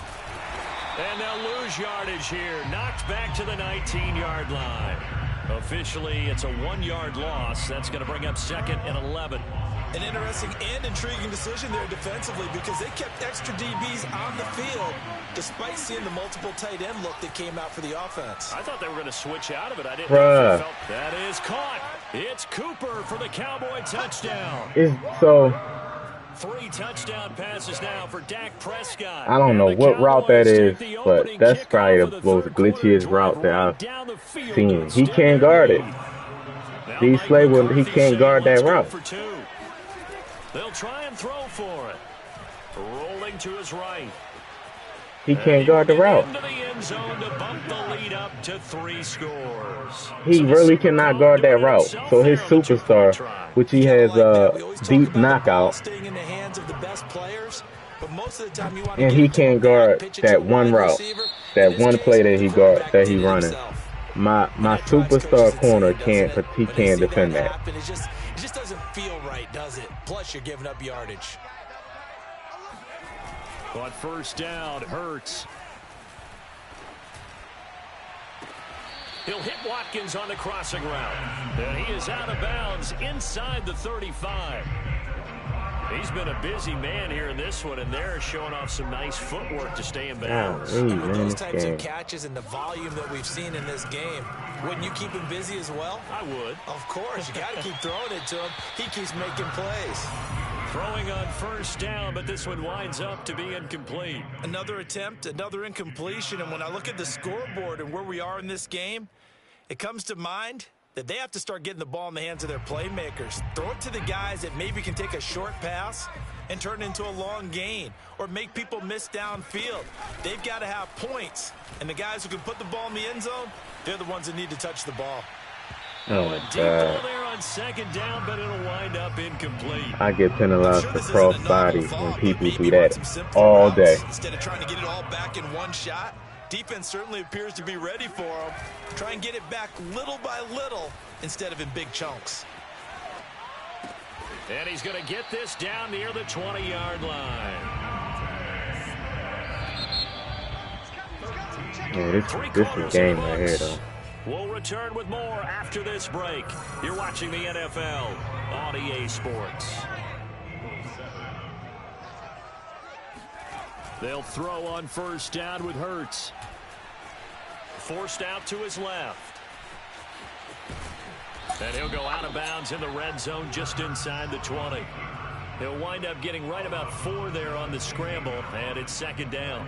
And they'll lose yardage here. Knocked back to the 19-yard line. Officially, it's a 1-yard loss. That's going to bring up 2nd and 11. An interesting and intriguing decision there defensively because they kept extra DBs on the field despite seeing the multiple tight end look that came out for the offense. I thought they were going to switch out of it. I didn't know if they felt that is caught. It's Cooper for the Cowboy touchdown. So 3 touchdown passes now for Dak Prescott. I don't know what route that is, but that's probably the most glitchiest route that I've seen. He can't guard it. D. Slay, he can't guard that route. They'll try and throw for it. Rolling to his right. He can't guard the route. Into the end zone to bump the lead up to 3 scores. He really cannot guard that route. So his superstar, which he has deep knockout, and he can't guard that one route, that one play that he running. My superstar corner can't defend that. It just doesn't feel right, does it? Plus, you're giving up yardage. On first down, Hurts. He'll hit Watkins on the crossing route. And he is out of bounds inside the 35. He's been a busy man here in this one, and they're showing off some nice footwork to stay in bounds. With those types of catches and the volume that we've seen in this game, wouldn't you keep him busy as well? I would. Of course. You got to keep throwing it to him. He keeps making plays. Throwing on first down, but this one winds up to be incomplete. Another attempt, another incompletion, and when I look at the scoreboard and where we are in this game, it comes to mind that they have to start getting the ball in the hands of their playmakers. Throw it to the guys that maybe can take a short pass and turn it into a long gain or make people miss downfield. They've got to have points, and the guys who can put the ball in the end zone, they're the ones that need to touch the ball. Oh, my Deep ball God. there on second down, but it'll wind up incomplete. I get penalized for cross body when people do that all day. Instead of trying to get it all back in one shot, defense certainly appears to be ready for them. Try and get it back little by little instead of in big chunks. And he's going to get this down near the 20-yard line. Yeah, this is a game right here, though. We'll return with more after this break. You're watching the NFL on EA Sports. They'll throw on first down with Hurts. Forced out to his left. And he'll go out of bounds in the red zone just inside the 20. He'll wind up getting right about 4 there on the scramble, and it's second down.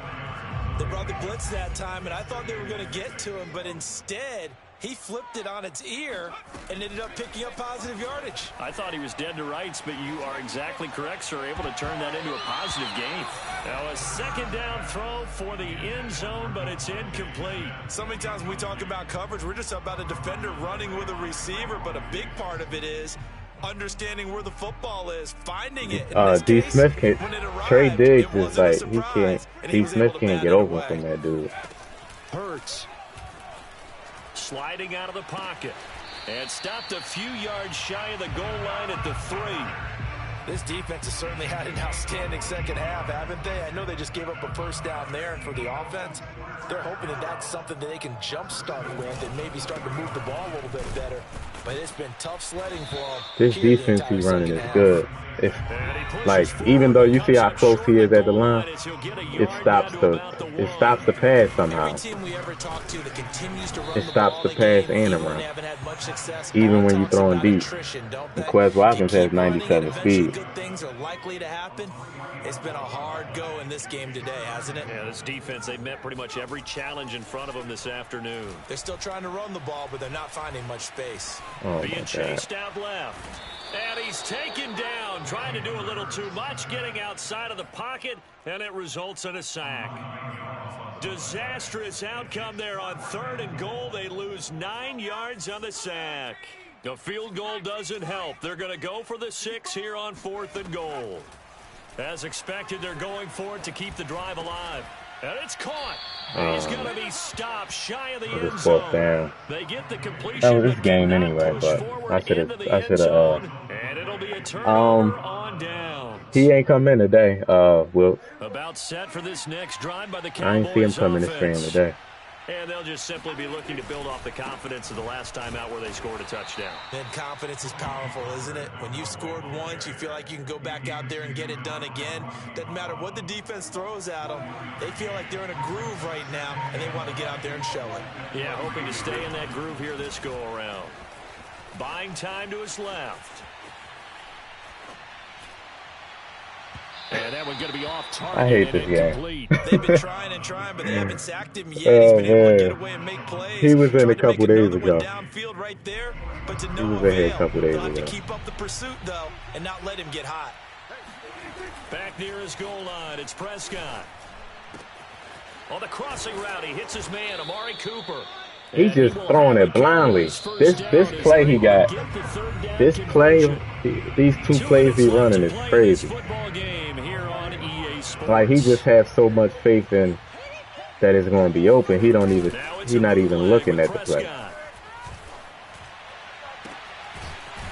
They brought the blitz that time, and I thought they were going to get to him, but instead, he flipped it on its ear and ended up picking up positive yardage. I thought he was dead to rights, but you are exactly correct, sir. Able to turn that into a positive gain. Now a second down throw for the end zone, but it's incomplete. So many times when we talk about coverage, we're just about a defender running with a receiver, but a big part of it is understanding where the football is, finding it. D. Smith can't. Trey Diggs is like, he can't. D. Smith can't get over from that dude. Hurts sliding out of the pocket and stopped a few yards shy of the goal line at the 3. This defense has certainly had an outstanding second half, haven't they? I know they just gave up a first down there, and for the offense, they're hoping that that's something that they can jumpstart with and maybe start to move the ball a little bit better. But it's been tough sledding for them. This defense he's running is good. If, like, even though you see how close he is at the line, it stops the pass somehow. It stops the pass and the run. Even when you're throwing deep. And Quez Watkins has 97 speed. Good things are likely to happen. It's been a hard go in this game today, hasn't it? Yeah, this defense, they met pretty much every challenge in front of them this afternoon. They're still trying to run the ball, but they're not finding much space. Oh, being chased out left. And he's taken down, trying to do a little too much, getting outside of the pocket, and it results in a sack. Disastrous outcome there on 3rd and goal. They lose 9 yards on the sack. The field goal doesn't help. They're going to go for the 6 here on 4th and goal. As expected, they're going for it to keep the drive alive. And it's caught. He's going to be stopped shy of the end zone. They get the completion. That was this game anyway, but I should have. And it'll be a turnover on down. He ain't come in today. Will. About set for this next drive by the Cowboys. I ain't see him come in this stream today. And they'll just simply be looking to build off the confidence of the last time out where they scored a touchdown. And confidence is powerful, isn't it? When you scored once, you feel like you can go back out there and get it done again. Doesn't matter what the defense throws at them. They feel like they're in a groove right now, and they want to get out there and show it. Yeah, hoping to stay in that groove here this go-around. Buying time to his left. And that one's going to be off target. I hate this game. They've been trying and trying, but they haven't sacked him yet. He's been able to get away and make plays. He was in a couple days ago. Downfield right there, but to no he was in here a couple days ago. ago. To keep up the pursuit, though, and not let him get hot. Back near his goal line, it's Prescott. On the crossing route, he hits his man, Amari Cooper. He's just throwing it blindly. This play he got, this play, these 2 plays he running is crazy. Like, he just has so much faith in that it's going to be open. He's not even looking at the play.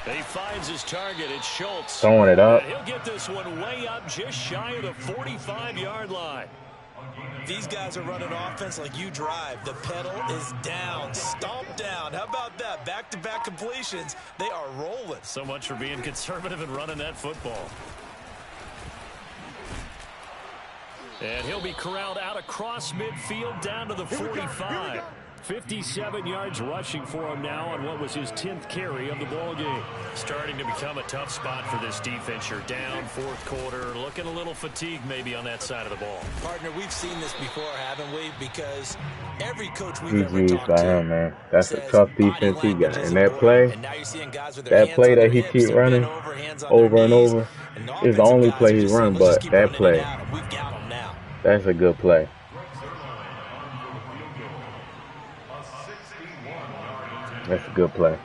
He finds his target. It's Schultz. Throwing it up. He'll get this one way up just shy of the 45-yard line. These guys are running offense like you drive. The pedal is down, stomped down. How about that? Back-to-back completions. They are rolling. So much for being conservative and running that football. And he'll be corralled out across midfield down to the 45. 57 yards rushing for him now on what was his 10th carry of the ball game. Starting to become a tough spot for this defense. You're down fourth quarter, looking a little fatigued maybe on that side of the ball. Partner, we've seen this before, haven't we? Because every coach we've ever talked to him, man. That's a tough defense he got. And that play, that he keep running over and over is the only play he run, but that play, that's a good play. That's a good play.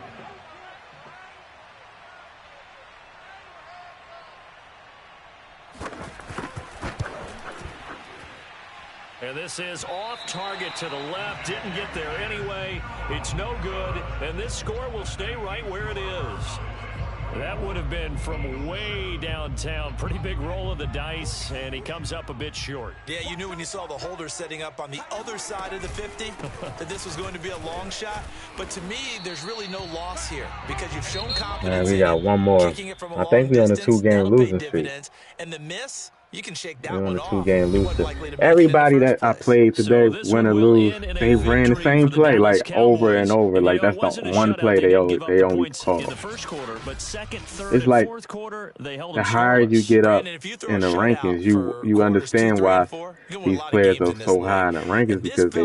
And this is off target to the left. Didn't get there anyway. It's no good. And this score will stay right where it is. That would have been from way downtown. Pretty big roll of the dice, and he comes up a bit short. Yeah, you knew when you saw the holder setting up on the other side of the 50 that this was going to be a long shot. But to me, there's really no loss here because you've shown confidence. Man, we got one more. I think we're on a 2-game losing streak. And the miss, you can shake that one off. We're on a 2-game losing streak. Everybody that I played today, win or lose, they ran the same play like over and over. Like that's the one play they only call. It's like the higher you get up in the rankings, you understand why these players are so high in the rankings because they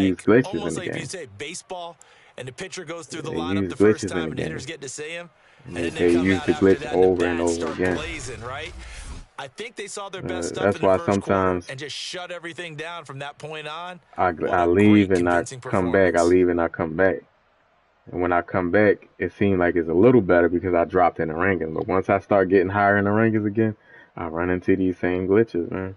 use glitches in the game. You say baseball, and the pitcher goes through the lineup the first time, and the hitters get to see him. And they use the glitch over and over again. I think they saw their best stuff that's in the why first sometimes and just shut everything down from that point on. I leave and I come back. I leave and I come back. And when I come back, it seems like it's a little better because I dropped in the rankings. But once I start getting higher in the rankings again, I run into these same glitches, man.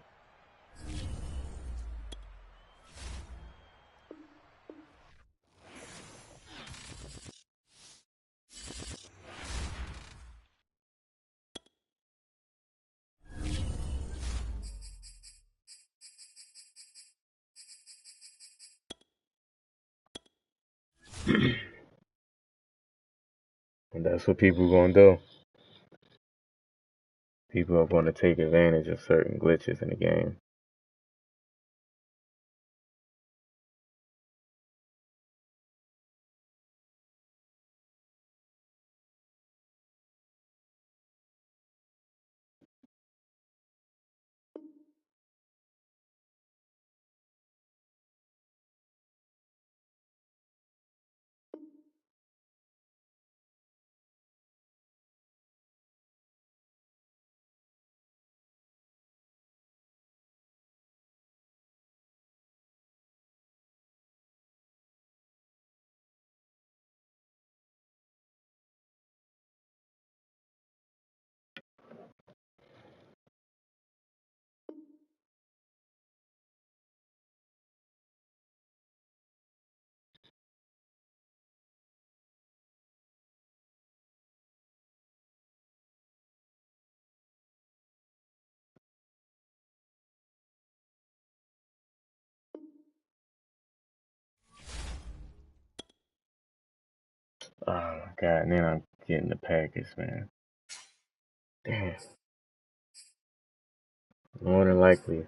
And that's what people are going to do. People are going to take advantage of certain glitches in the game. Oh my God, and then I'm getting the package, man. Damn. More than likely.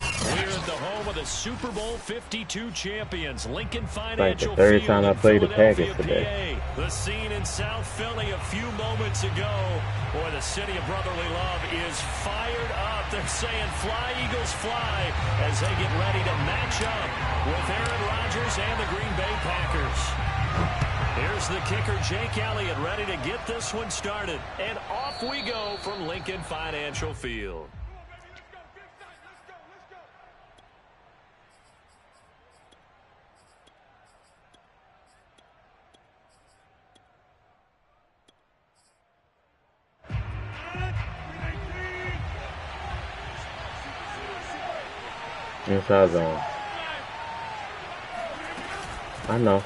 The home of the Super Bowl 52 champions, Lincoln Financial Field. Like the third time I played the package today. The scene in South Philly a few moments ago. Boy, the city of brotherly love is fired up. They're saying fly, Eagles, fly, as they get ready to match up with Aaron Rodgers and the Green Bay Packers. Here's the kicker, Jake Elliott, ready to get this one started. And off we go from Lincoln Financial Field. Inside zone. I know.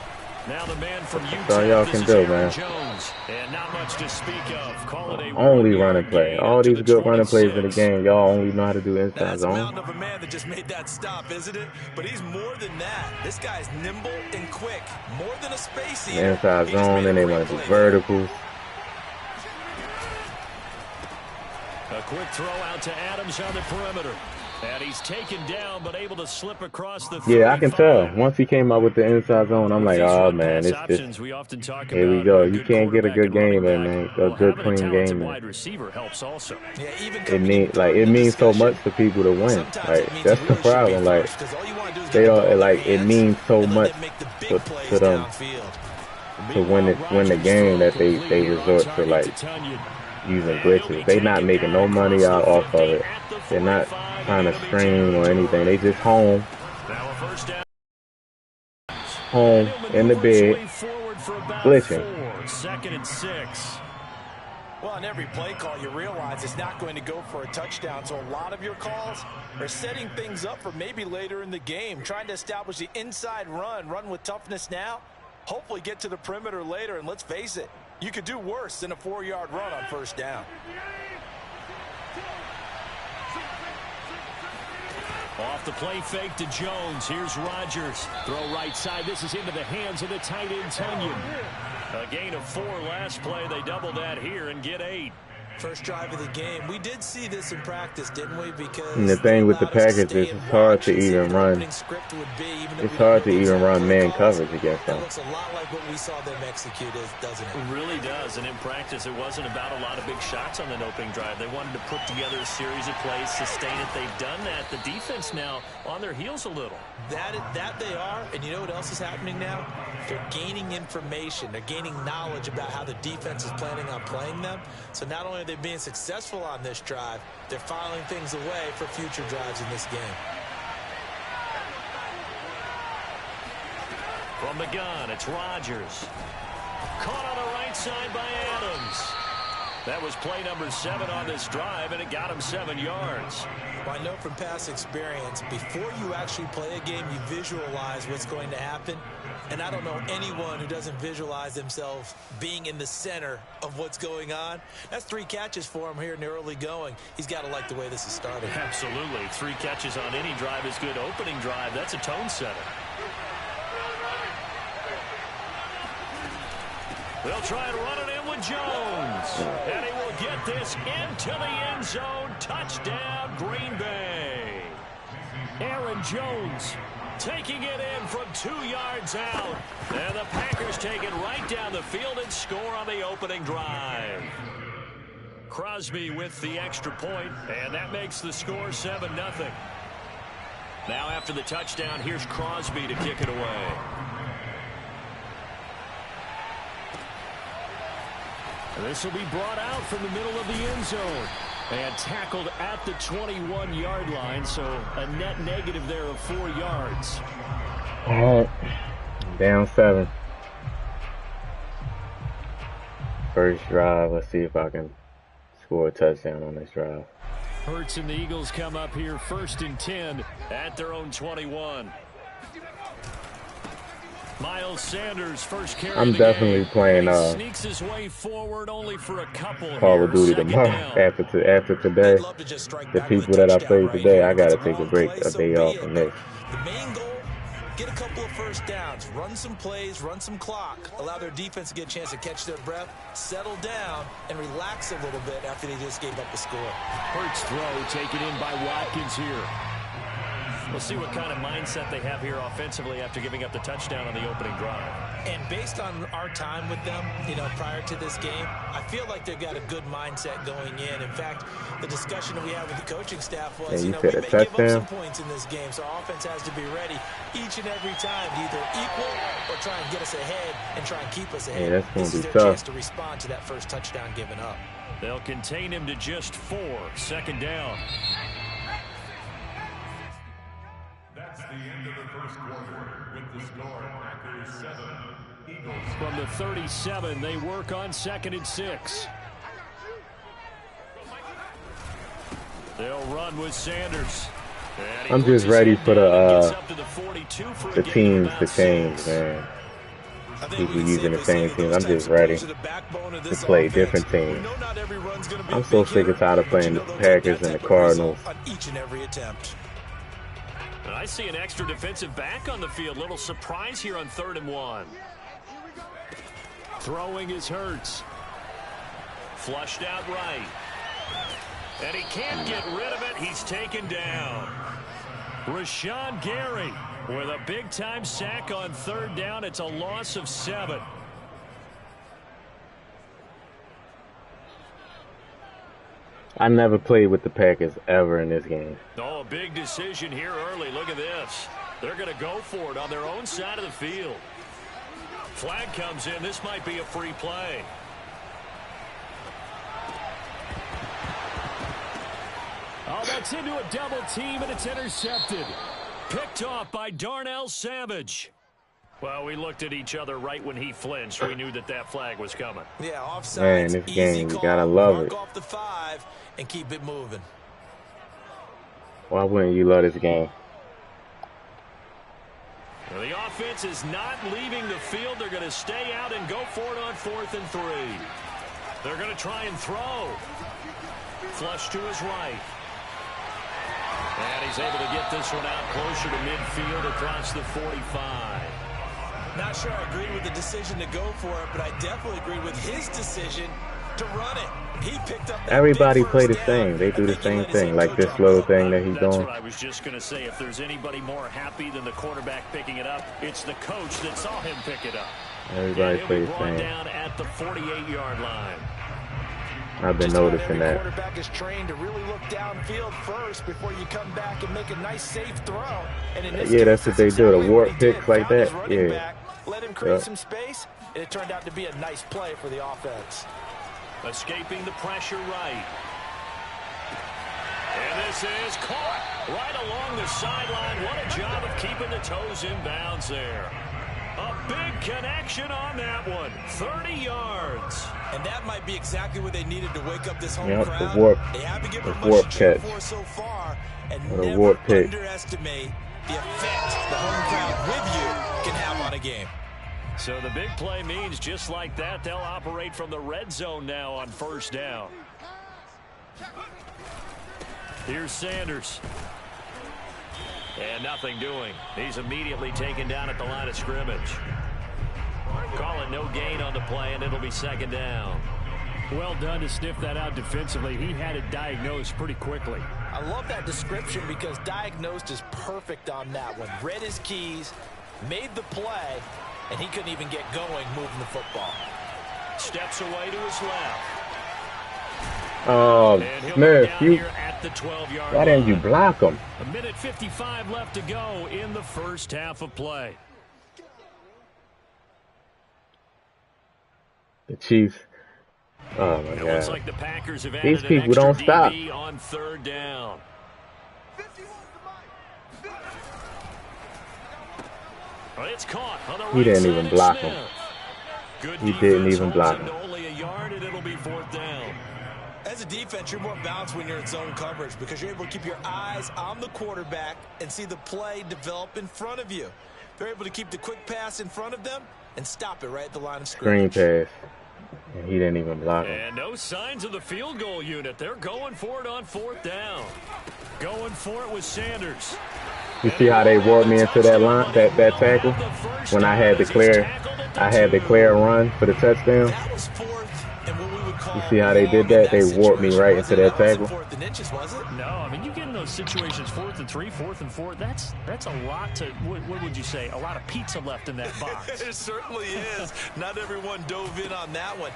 Now the man from Utah, that's all y'all can do, man. Jones, and not much to speak of. Call it a only running play. All these good running plays in the game, y'all only know how to do inside zone. That's the mountain of a man that just made that stop, isn't it? But he's more than that. This guy's nimble and quick. More than a space eater. Inside zone, and they want to do verticals. A quick throw out to Adams on the perimeter. And he's taken down, but able to slip across the 35. Yeah, I can tell. Once he came out with the inside zone, I'm like, oh, man, it's just, here we go. You can't get a good game in, man. A good, clean game, man. Wide receiver helps also. It means so much for people to win. Like, that's the problem. Like, they don't, like, it means so much to them to win the game that they resort to, like, using glitches. They not making no money out off of it. They're not trying to stream or anything. They just home in the bed, glitching. 2nd and 6. Well, on every play call, you realize it's not going to go for a touchdown. So a lot of your calls are setting things up for maybe later in the game, trying to establish the inside run with toughness now, hopefully get to the perimeter later. And let's face it, you could do worse than a 4-yard run on first down. Off the play fake to Jones. Here's Rodgers. Throw right side. This is into the hands of the tight end, Tunyon. A gain of 4 last play. They double that here and get 8. First drive of the game. We did see this in practice, didn't we? Because and the thing with the Packers is it's hard to even run. It's hard to even run man coverage against them. That looks a lot like what we saw them execute, doesn't it? It really does. And in practice, it wasn't about a lot of big shots on the opening drive. They wanted to put together a series of plays, sustain it. They've done that. The defense now on their heels a little. That they are. And you know what else is happening now? They're gaining information. They're gaining knowledge about how the defense is planning on playing them. So not only are they being successful on this drive, they're filing things away for future drives in this game. From the gun, it's Rodgers. Caught on the right side by Adams. That was play number 7 on this drive, and it got him 7 yards. Well, I know from past experience, before you actually play a game, you visualize what's going to happen. And I don't know anyone who doesn't visualize themselves being in the center of what's going on. That's 3 catches for him here in the early going. He's got to like the way this is started. Absolutely. 3 catches on any drive is good. Opening drive, that's a tone setter. They'll try and run it in with Jones. And he will get this into the end zone. Touchdown, Green Bay. Aaron Jones taking it in from 2 yards out. And the Packers take it right down the field and score on the opening drive. Crosby with the extra point, and that makes the score 7-0. Now after the touchdown, here's Crosby to kick it away. This will be brought out from the middle of the end zone and tackled at the 21-yard line, so a net negative there of 4 yards. All right, down 7. First drive, let's see if I can score a touchdown on this drive. Hurts and the Eagles come up here 1st and 10 at their own 21. Miles Sanders first carry. I'm definitely playing sneaks his way forward only for a couple Call of Duty tomorrow. After today, the people that I played today, I gotta take a day off from this. The main goal, get a couple of first downs, run some plays, run some clock, allow their defense to get a chance to catch their breath, settle down, and relax a little bit after they just gave up a score. Hurts throw taken in by Watkins here. We'll see what kind of mindset they have here offensively after giving up the touchdown on the opening drive. And based on our time with them, prior to this game, I feel like they've got a good mindset going in. In fact, the discussion that we had with the coaching staff was, we may give up some points in this game, so our offense has to be ready each and every time to either equal or try and get us ahead and try and keep us ahead. Yeah, that's this is be their tough. chance to respond to that first touchdown given up. They'll contain him to just 4. 2nd down. That's the end of the first quarter with the score Packers 7, Eagles. From the 37, they work on 2nd and 6. They'll run with Sanders. I'm just ready for the teams to change, man. People using the same teams. I'm just ready to play different teams. I'm so sick and tired of playing the Packers and the Cardinals. On each and every attempt. And I see an extra defensive back on the field. Little surprise here on 3rd and 1. Throwing is Hurts. Flushed out right. And he can't get rid of it. He's taken down. Rashawn Gary with a big-time sack on 3rd down. It's a loss of 7. I never played with the Packers ever in this game. Oh, a big decision here early. Look at this. They're going to go for it on their own side of the field. Flag comes in. This might be a free play. Oh, that's into a double team, and it's intercepted. Picked off by Darnell Savage. Well, we looked at each other right when he flinched. We knew that that flag was coming. Yeah, offside. Man, this game, you gotta love it. Off the 5 and keep it moving. Why wouldn't you love this game? Well, the offense is not leaving the field. They're going to stay out and go for it on 4th and 3. They're going to try and throw. Flush to his right. And he's able to get this one out closer to midfield across the 45. Not sure I agree with the decision to go for it, but I definitely agree with his decision to run it. He picked up that Everybody play the same. They do the same thing, like this little thing that he's doing. That's what I was just going to say. If there's anybody more happy than the quarterback picking it up, it's the coach that saw him pick it up. Everybody play the same. Down at the 48-yard line. I've been noticing that. Quarterback is trained to really look downfield first before you come back and make a nice safe throw. And in this yeah, that's what they do. The warp picks like that. Yeah. Back, let him create some space, and it turned out to be a nice play for the offense. Escaping the pressure right. And this is caught right along the sideline. What a job of keeping the toes in bounds there. A big connection on that one. 30 yards. And that might be exactly what they needed to wake up this home crowd. The warp, they haven't given the much warp to cheer catch. for so far, and the never warp pick. underestimate the effect the home crowd with you can have on a game. So the big play means just like that, they'll operate from the red zone now on 1st down. Here's Sanders. And nothing doing. He's immediately taken down at the line of scrimmage. Call it no gain on the play, and it'll be 2nd down. Well done to sniff that out defensively. He had it diagnosed pretty quickly. I love that description because diagnosed is perfect on that one. Read his keys, made the play, and he couldn't even get going moving the football. Steps away to his left. Oh, Smith, why didn't you block him? A minute 55 left to go in the 1st half of play. The Chiefs. Oh my God. Looks like the Packers have These people don't stop. On 3rd down. Well, it's caught on the right. He didn't even block him. He didn't even block him. Only a yard, and it'll be 4th down. As a defense, you're more balanced when you're in zone coverage because you're able to keep your eyes on the quarterback and see the play develop in front of you. They're able to keep the quick pass in front of them and stop it right at the line of scrimmage. Screen pass. And he didn't even block him. And no signs of the field goal unit. They're going for it on 4th down. Going for it with Sanders. You see how they wore me into that line, that tackle? When I had the clear run for the touchdown. That was 4th and what we would call. You see how they did that? They warped me right into that tackle. 4th and inches, was it? No, I mean, you get in those situations, 4th and 3, 4th and 4. That's a lot to. What would you say? A lot of pizza left in that box. It certainly is. Not everyone dove in on that one.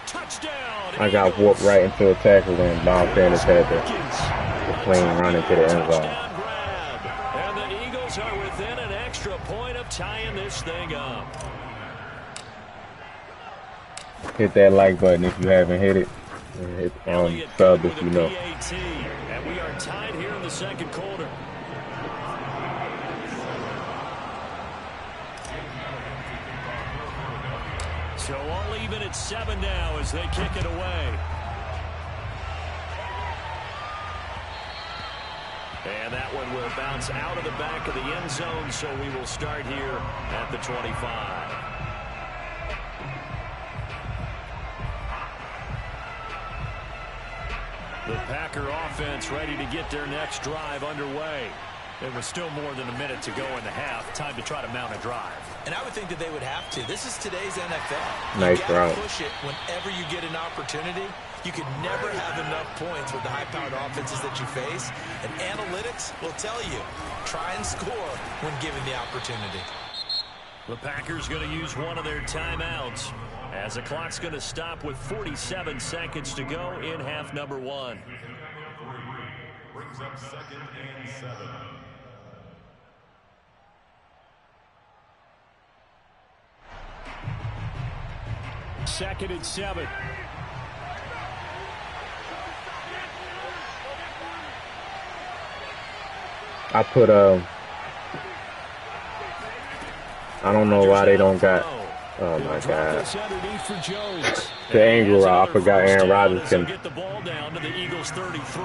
Touchdown. I got warped right into a tackle and Miles Sanders had the clean run into the end zone. And the Eagles are within an extra point of tying this thing up. Hit that like button if you haven't hit it. And hit sub if you know. And we are tied here in the 2nd quarter. So all even at 7 now as they kick it away. And that one will bounce out of the back of the end zone, so we will start here at the 25. The Packer offense ready to get their next drive underway. There was still more than a minute to go in the half. Time to try to mount a drive. And I would think that they would have to. This is today's NFL. Nice you route. Push it whenever you get an opportunity. You can never have enough points with the high-powered offenses that you face, and analytics will tell you, try and score when given the opportunity. The Packers going to use one of their timeouts as the clock's going to stop with 47 seconds to go in half number one. Brings up 2nd and 7. Second and 7. I put I don't know why they don't got. Oh my God. The angle route. I forgot Aaron Rodgers can get the ball down to the Eagles 33.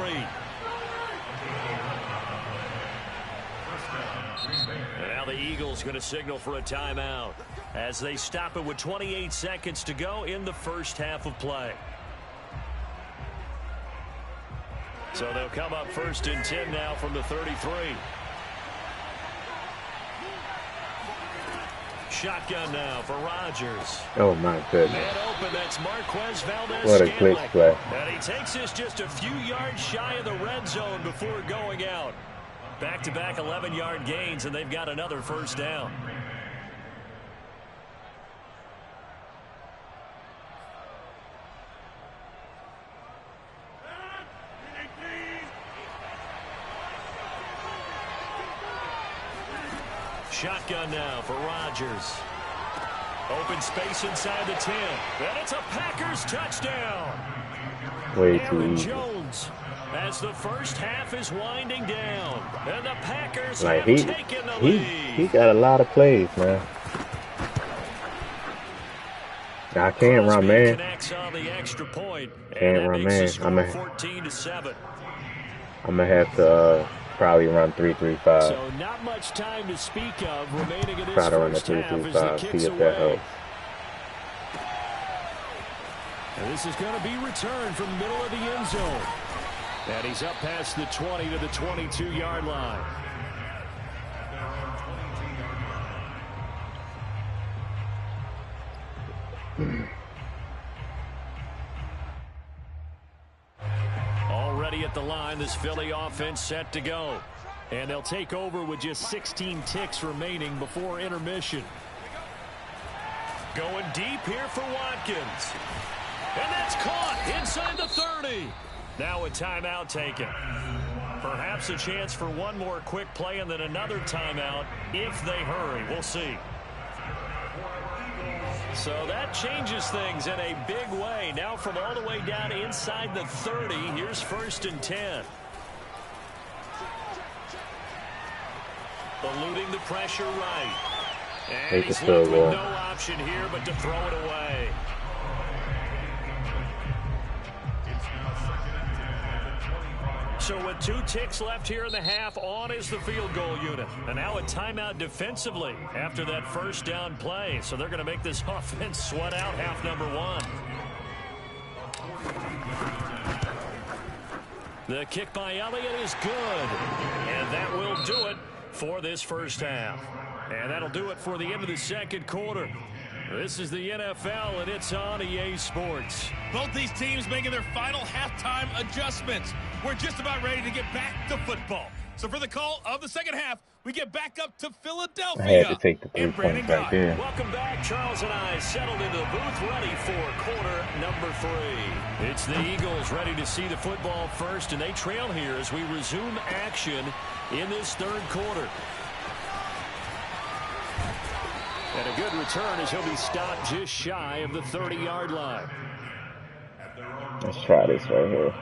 And now the Eagles going to signal for a timeout as they stop it with 28 seconds to go in the first half of play. So they'll come up 1st and 10 now from the 33. Shotgun now for Rodgers. Oh my goodness. Man open, that's Marquez Valdez. What a glitch play. And he takes this just a few yards shy of the red zone before going out. Back-to-back 11-yard gains, and they've got another first down. Shotgun now for Rodgers. Open space inside the 10. And it's a Packers touchdown. Way too Aaron easy. Jones as the first half is winding down. And the Packers Like have taken the lead. he got a lot of plays, man. I can't run, man. Connects on the extra point. Can't run, man. I'm 14-7. gonna have to probably run 3-3-5. So not much time to speak of remaining in this Try to run the first half as the 3-3-5. kicks See if away. that helps. And this is going to be returned from the middle of the end zone. And he's up past the 20 to the 22-yard line. Already at the line, this Philly offense set to go. And they'll take over with just 16 ticks remaining before intermission. Going deep here for Watkins. And that's caught inside the 30. Now a timeout taken. Perhaps a chance for one more quick play and then another timeout if they hurry. We'll see. So that changes things in a big way. Now from all the way down inside the 30, here's 1st and 10. Eluding the pressure right. And he's left with no option here but to throw it away. So with 2 ticks left here in the half, on is the field goal unit. And now a timeout defensively after that first down play. So they're going to make this offense sweat out half number one. The kick by Elliott is good. And that will do it for this first half. And that'll do it for the end of the second quarter. This is the NFL, and it's on EA Sports. Both these teams making their final halftime adjustments. We're just about ready to get back to football. So for the call of the second half, we get back up to Philadelphia. I had to take the 3 points right there. Welcome back. Charles and I settled into the booth, ready for quarter number 3. It's the Eagles ready to see the football first, and they trail here as we resume action in this third quarter. And a good return as he'll be stopped just shy of the 30-yard line. Let's try this right here.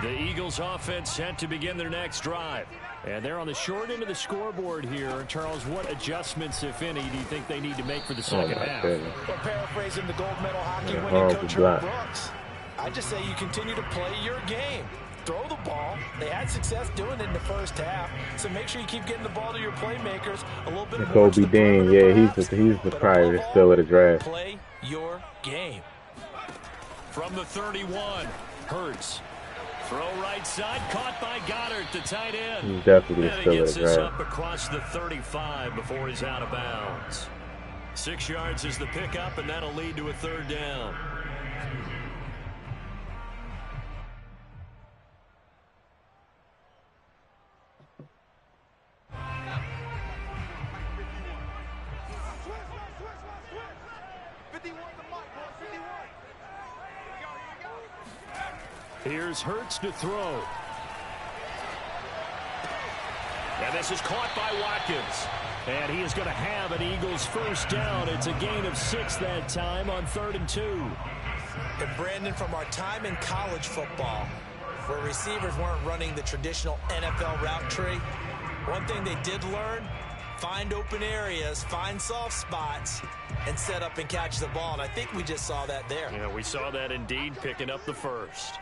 The Eagles offense set to begin their next drive. And they're on the short end of the scoreboard here. Charles, what adjustments, if any, do you think they need to make for the second half? Well, paraphrasing the gold medal hockey winning coach Herb Brooks, I just say you continue to play your game. Throw the ball. They had success doing it in the first half, so make sure you keep getting the ball to your playmakers a little bit more. Kobe Dean, yeah, he's the probably still of the draft. Play your game. From the 31, Hurts Throw right side, caught by Goddard, the tight end. He's definitely and he still gets at this grab. up across the 35 before he's out of bounds. 6 yards is the pickup, and that'll lead to a third down. Here's Hurts to throw. And this is caught by Watkins. And he is going to have an Eagles first down. It's a gain of 6 that time on 3rd and 2. And Brandon, from our time in college football, where receivers weren't running the traditional NFL route tree, one thing they did learn, find open areas, find soft spots, and set up and catch the ball. And I think we just saw that there. Yeah, we saw that indeed, picking up the first.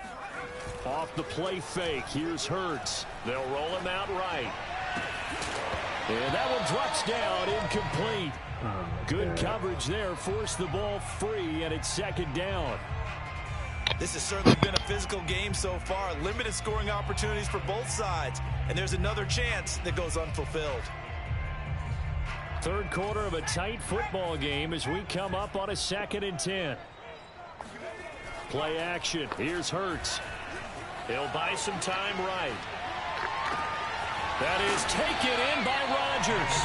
Off the play fake, here's Hurts. They'll roll him out right. And that one drops down, incomplete. Good coverage there, forced the ball free, and it's 2nd down. This has certainly been a physical game so far. Limited scoring opportunities for both sides. And there's another chance that goes unfulfilled. 3rd quarter of a tight football game as we come up on a 2nd and 10. Play action. Here's Hurts. He'll buy some time right. That is taken in by Rodgers.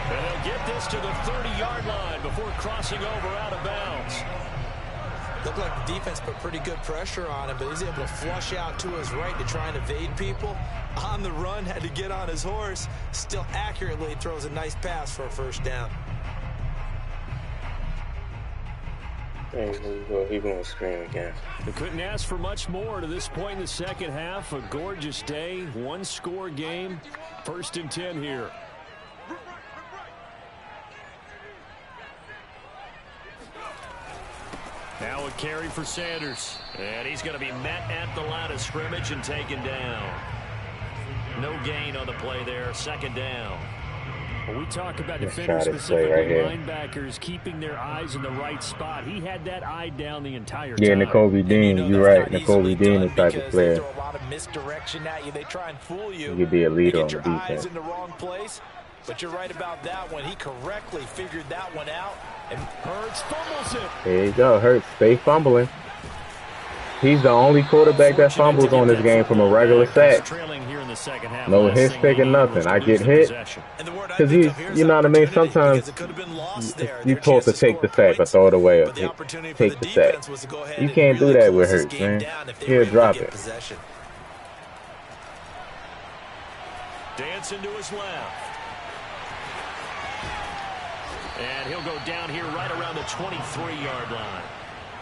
And he'll get this to the 30-yard line before crossing over out of bounds. Looked like the defense put pretty good pressure on him, but he's able to flush out to his right to try and evade people. On the run, had to get on his horse. Still accurately throws a nice pass for a first down. He's going to scream again. They couldn't ask for much more to this point in the 2nd half. A gorgeous day, 1-score game. 1st and 10 here. Now a carry for Sanders. And he's going to be met at the line of scrimmage and taken down. No gain on the play there. 2nd down. When we talk about defenders, specifically right linebackers, keeping their eyes in the right spot, he had that eye down the entire time. Yeah, N'Kobe Dean, you're right. N'Kobe Dean is the type of player. They throw a lot of misdirection at you. They try and fool you. You could be a leader on get the your defense. eyes in the wrong place. But you're right about that one. He correctly figured that one out. And Hurts fumbles it. There you go. Hurts. Stay fumbling. He's the only quarterback that fumbles on this game from a regular sack. No hits taking nothing. I get hit because you know what I mean. Sometimes you're supposed to take the sack or throw it away or take the sack. You can't do that with Hurts, man. He'll drop it. Dancing to his left. And he'll go down here right around the 23-yard line.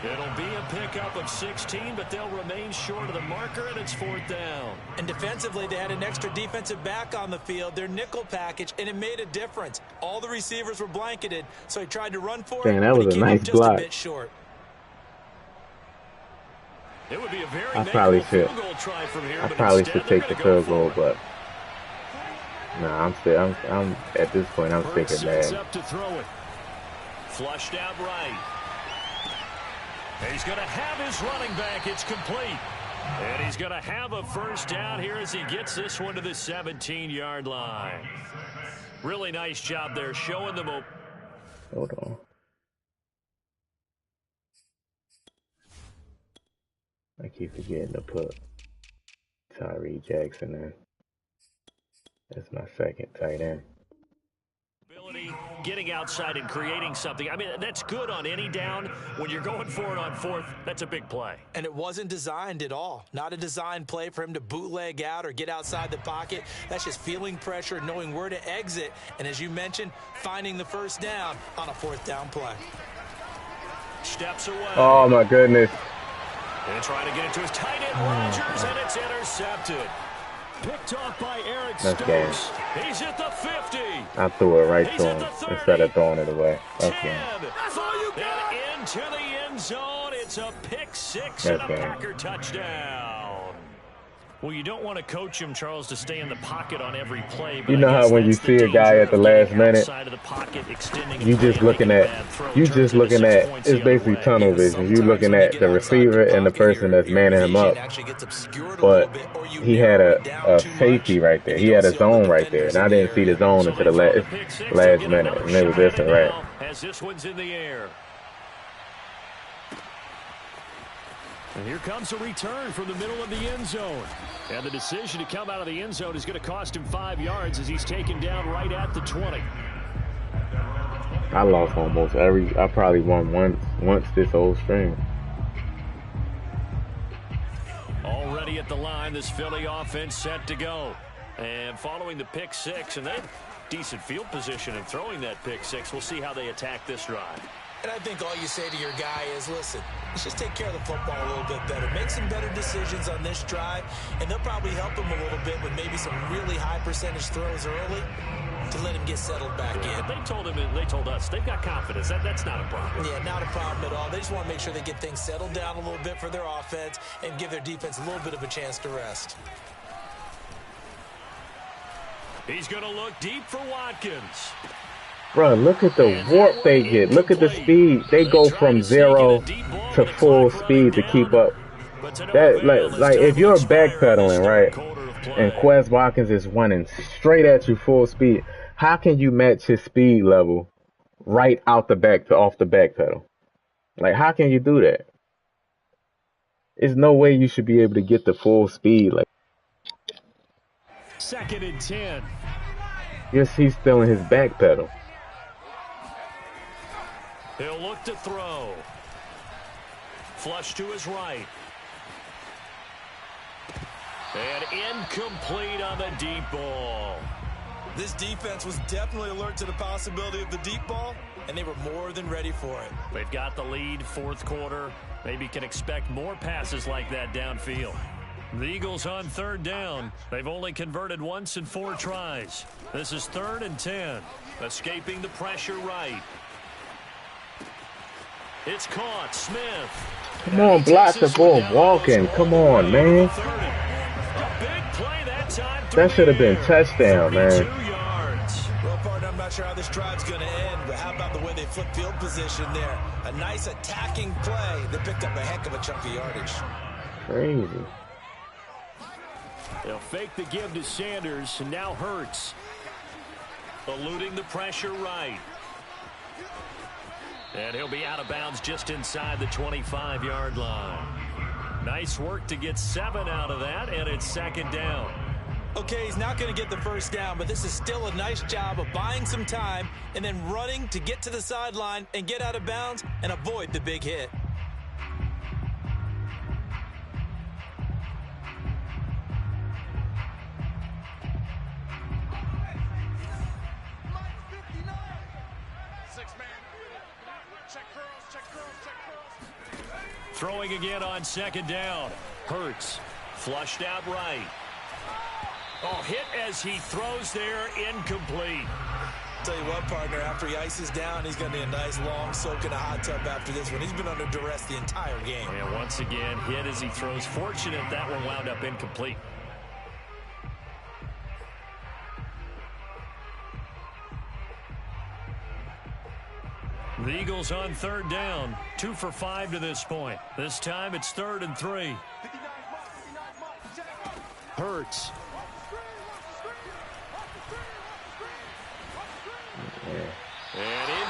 It'll be a pickup of 16, but they'll remain short of the marker, and it's 4th down. And defensively, they had an extra defensive back on the field, their nickel package, and it made a difference. All the receivers were blanketed, so he tried to run for it, that was but he a came nice up just block. a bit short. It would be a very I probably should. field goal try from here, I but probably instead should take the they're gonna field go goal, for it. but nah, I'm at this point. I'm sick of Sets that. up to throw it. Flushed out right. He's going to have his running back. It's complete. And he's going to have a first down here as he gets this one to the 17-yard line. Really nice job there showing them. Hold on. I keep forgetting to put Tyree Jackson in. That's my 2nd tight end. Getting outside and creating something. I mean, that's good on any down. When you're going for it on 4th, that's a big play. And it wasn't designed at all. Not a designed play for him to bootleg out or get outside the pocket. That's just feeling pressure, knowing where to exit, and as you mentioned, finding the first down on a 4th down play. Steps away. Oh, my goodness. And trying to get it to his tight end, Rodgers, and it's intercepted. Picked off by Eric Stokes. He's at the 50. I threw it right to him instead of throwing it away. Okay. That's all you got. And into the end zone. It's a pick 6 and a Packer touchdown. Well, you don't want to coach him, Charles, to stay in the pocket on every play. But You know how when you see a guy at the last minute, you just looking at it's basically tunnel vision. You looking at the receiver and the person that's manning him up. But he had a safety right there. He had a zone right there, and I didn't see the zone until the last minute, and it was just a wrap. As this one's in the air. And here comes a return from the middle of the end zone. And the decision to come out of the end zone is going to cost him 5 yards as he's taken down right at the 20. I lost almost I probably won once this whole string. Already at the line, this Philly offense set to go. And following the pick six, and they have decent field position in throwing that pick six. We'll see how they attack this drive. And I think all you say to your guy is, listen, let's just take care of the football a little bit better. Make some better decisions on this drive, and they'll probably help him a little bit with maybe some really high percentage throws early to let him get settled back in. They told us they've got confidence. That's not a problem. Yeah, not a problem at all. They just want to make sure they get things settled down a little bit for their offense and give their defense a little bit of a chance to rest. He's going to look deep for Watkins. Bro, look at the warp they get. Look at the speed. They go from 0 to full speed to keep up. That like if you're backpedaling, right, and Quez Watkins is running straight at you full speed, how can you match his speed level right out the back to off the back pedal? Like, how can you do that? There's no way you should be able to get the full speed. Like, 2nd and 10. Yes, he's still in his back pedal. He'll look to throw. Flush to his right. And incomplete on the deep ball. This defense was definitely alert to the possibility of the deep ball, and they were more than ready for it. They've got the lead, 4th quarter. Maybe can expect more passes like that downfield. The Eagles on 3rd down. They've only converted once in 4 tries. This is 3rd and 10. Escaping the pressure right. It's caught. Smith. Come on, block the ball. Walking. Come on, man. That should have been touchdown, man. Well, partner, I'm not sure how this drive's going to end, but how about the way they flip field position there? A nice attacking play that picked up a heck of a chunk of yardage. Crazy. They'll fake the give to Sanders, and now Hurts. Eluding the pressure right. And he'll be out of bounds just inside the 25-yard line. Nice work to get 7 out of that, and it's 2nd down. Okay, he's not going to get the first down, but this is still a nice job of buying some time and then running to get to the sideline and get out of bounds and avoid the big hit. Throwing again on 2nd down. Hurts. Flushed out right. Oh, hit as he throws there. Incomplete. Tell you what, partner, after he ices down, he's going to need a nice long soak in a hot tub after this one. He's been under duress the entire game. And once again, hit as he throws. Fortunate that one wound up incomplete. The Eagles on 3rd down. 2 for 5 to this point. This time it's 3rd and 3. Hurts.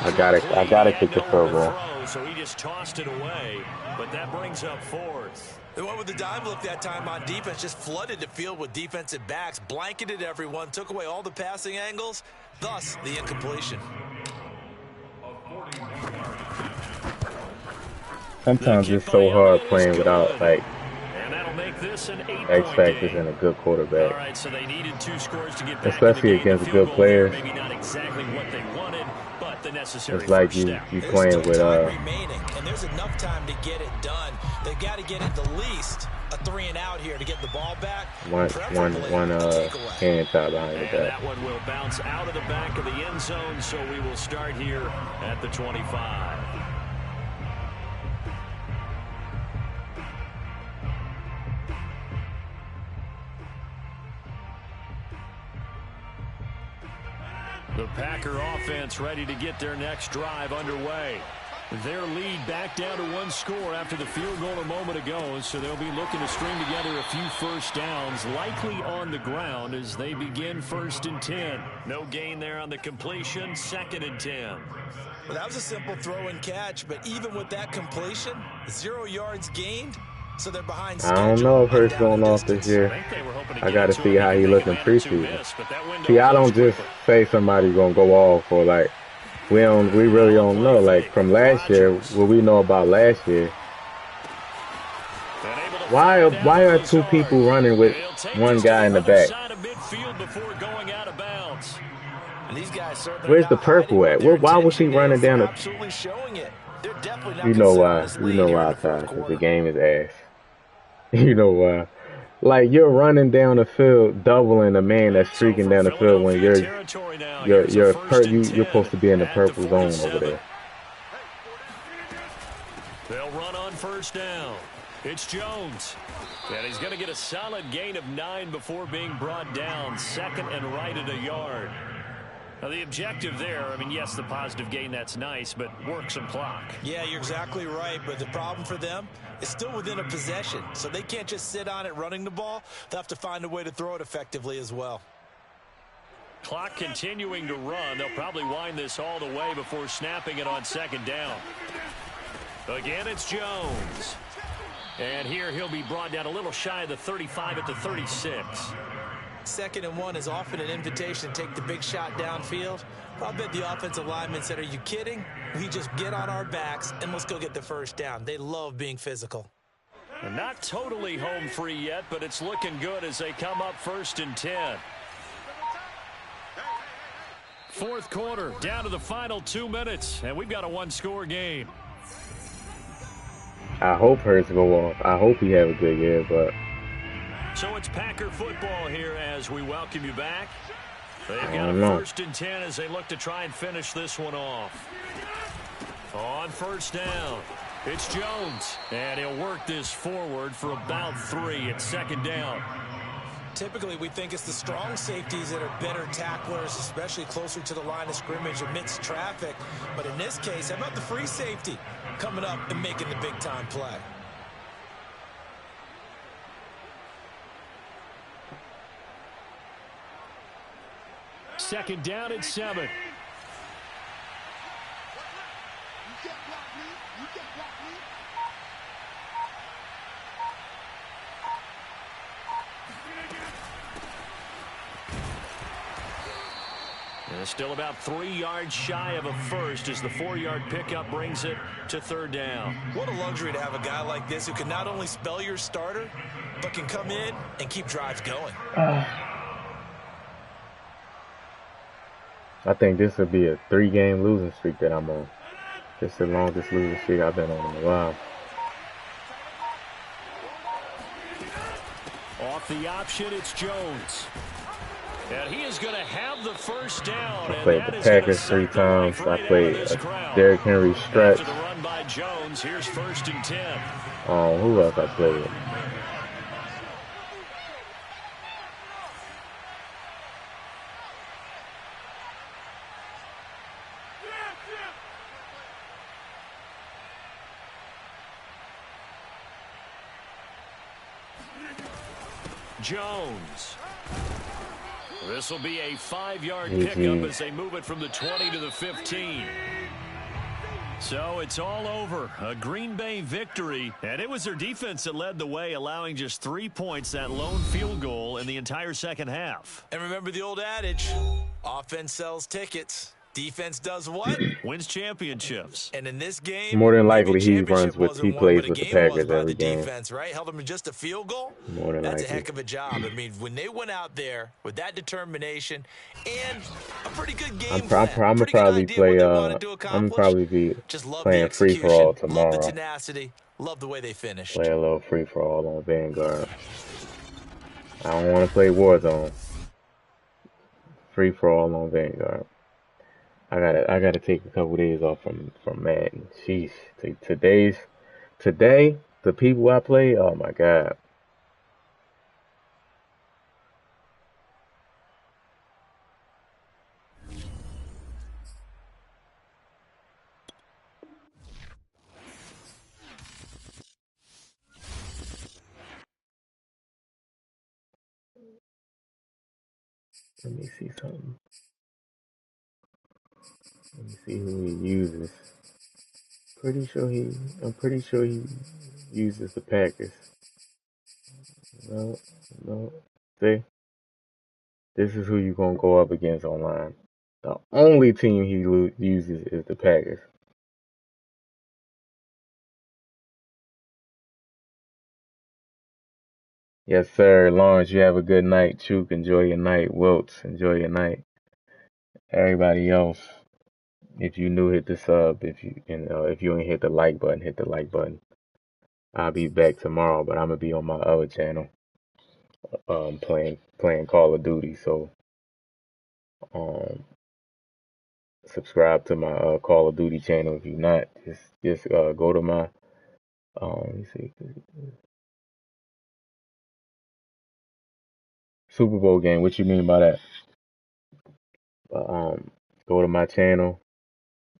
I gotta kick the field goal. So he just tossed it away, but that brings up 4th. They went with the dime look that time on defense, just flooded the field with defensive backs, blanketed everyone, took away all the passing angles, thus the incompletion. Sometimes it's so hard playing without, like, X factors and a good quarterback. All right, so they needed 2 scores to get back especially against good players. Maybe not exactly what they wanted, but the necessary it's like you playing with remaining, and there's enough time to get it done. They've got to get at the least a 3 and out here to get the ball back. One hand tied behind the back. That one will bounce out of the back of the end zone, so we will start here at the 25. The Packer offense ready to get their next drive underway. Their lead back down to 1 score after the field goal a moment ago, so they'll be looking to string together a few first downs, likely on the ground as they begin 1st and 10. No gain there on the completion, 2nd and 10. Well, that was a simple throw and catch, but even with that completion, 0 yards gained, so they're behind schedule. I don't know if Hurts going off this year. I got to see how he look in preseason. See, I don't just say somebody's going to go off or like, we really don't know. Like from last year, what we know about last year, why are 2 people running with 1 guy in the back? Where's the purple at? Why was he running down the? You know why? You know why, Ty? Because the game is ass. You know why? Like you're running down the field, doubling a man that's streaking down the field when you're supposed to be in the purple zone over there. They'll run on 1st down. It's Jones. And he's going to get a solid gain of 9 before being brought down. 2nd and right at a yard. Now, the objective there, I mean, yes, the positive gain, that's nice, but work some clock. Yeah, you're exactly right, but the problem for them is still within a possession, so they can't just sit on it running the ball. They'll have to find a way to throw it effectively as well. Clock continuing to run. They'll probably wind this all the way before snapping it on 2nd down. Again, it's Jones. And here he'll be brought down a little shy of the 35 at the 36. 2nd and 1 is often an invitation to take the big shot downfield. I'll bet the offensive lineman said, are you kidding? We just get on our backs and let's go get the 1st down. They love being physical. And not totally home free yet, but it's looking good as they come up 1st and 10. 4th quarter, down to the final 2 minutes, and we've got a 1-score game. I hope Hurts go off. I hope he have a good year, but. So it's Packer football here as we welcome you back. They've got a 1st and 10 as they look to try and finish this one off. On 1st down, it's Jones, and he'll work this forward for about 3 at 2nd down. Typically, we think it's the strong safeties that are better tacklers, especially closer to the line of scrimmage amidst traffic. But in this case, how about the free safety coming up and making the big-time play? Second down at 7. And still about 3 yards shy of a first as the 4-yard pickup brings it to 3rd down. What a luxury to have a guy like this who can not only spell your starter, but can come in and keep drives going. I think this would be a 3-game losing streak that I'm on. Just the longest losing streak I've been on in a while. Off the option, it's Jones. And he is going to have the 1st down. I played the Packers 3 times. I played a Derrick Henry stretch. After the run by Jones, here's 1st and 10. Who else I played with? Jones. This will be a 5-yard pickup as they move it from the 20 to the 15. So it's all over. A Green Bay victory. And it was their defense that led the way, allowing just 3 points, that lone field goal in the entire second half. And remember the old adage, offense sells tickets. Defense does what? Wins championships. And in this game, more than likely he plays with the Packers every game. Defense, right? Held them to just a field goal. More than That's likely. a heck of a job. I mean, when they went out there with that determination and a pretty good game I'm probably play. I'm probably be playing free for all tomorrow. Love the tenacity. Love the way they finished. Play a little free for all on Vanguard. I don't want to play Warzone. Free for all on Vanguard. I gotta take a couple days off from Madden. Sheesh. Today, the people I play, oh my god. Let me see something. Let me see who he uses. I'm pretty sure he uses the Packers. No. See? This is who you're going to go up against online. The only team he uses is the Packers. Yes, sir. Lawrence, you have a good night. Chook, enjoy your night. Wilts, enjoy your night. Everybody else, if you new, hit the sub. If you ain't hit the like button, hit the like button. I'll be back tomorrow, but I'm gonna be on my other channel, playing Call of Duty. So, subscribe to my Call of Duty channel. If you're not, just go to my let me see, Super Bowl game. What you mean by that? Go to my channel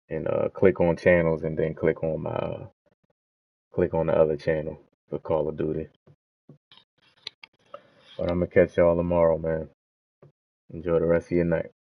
and click on channels, and then click on the other channel for Call of Duty. But I'm gonna catch y'all tomorrow, man. Enjoy the rest of your night.